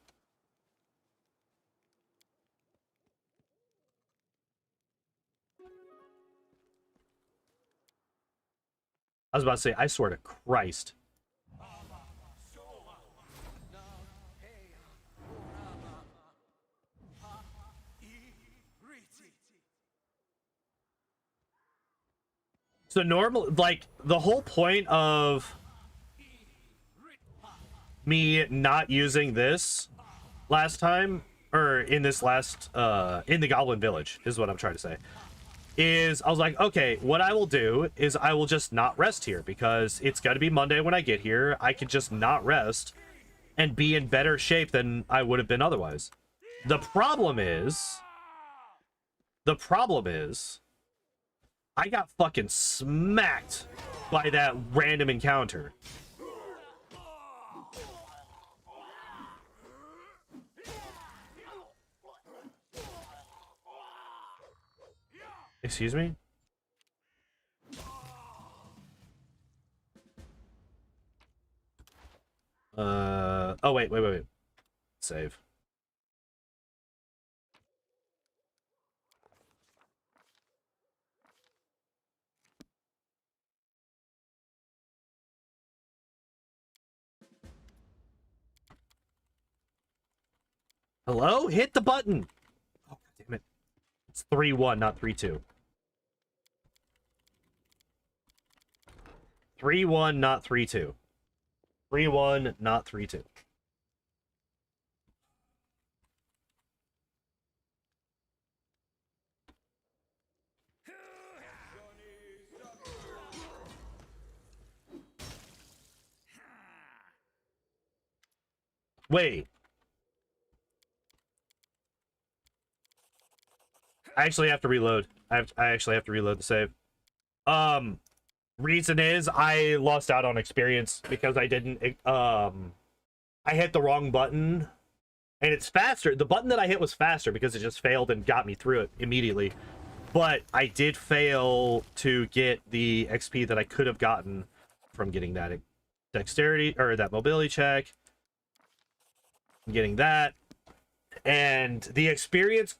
I was about to say, I swear to Christ. So normal, like, the whole point of me not using this last time, or in this last, in the Goblin Village, is what I'm trying to say, is I was like, okay, what I will do is I will just not rest here, because it's got to be Monday when I get here. I could just not rest and be in better shape than I would have been otherwise. The problem is, I got fucking smacked by that random encounter. Excuse me? Oh, wait. Save. Hello? Hit the button! Oh, damn it. It's 3-1, not 3-2. 3-1, not 3-2. 3-1, not 3-2. Wait. I actually have to reload. I actually have to reload the save. Reason is I lost out on experience because I didn't I hit the wrong button, and it's faster. The button that I hit was faster because it just failed and got me through it immediately. But I did fail to get the XP that I could have gotten from getting that dexterity or that mobility check, getting that, and the experience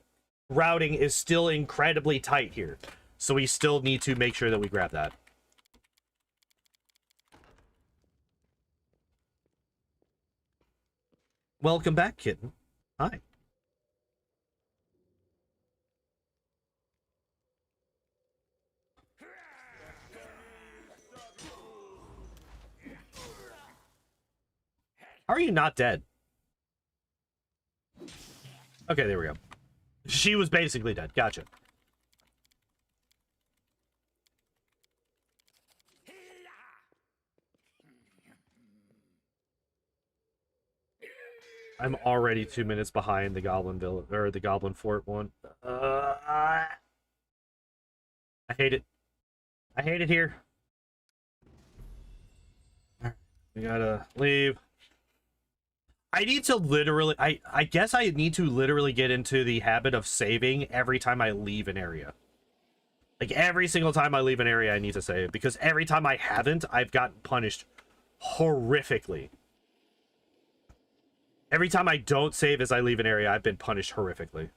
routing is still incredibly tight here. So we still need to make sure that we grab that. Welcome back, kitten. Hi. How are you not dead? Okay, there we go. She was basically dead. Gotcha. I'm already 2 minutes behind the Goblin Village or the Goblin Fort one. I hate it. I hate it here. We gotta leave. I need to literally... I guess I need to literally get into the habit of saving every time I leave an area. Like, every single time I leave an area, I need to save. Because every time I haven't, I've gotten punished horrifically. Every time I don't save as I leave an area, I've been punished horrifically.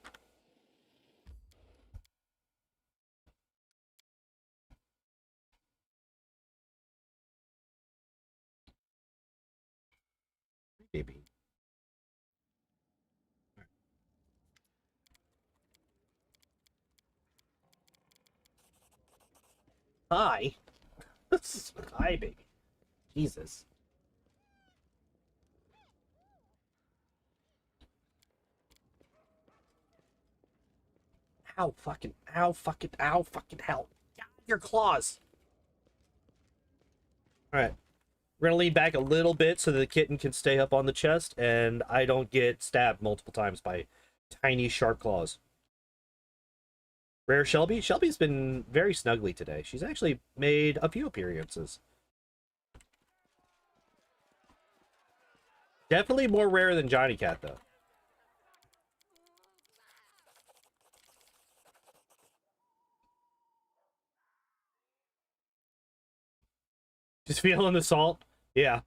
Maybe. Hi. Hi, baby. Jesus. Ow, fucking, ow, fucking, ow, fucking hell. Your claws. Alright. We're gonna lean back a little bit so that the kitten can stay up on the chest and I don't get stabbed multiple times by tiny sharp claws. Rare Shelby. Shelby's been very snuggly today. She's actually made a few appearances. Definitely more rare than Johnny Cat, though. Just feeling the salt? Yeah.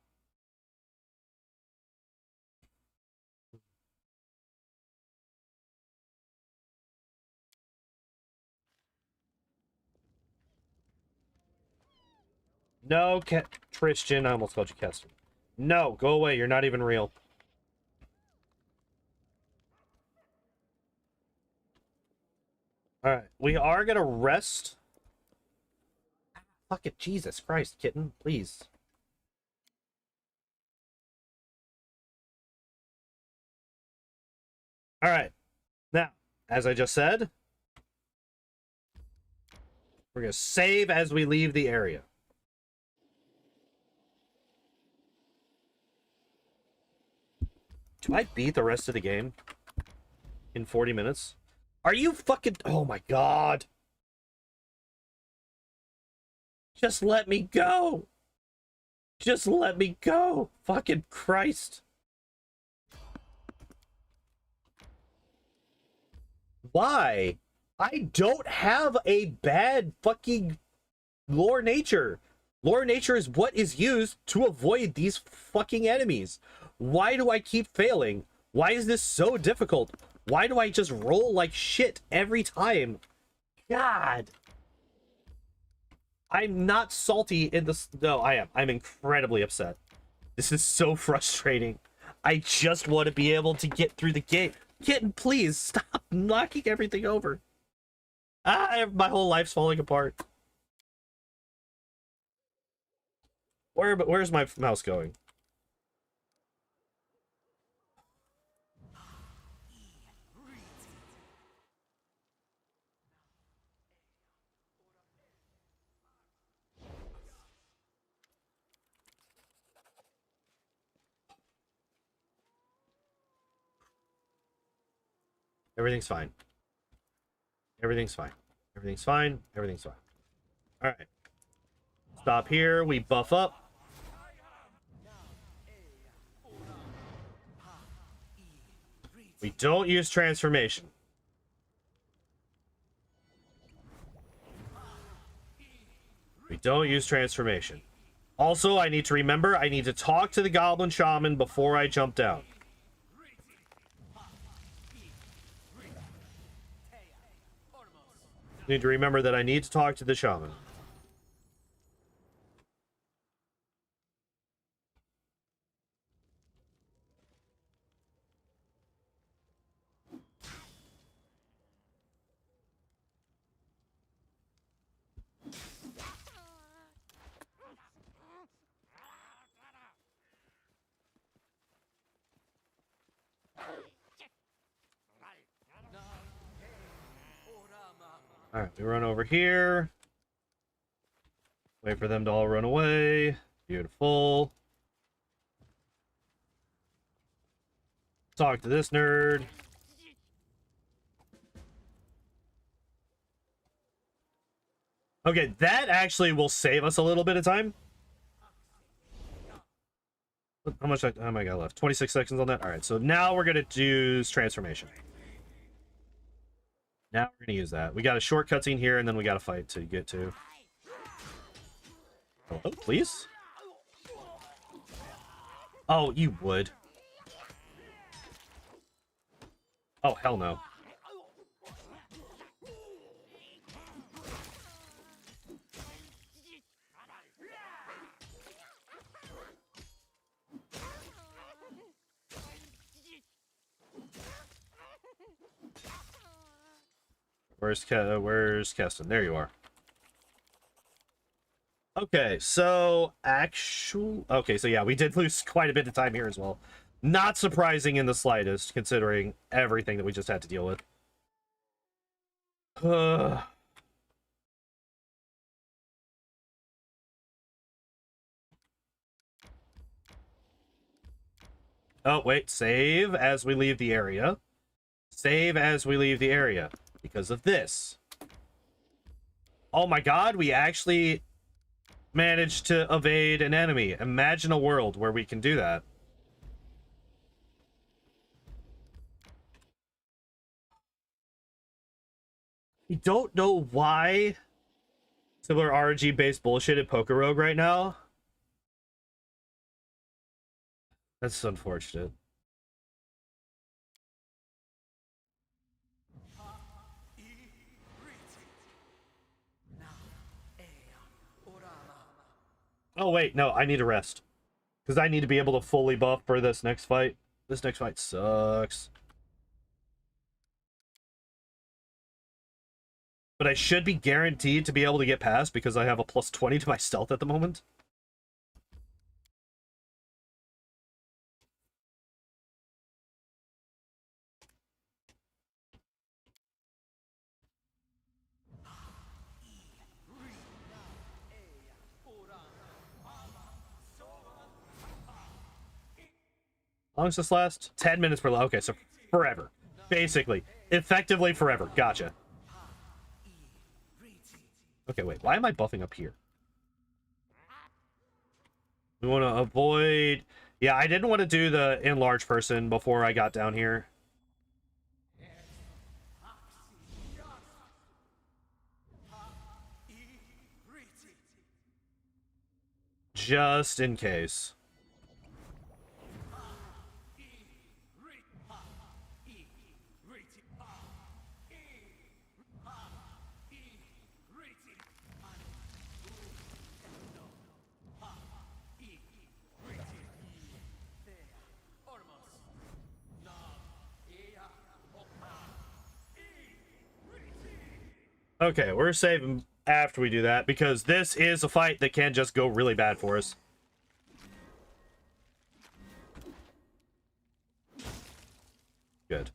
No, Tristan. I almost called you Kester. No, go away. You're not even real. Alright, we are gonna rest. Fuck it, Jesus Christ, kitten, please. Alright, now, as I just said, we're gonna save as we leave the area. Do I beat the rest of the game in 40 minutes? Are you fucking... Oh my god. Just let me go. Just let me go. Fucking Christ. Why? I don't have a bad fucking lore nature. Lore nature is what is used to avoid these fucking enemies. Why do I keep failing? Why is this so difficult? Why do I just roll like shit every time? God. I'm not salty in this. No, I am. I'm incredibly upset. This is so frustrating. I just want to be able to get through the game. Kitten, please stop knocking everything over. My whole life's falling apart. Where's my mouse going? Everything's fine. Everything's fine. Everything's fine. Everything's fine. All right. Stop here. We buff up. We don't use transformation. We don't use transformation. Also, I need to remember, I need to talk to the Goblin Shaman before I jump down. Need to remember that I need to talk to the Shaman. Alright, we run over here. Wait for them to all run away. Beautiful. Talk to this nerd. Okay, that actually will save us a little bit of time. How much time I got left? 26 seconds on that. All right, so now we're gonna do transformation. Now we're gonna use that. We got a short cutscene here, and then we got a fight to get to. Oh, please. Oh, you would. Oh, hell no. Where's Keston? There you are. Okay, so okay, so yeah, we did lose quite a bit of time here as well. Not surprising in the slightest, considering everything that we just had to deal with. Oh, wait, save as we leave the area. Save as we leave the area. Because of this. Oh my god, we actually managed to evade an enemy. Imagine a world where we can do that. We don't know why similar RNG-based bullshit at Poker Rogue right now. That's unfortunate. Oh, wait, no, I need to rest. Because I need to be able to fully buff for this next fight. This next fight sucks. But I should be guaranteed to be able to get past because I have a plus 20 to my stealth at the moment. How long does this last? 10 minutes per... Okay, so forever. Basically. Effectively forever. Gotcha. Okay, wait. Why am I buffing up here? We want to avoid... Yeah, I didn't want to do the enlarged person before I got down here. Just in case. Okay, we're saving after we do that because this is a fight that can just go really bad for us. Good.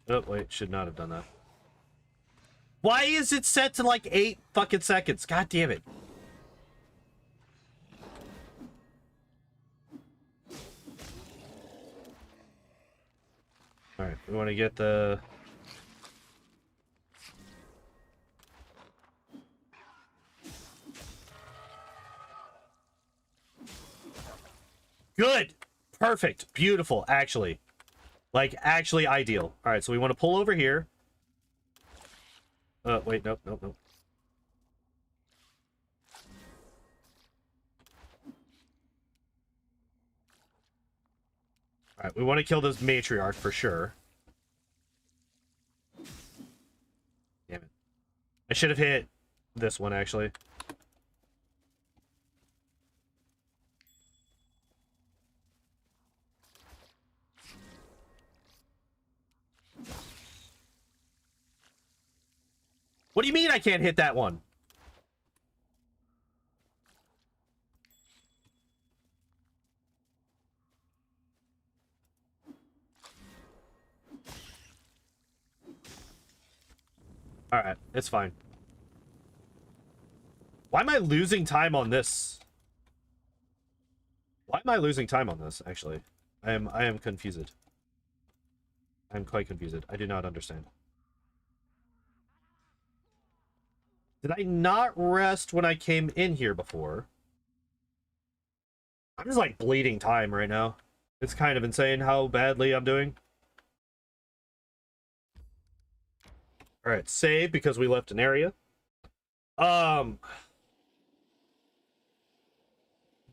Oh, wait, should not have done that. Why is it set to like 8 fucking seconds? God damn it. we want to get the... Good! Perfect. Beautiful, actually. Like, actually ideal. Alright, so we want to pull over here. Wait, nope. Alright, we want to kill this matriarch for sure. Damn it. I should have hit this one, actually. What do you mean I can't hit that one? Alright, it's fine. Why am I losing time on this? Why am I losing time on this, actually? I am confused. I'm quite confused. I do not understand. Did I not rest when I came in here before? I'm just like bleeding time right now. It's kind of insane how badly I'm doing. Alright, save because we left an area.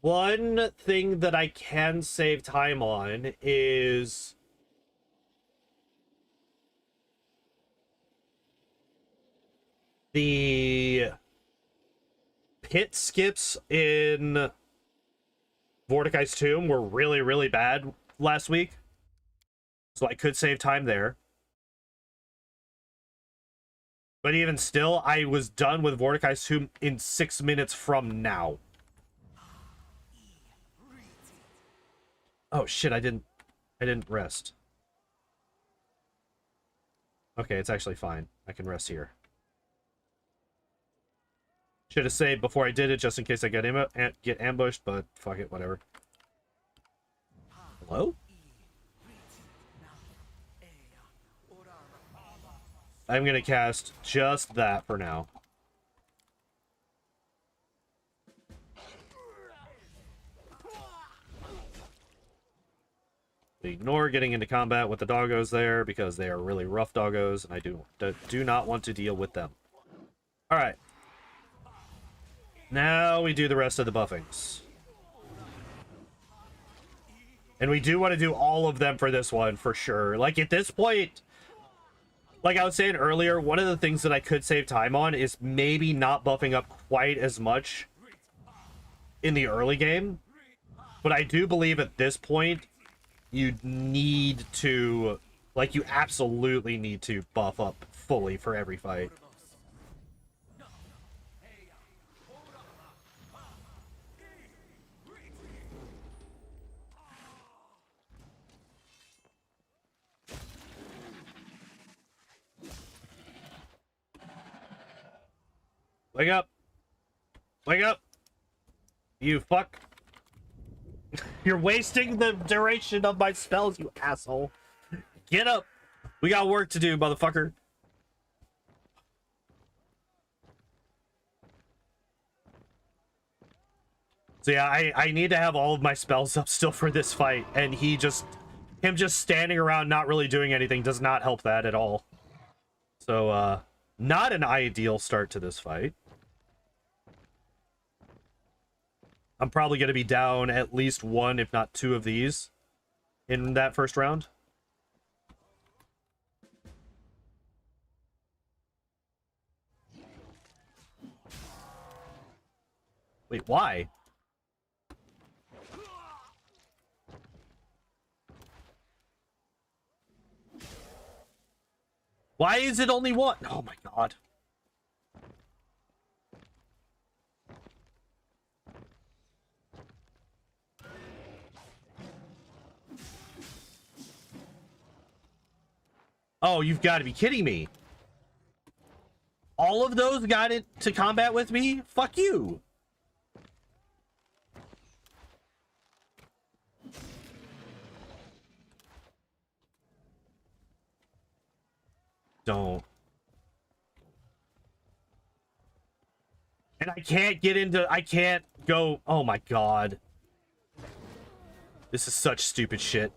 One thing that I can save time on is... the pit skips in Mordecai's Tomb were really, really bad last week. So I could save time there. But even still, I was done with Mordecai's Tomb in 6 minutes from now. Oh shit, I didn't rest. Okay, it's actually fine. I can rest here. Should have saved before I did it, just in case I get ambushed, but fuck it, whatever. Hello? I'm gonna cast just that for now. Ignore getting into combat with the doggos there, because they are really rough doggos, and I do not want to deal with them. Alright. Now we do the rest of the buffings. And we do want to do all of them for this one, for sure. Like, at this point, like I was saying earlier, one of the things that I could save time on is maybe not buffing up quite as much in the early game. But I do believe at this point, you need to, like, you absolutely need to buff up fully for every fight. Wake up! Wake up! You fuck! You're wasting the duration of my spells, you asshole! Get up! We got work to do, motherfucker! So yeah, I need to have all of my spells up still for this fight, and him just standing around not really doing anything does not help that at all. So, not an ideal start to this fight. I'm probably going to be down at least one, if not two of these in that first round. Wait, why? Why is it only one? Oh my god. Oh, you've got to be kidding me. All of those got into combat with me? Fuck you. Don't. And I can't get into... I can't go... Oh my god. This is such stupid shit.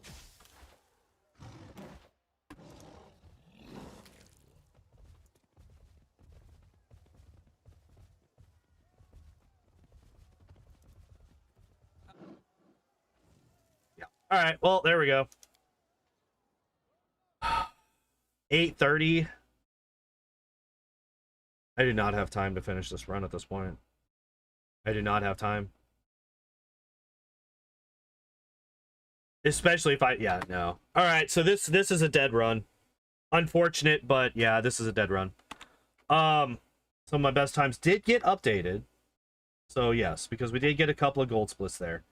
Yeah. All right. Well, there we go. 8:30. I do not have time to finish this run at this point. I do not have time. Especially if I... Yeah, no. All right, so this is a dead run. Unfortunate, but yeah, this is a dead run. Some of my best times did get updated. So yes, because we did get a couple of gold splits there.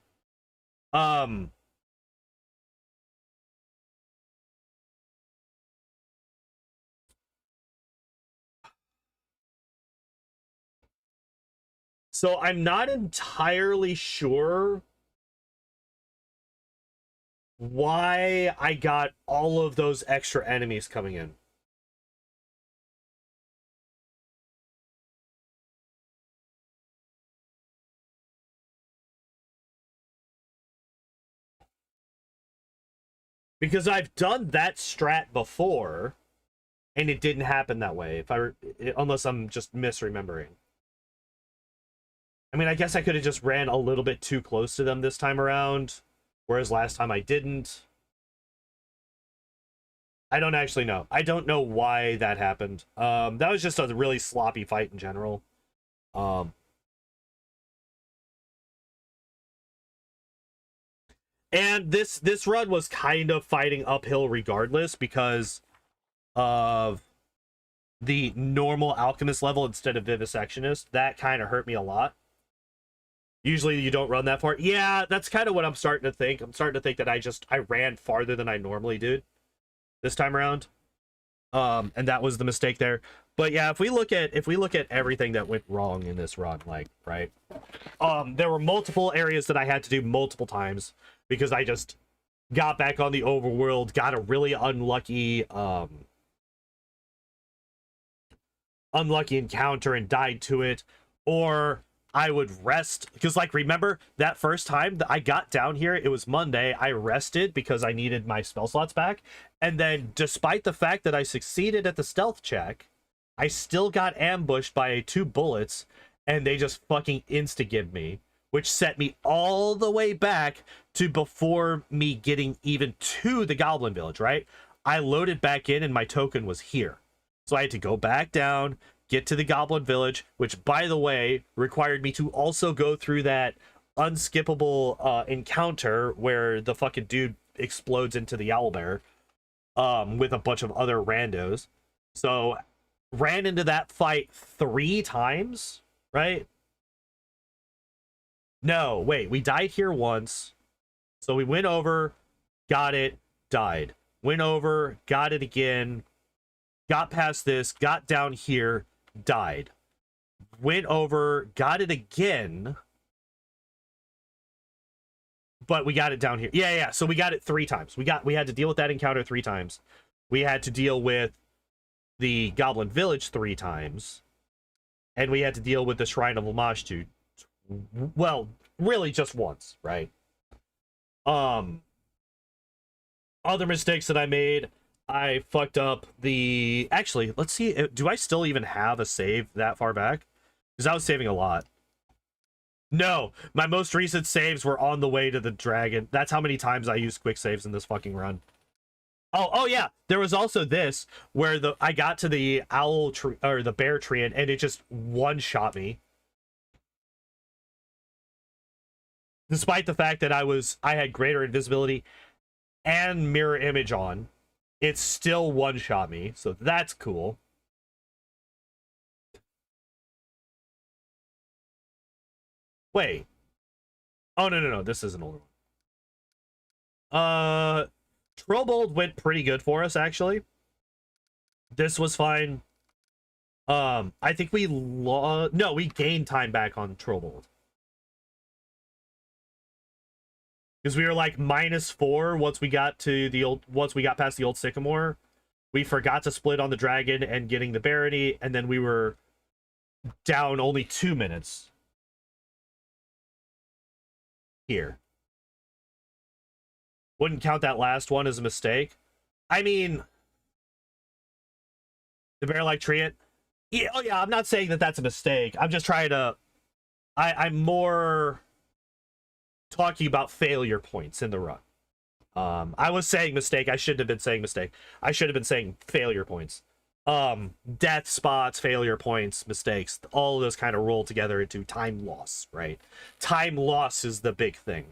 So I'm not entirely sure why I got all of those extra enemies coming in. Because I've done that strat before, and it didn't happen that way. Unless I'm just misremembering. I mean, I guess I could have just ran a little bit too close to them this time around, whereas last time I didn't. I don't actually know. I don't know why that happened. That was just a really sloppy fight in general. And this run was kind of fighting uphill regardless because of the normal alchemist level instead of vivisectionist. That kind of hurt me a lot. Usually you don't run that far. Yeah, that's kind of what I'm starting to think. I'm starting to think that I ran farther than I normally do this time around. And that was the mistake there. But yeah, if we look at everything that went wrong in this run, like, right? There were multiple areas that I had to do multiple times because I just got back on the overworld, got a really unlucky encounter and died to it, or I would rest because, like, remember that first time that I got down here, it was Monday, I rested because I needed my spell slots back, and then despite the fact that I succeeded at the stealth check, I still got ambushed by 2 bullets, and they just fucking insta-gibbed me, which set me all the way back to before me getting even to the Goblin Village, right? I loaded back in and my token was here. So I had to go back down, get to the Goblin Village, which, by the way, required me to also go through that unskippable encounter where the fucking dude explodes into the owlbear with a bunch of other randos. So ran into that fight 3 times, right? No, wait, we died here once. So we went over, got it, died. Went over, got it again, got past this, got down here, died. Went over, got it again, but we got it down here. Yeah, so we got it 3 times. We had to deal with that encounter 3 times. We had to deal with the Goblin Village 3 times, and we had to deal with the Shrine of Lamashtu, well, really just once, right? Other mistakes that I made, I fucked up the... Actually, let's see. Do I still even have a save that far back? Because I was saving a lot. No, my most recent saves were on the way to the dragon. That's how many times I used quick saves in this fucking run. Oh yeah. There was also this where I got to the owl tree or the bear tree and it just one-shot me. Despite the fact that I had greater invisibility and mirror image on, it still one-shot me, so that's cool. Wait. Oh, no, this is an older one. Trollbold went pretty good for us, actually. This was fine. I think we no, we gained time back on Trollbold. Because we were like -4 once we got past the old sycamore. we forgot to split on the dragon and getting the barony, and then we were down only 2 minutes here. Wouldn't count that last one as a mistake. I mean, the bear-like treant. Yeah, oh yeah, I'm not saying that that's a mistake. I'm just trying to... I'm more talking about failure points in the run. I was saying mistake. I shouldn't have been saying mistake. I should have been saying failure points. Death spots, failure points, mistakes, all of those kind of roll together into time loss, right? Time loss is the big thing.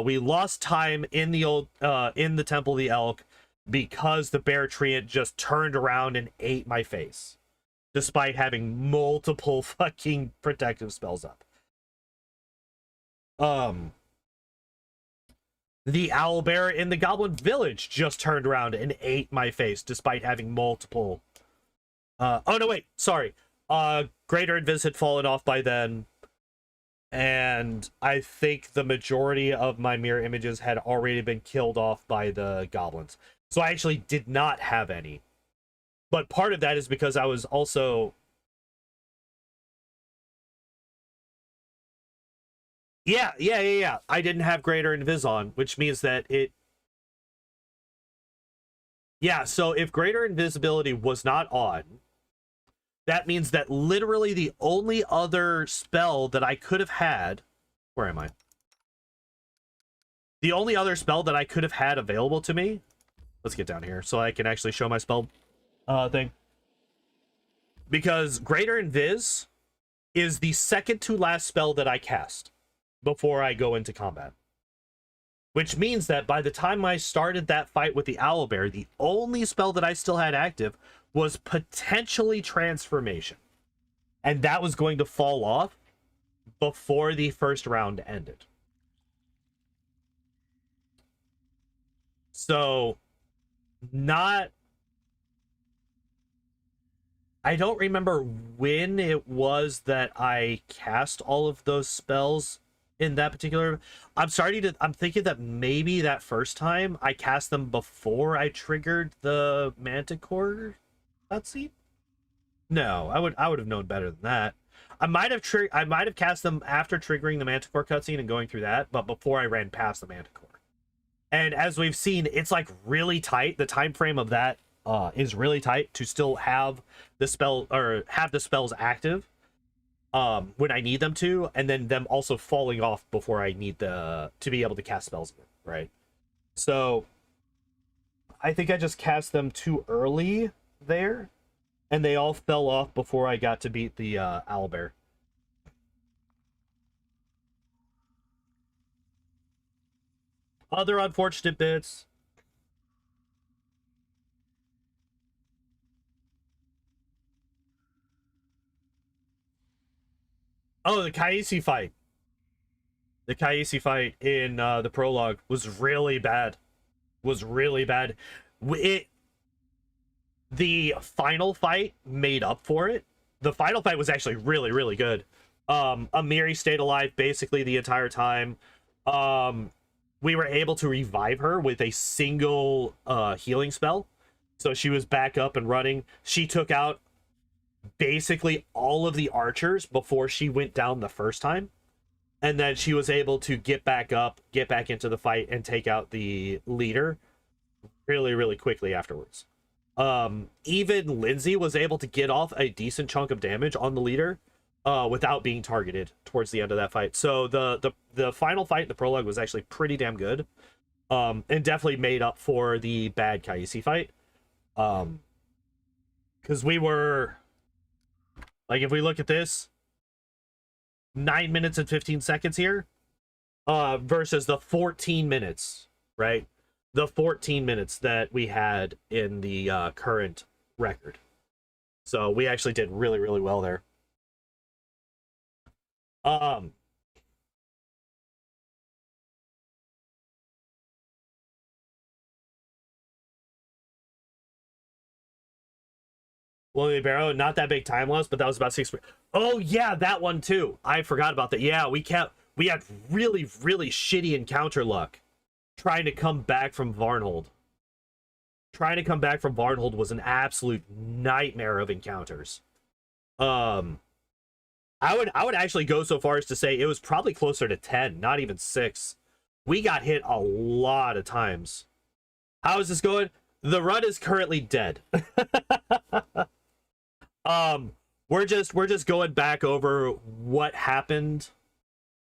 We lost time in the old in the Temple of the Elk because the bear treant just turned around and ate my face, despite having multiple fucking protective spells up. The owlbear in the goblin village just turned around and ate my face, despite having multiple... oh, no, wait. Sorry. Greater Invis had fallen off by then. And I think the majority of my mirror images had already been killed off by the goblins. So I actually did not have any. But part of that is because I was also... Yeah. I didn't have Greater Invis on, which means that it... Yeah, so if Greater Invisibility was not on, that means that literally the only other spell that I could have had... Where am I? The only other spell that I could have had available to me... Let's get down here so I can actually show my spell thing. Because Greater Invis is the second to last spell that I cast before I go into combat. Which means that by the time I started that fight with the owlbear, the only spell that I still had active was potentially Transformation. And that was going to fall off before the first round ended. So, not... I don't remember when it was that I cast all of those spells in that particular... I'm thinking that maybe that first time I cast them before I triggered the Manticore cutscene. No, I would have known better than that. I might have cast them after triggering the Manticore cutscene and going through that, but before I ran past the Manticore. And as we've seen, it's like really tight. The time frame of that is really tight to still have the spell or have the spells active when I need them to, and then them also falling off before I need to be able to cast spells again, right? So I think I just cast them too early there, and they all fell off before I got to beat the owlbear. Other unfortunate bits. Oh, the Kaisi fight. The Kaisi fight in the prologue was really bad. The final fight made up for it. The final fight was actually really, really good. Amiri stayed alive basically the entire time. We were able to revive her with a single healing spell. So she was back up and running. She took out basically all of the archers before she went down the first time. And then she was able to get back up, get back into the fight, and take out the leader really, really quickly afterwards. Even Lindsay was able to get off a decent chunk of damage on the leader without being targeted towards the end of that fight. So the final fight in the prologue was actually pretty damn good. And definitely made up for the bad Kaisi fight. Because we were... Like, if we look at this, 9 minutes and 15 seconds here versus the 14 minutes, right? The 14 minutes that we had in the current record. So we actually did really, really well there. William Barrow, not that big time loss, but that was about 6. Oh yeah, that one too. I forgot about that. Yeah, we had really, really shitty encounter luck trying to come back from Varnhold. trying to come back from Varnhold was an absolute nightmare of encounters. Um, I would actually go so far as to say it was probably closer to 10, not even 6. We got hit a lot of times. How is this going? The run is currently dead. um, we're just going back over what happened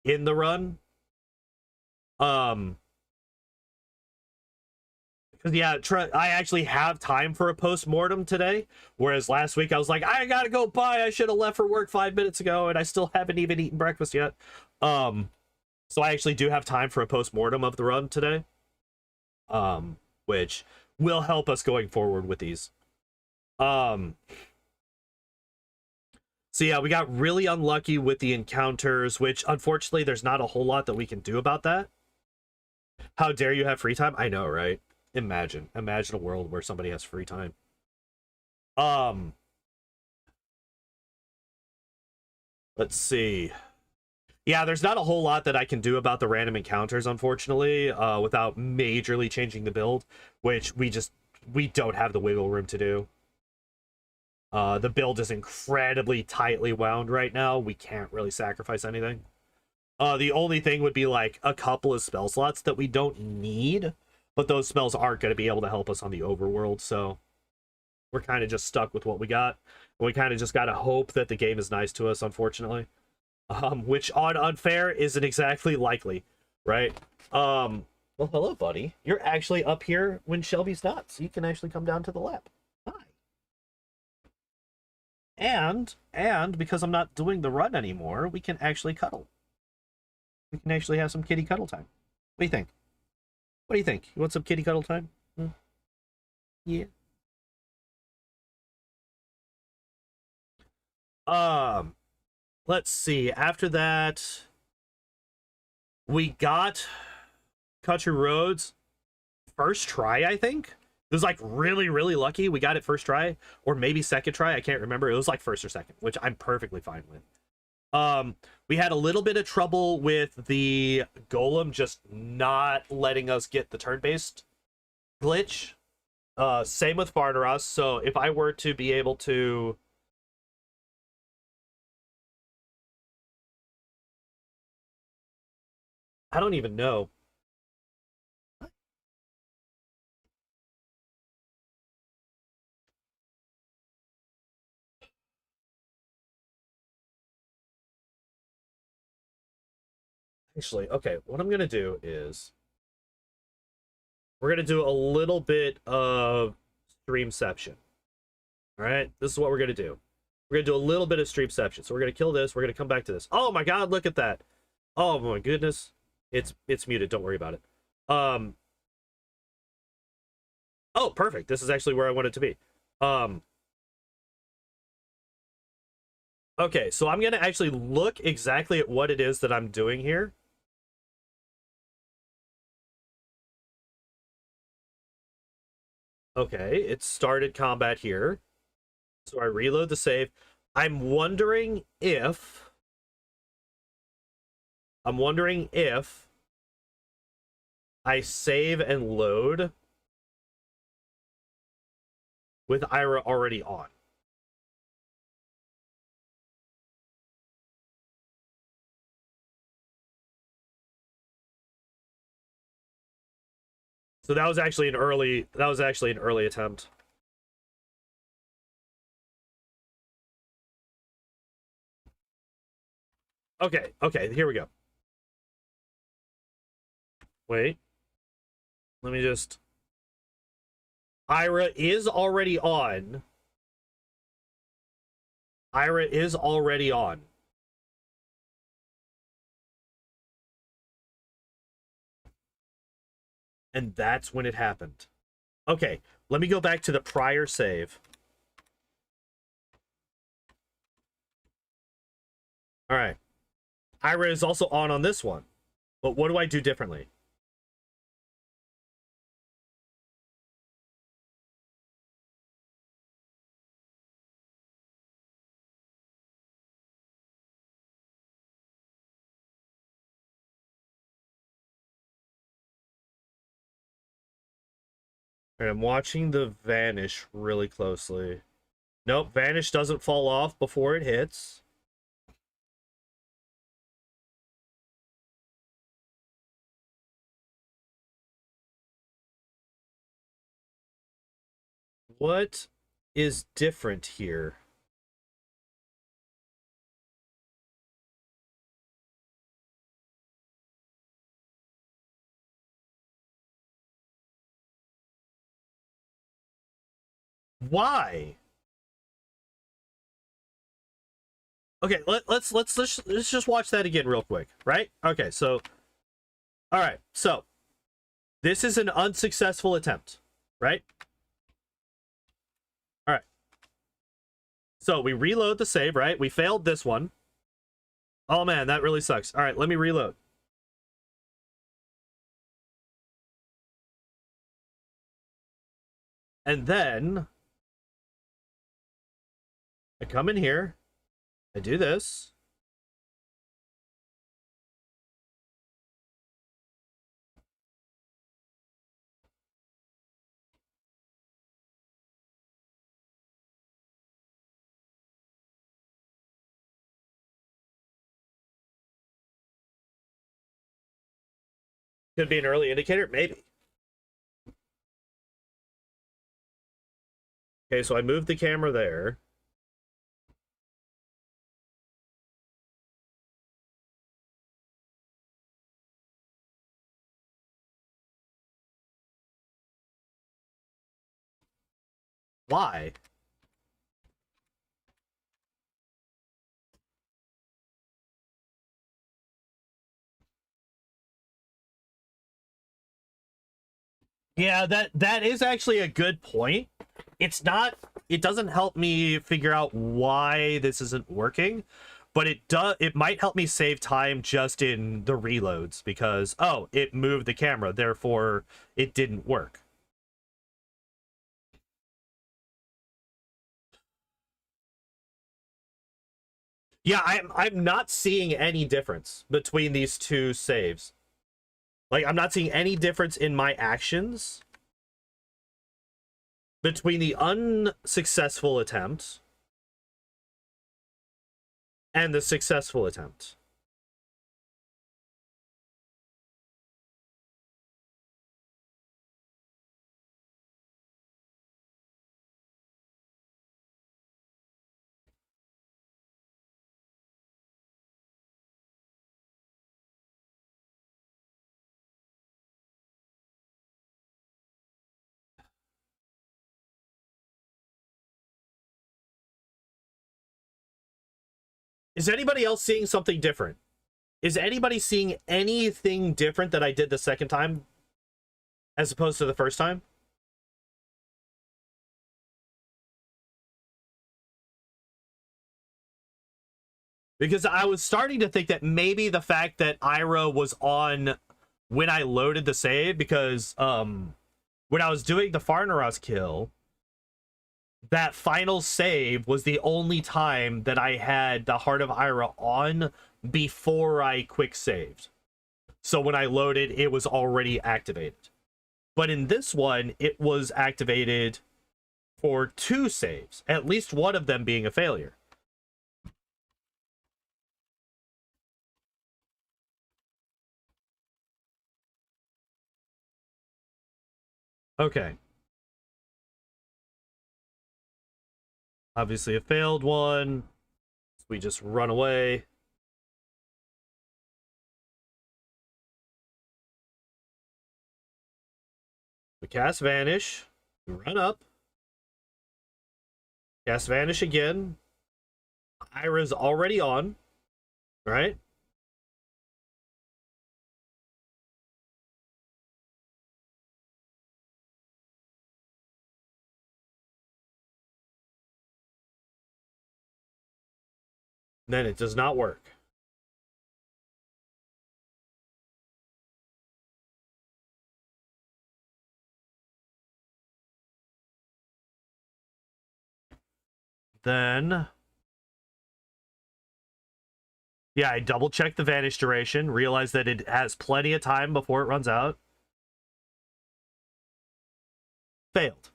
in the run. Because yeah, I actually have time for a post-mortem today, whereas last week I was like, I gotta go buy. I should have left for work 5 minutes ago, and I still haven't even eaten breakfast yet. So I actually do have time for a post-mortem of the run today, which will help us going forward with these. So yeah, we got really unlucky with the encounters, which unfortunately there's not a whole lot that we can do about that. How dare you have free time? I know, right? Imagine a world where somebody has free time. Let's see. Yeah, there's not a whole lot that I can do about the random encounters, unfortunately, without majorly changing the build, which we don't have the wiggle room to do. The build is incredibly tightly wound right now. We can't really sacrifice anything. The only thing would be like a couple of spell slots that we don't need, but those spells aren't going to be able to help us on the overworld, so we're kind of just stuck with what we got. And we kind of just got to hope that the game is nice to us, unfortunately. Which on unfair isn't exactly likely, right? Well, hello, buddy. You're actually up here when Shelby's not, so you can actually come down to the lab. Hi. And because I'm not doing the run anymore, we can actually cuddle. We can actually have some kitty cuddle time. What do you think? What do you think? You want some kitty cuddle time? Hmm? Yeah. Um, let's see. After that, we got Country Roads first try, I think. It was like really, really lucky. We got it first try, or maybe second try. I can't remember. It was like first or second, which I'm perfectly fine with. We had a little bit of trouble with the golem just not letting us get the turn-based glitch. Same with Farnaros. So if I were to be able to, I don't even know. Actually, okay, what I'm gonna do is we're gonna do a little bit of streamception. All right, this is what we're gonna do. We're gonna do a little bit of streamception. So we're gonna kill this. We're gonna come back to this. Oh my god, look at that! Oh my goodness, it's muted. Don't worry about it. Um. Oh, perfect. This is actually where I want it to be. Um. Okay, so I'm gonna actually look exactly at what it is that I'm doing here. Okay, it started combat here. So I reload the save. I'm wondering if I save and load with Ira already on. So that was actually an early attempt. Okay, here we go. Wait. Let me just Ira is already on. Ira is already on. And that's when it happened. Okay, let me go back to the prior save. All right. Ira is also on this one. But what do I do differently? And I'm watching the vanish really closely. Nope, vanish doesn't fall off before it hits. What is different here? Why? Okay, let's just watch that again real quick, right? Okay, so all right, so this is an unsuccessful attempt, right? All right. So we reload the save, right? We failed this one. Oh man, that really sucks. All right, let me reload. And then I come in here, I do this. Could be an early indicator, maybe. Okay, so I moved the camera there. Why? Yeah, that is actually a good point. It's not, it doesn't help me figure out why this isn't working, but it might help me save time just in the reloads because oh, it moved the camera, therefore it didn't work. Yeah, I'm not seeing any difference between these two saves. Like I'm not seeing any difference in my actions between the unsuccessful attempt and the successful attempt. Is anybody else seeing something different? Is anybody seeing anything different that I did the second time as opposed to the first time? Because I was starting to think that maybe the fact that Ira was on when I loaded the save, because when I was doing the Farnaros kill, that final save was the only time that I had the Heart of Ira on before I quick saved. So when I loaded, it was already activated. But in this one, it was activated for 2 saves, at least one of them being a failure. Okay. Obviously a failed one. We just run away. We cast Vanish. We run up. Cast Vanish again. Ira's already on. Right? Then it does not work. Then... yeah, I double check the Vanish duration. Realize that it has plenty of time before it runs out. Failed.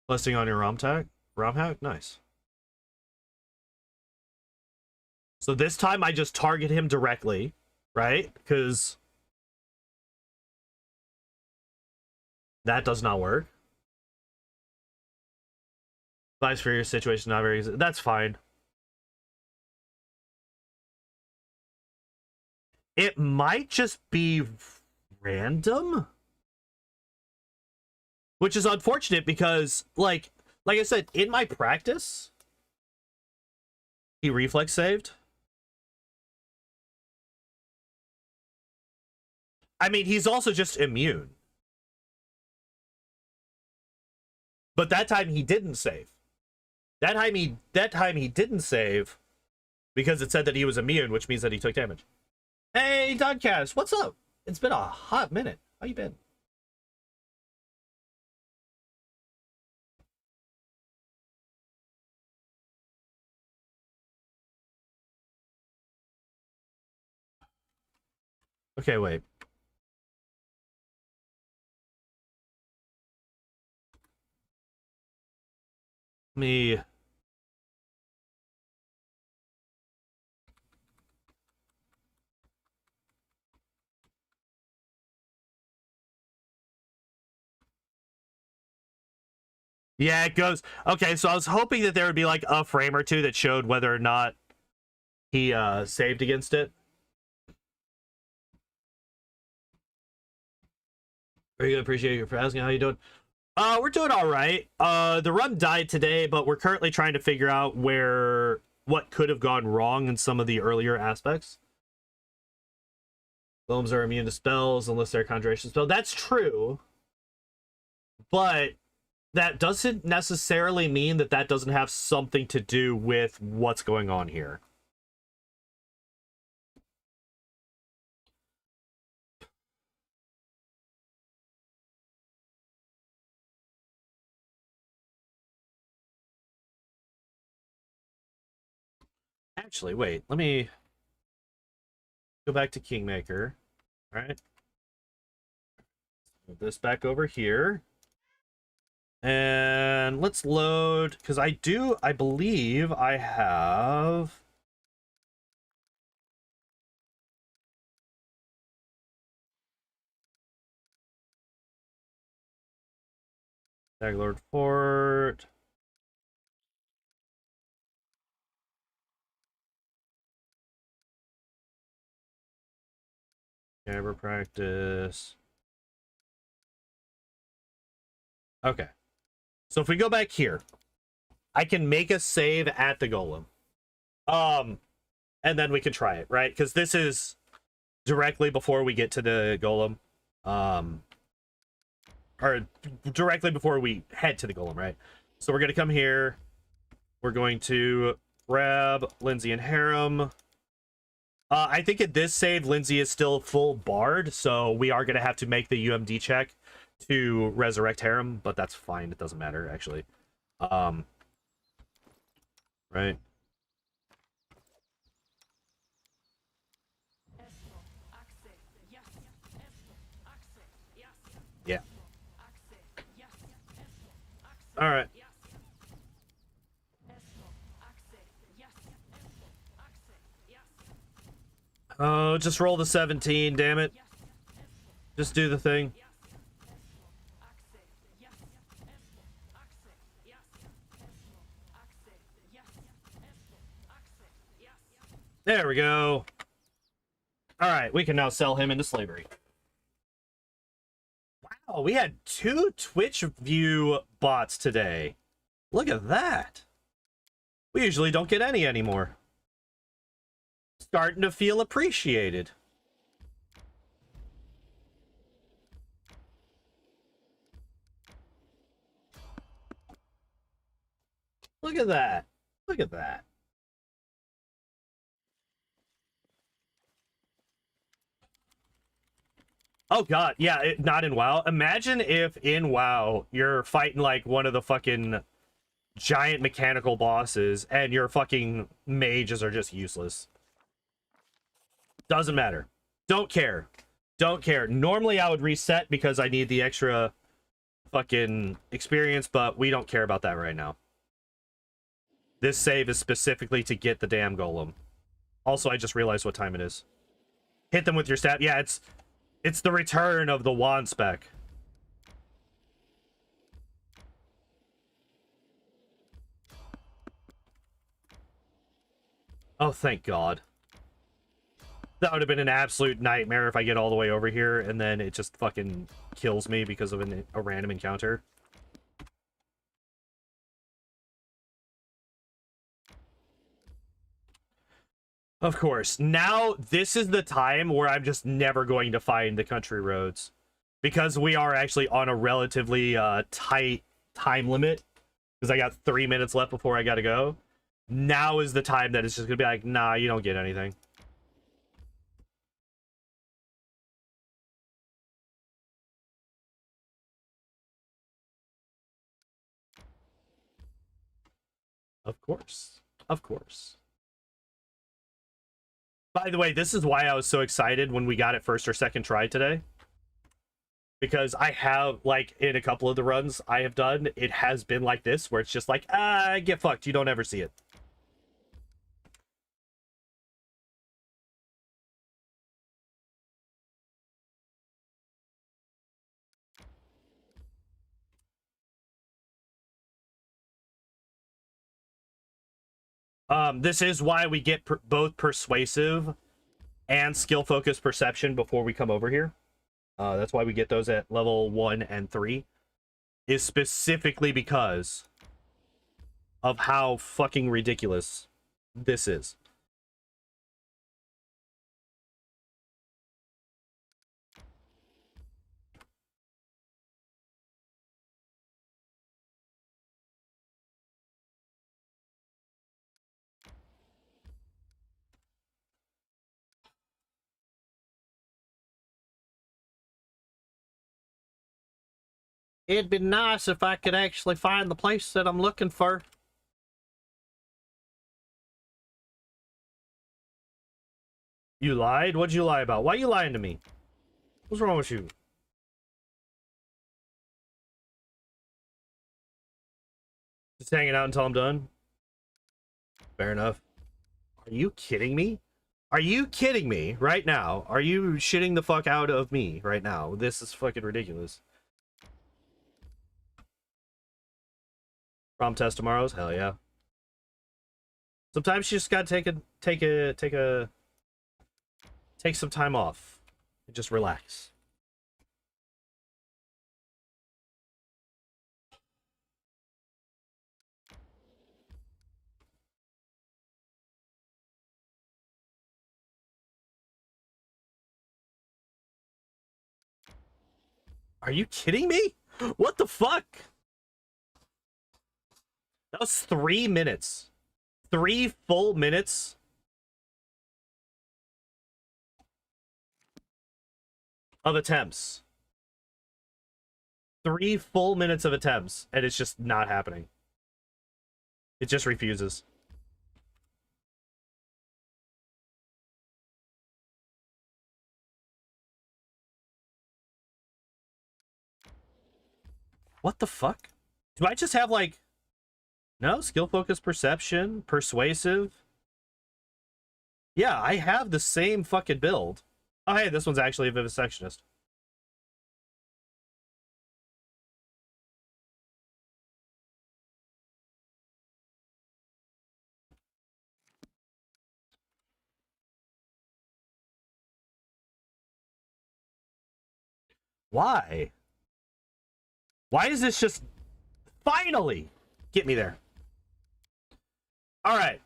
Listing on your ROM hack? Nice. So this time I just target him directly, right? Because that does not work. Advice for your situation, not very easy. That's fine. It might just be random, which is unfortunate because, like I said, in my practice, he reflex saved. I mean, he's also just immune. But that time he didn't save. That time he didn't save because it said that he was immune, which means that he took damage. Hey, Dodcast, what's up? It's been a hot minute. How you been? Okay, wait. Me. Yeah, it goes. Okay, so I was hoping that there would be like a frame or two that showed whether or not he saved against it. Very good. Appreciate you for asking. How you doing? We're doing all right. The run died today, but we're currently trying to figure out what could have gone wrong in some of the earlier aspects. Golems are immune to spells unless they're a conjuration spell. That's true, but that doesn't necessarily mean that that doesn't have something to do with what's going on here. Actually, wait, let me go back to Kingmaker. All right. Move this back over here. And let's load, because I believe I have... Daglord Fort. Ever practice. Okay. So if we go back here, I can make a save at the golem. And then we can try it, right? Because this is directly before we get to the golem. Or directly before we head to the golem, right? So we're going to come here. We're going to grab Lindsay and Harem. I think at this save, Lindsay is still full bard, so we are going to have to make the UMD check to resurrect Harem, but that's fine. It doesn't matter, actually. Right. Yeah. All right. Oh, just roll the 17, damn it. Just do the thing. There we go. All right, we can now sell him into slavery. Wow, we had 2 Twitch view bots today. Look at that. We usually don't get any anymore. Starting to feel appreciated. Look at that. Look at that. Oh god, yeah, not in WoW. Imagine if in WoW you're fighting like one of the fucking giant mechanical bosses and your fucking mages are just useless. Doesn't matter. Don't care. Don't care. Normally I would reset because I need the extra fucking experience, but we don't care about that right now. This save is specifically to get the damn golem. Also, I just realized what time it is. Hit them with your stab. Yeah, it's the return of the wand spec. Oh, thank God. That would have been an absolute nightmare if I get all the way over here and then it just fucking kills me because of a random encounter. Of course. Now, this is the time where I'm just never going to find the country roads. Because we are actually on a relatively tight time limit. Because I got 3 minutes left before I gotta go. Now is the time that it's just gonna be like, nah, you don't get anything. Of course. Of course. By the way, this is why I was so excited when we got it first or second try today. Because I have, like, in a couple of the runs I have done, it has been like this, where it's just like, get fucked, you don't ever see it. This is why we get both persuasive and skill focused perception before we come over here. That's why we get those at level 1 and 3. Is specifically because of how fucking ridiculous this is. It'd be nice if I could actually find the place that I'm looking for. You lied? What'd you lie about? Why are you lying to me? What's wrong with you? Just hanging out until I'm done? Fair enough. Are you kidding me? Are you kidding me right now? Are you shitting the fuck out of me right now? This is fucking ridiculous. Prom test tomorrow's? Hell yeah. Sometimes you just gotta take some time off and just relax. Are you kidding me? What the fuck? That was 3 minutes. 3 full minutes of attempts. 3 full minutes of attempts, and it's just not happening. It just refuses. What the fuck? Do I just have, like... No, skill focus, perception, persuasive. Yeah, I have the same fucking build. Oh, hey, this one's actually a vivisectionist. Why? Why is this just... Finally! Get me there. Alright.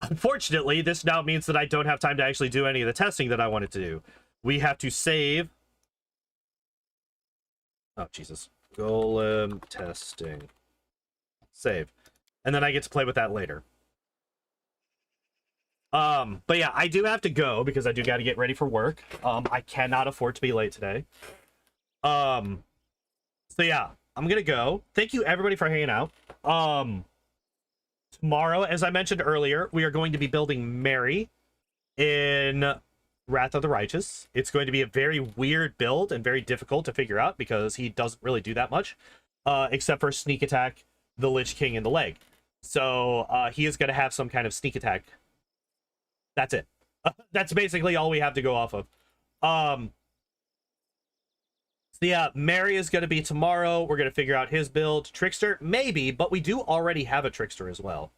Unfortunately, this now means that I don't have time to actually do any of the testing that I wanted to do. We have to save... Oh, Jesus. Golem testing. Save. And then I get to play with that later. But yeah, I do have to go because I do got to get ready for work. I cannot afford to be late today. So yeah, I'm gonna go. Thank you everybody for hanging out. Tomorrow, as I mentioned earlier, we are going to be building Mary in Wrath of the Righteous. It's going to be a very weird build and very difficult to figure out because he doesn't really do that much, except for sneak attack the Lich King in the leg. So he is going to have some kind of sneak attack. That's it. That's basically all we have to go off of. So yeah, Mary is going to be tomorrow. We're going to figure out his build. Trickster, maybe, but we do already have a Trickster as well.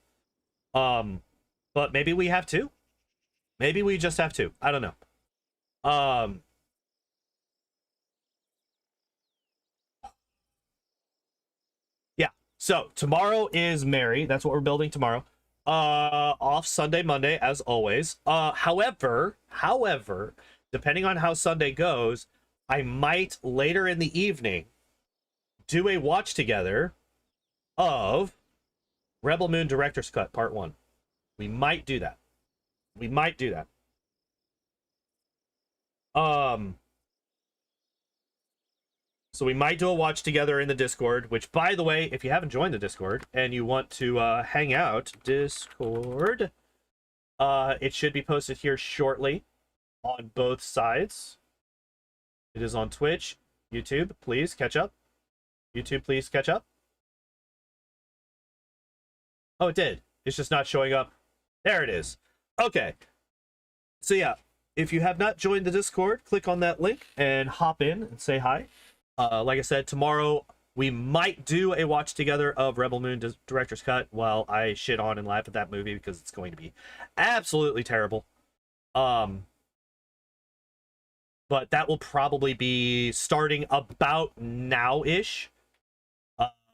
But maybe we have two. Maybe we just have two. I don't know. Yeah. So tomorrow is Mary. That's what we're building tomorrow. Off Sunday, Monday, as always. However, depending on how Sunday goes, I might later in the evening do a watch together of Rebel Moon Director's Cut Part 1. We might do that. We might do that. So we might do a watch together in the Discord, which, by the way, if you haven't joined the Discord and you want to hang out, Discord, it should be posted here shortly on both sides. It is on Twitch, YouTube, please catch up. YouTube, please catch up. Oh, it did. It's just not showing up. There it is. Okay. So yeah, if you have not joined the Discord, click on that link and hop in and say hi. Like I said, tomorrow we might do a watch together of Rebel Moon Director's Cut while I shit on and laugh at that movie because it's going to be absolutely terrible. But that will probably be starting about now-ish.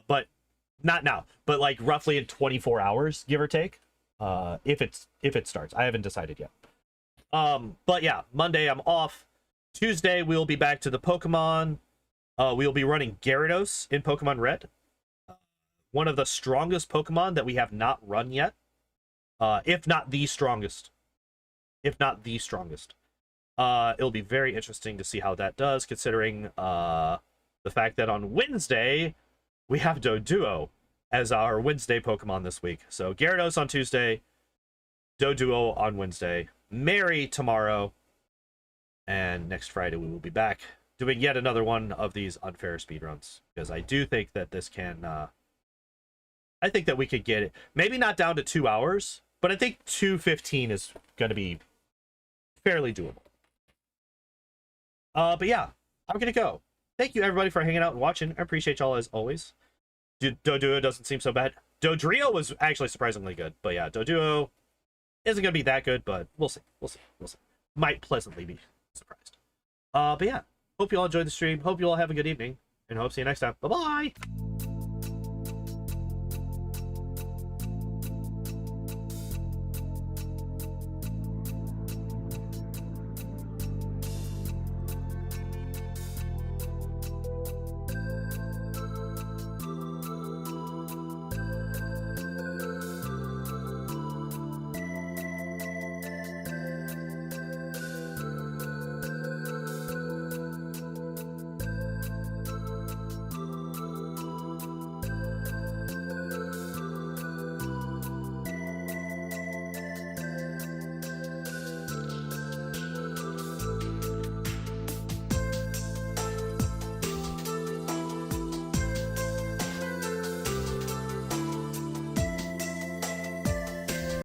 But not now, but like roughly in 24 hours, give or take. If it starts. I haven't decided yet. But yeah, Monday I'm off. Tuesday we'll be back to the Pokemon. We'll be running Gyarados in Pokemon Red. One of the strongest Pokemon that we have not run yet. If not the strongest. If not the strongest. It'll be very interesting to see how that does, considering the fact that on Wednesday we have Doduo as our Wednesday Pokemon this week. So Gyarados on Tuesday, Doduo on Wednesday, Mary tomorrow, and next Friday we will be back doing yet another one of these unfair speedruns, because I do think that this can, I think that we could get it, maybe not down to 2 hours, but I think 2:15 is going to be fairly doable. But yeah, I'm going to go. Thank you everybody for hanging out and watching. I appreciate y'all as always. Doduo doesn't seem so bad. Dodrio was actually surprisingly good, but yeah, Doduo isn't going to be that good, but we'll see. We'll see. We'll see. Might pleasantly be surprised. But yeah, hope you all enjoyed the stream. Hope you all have a good evening, and hope to see you next time. Bye-bye!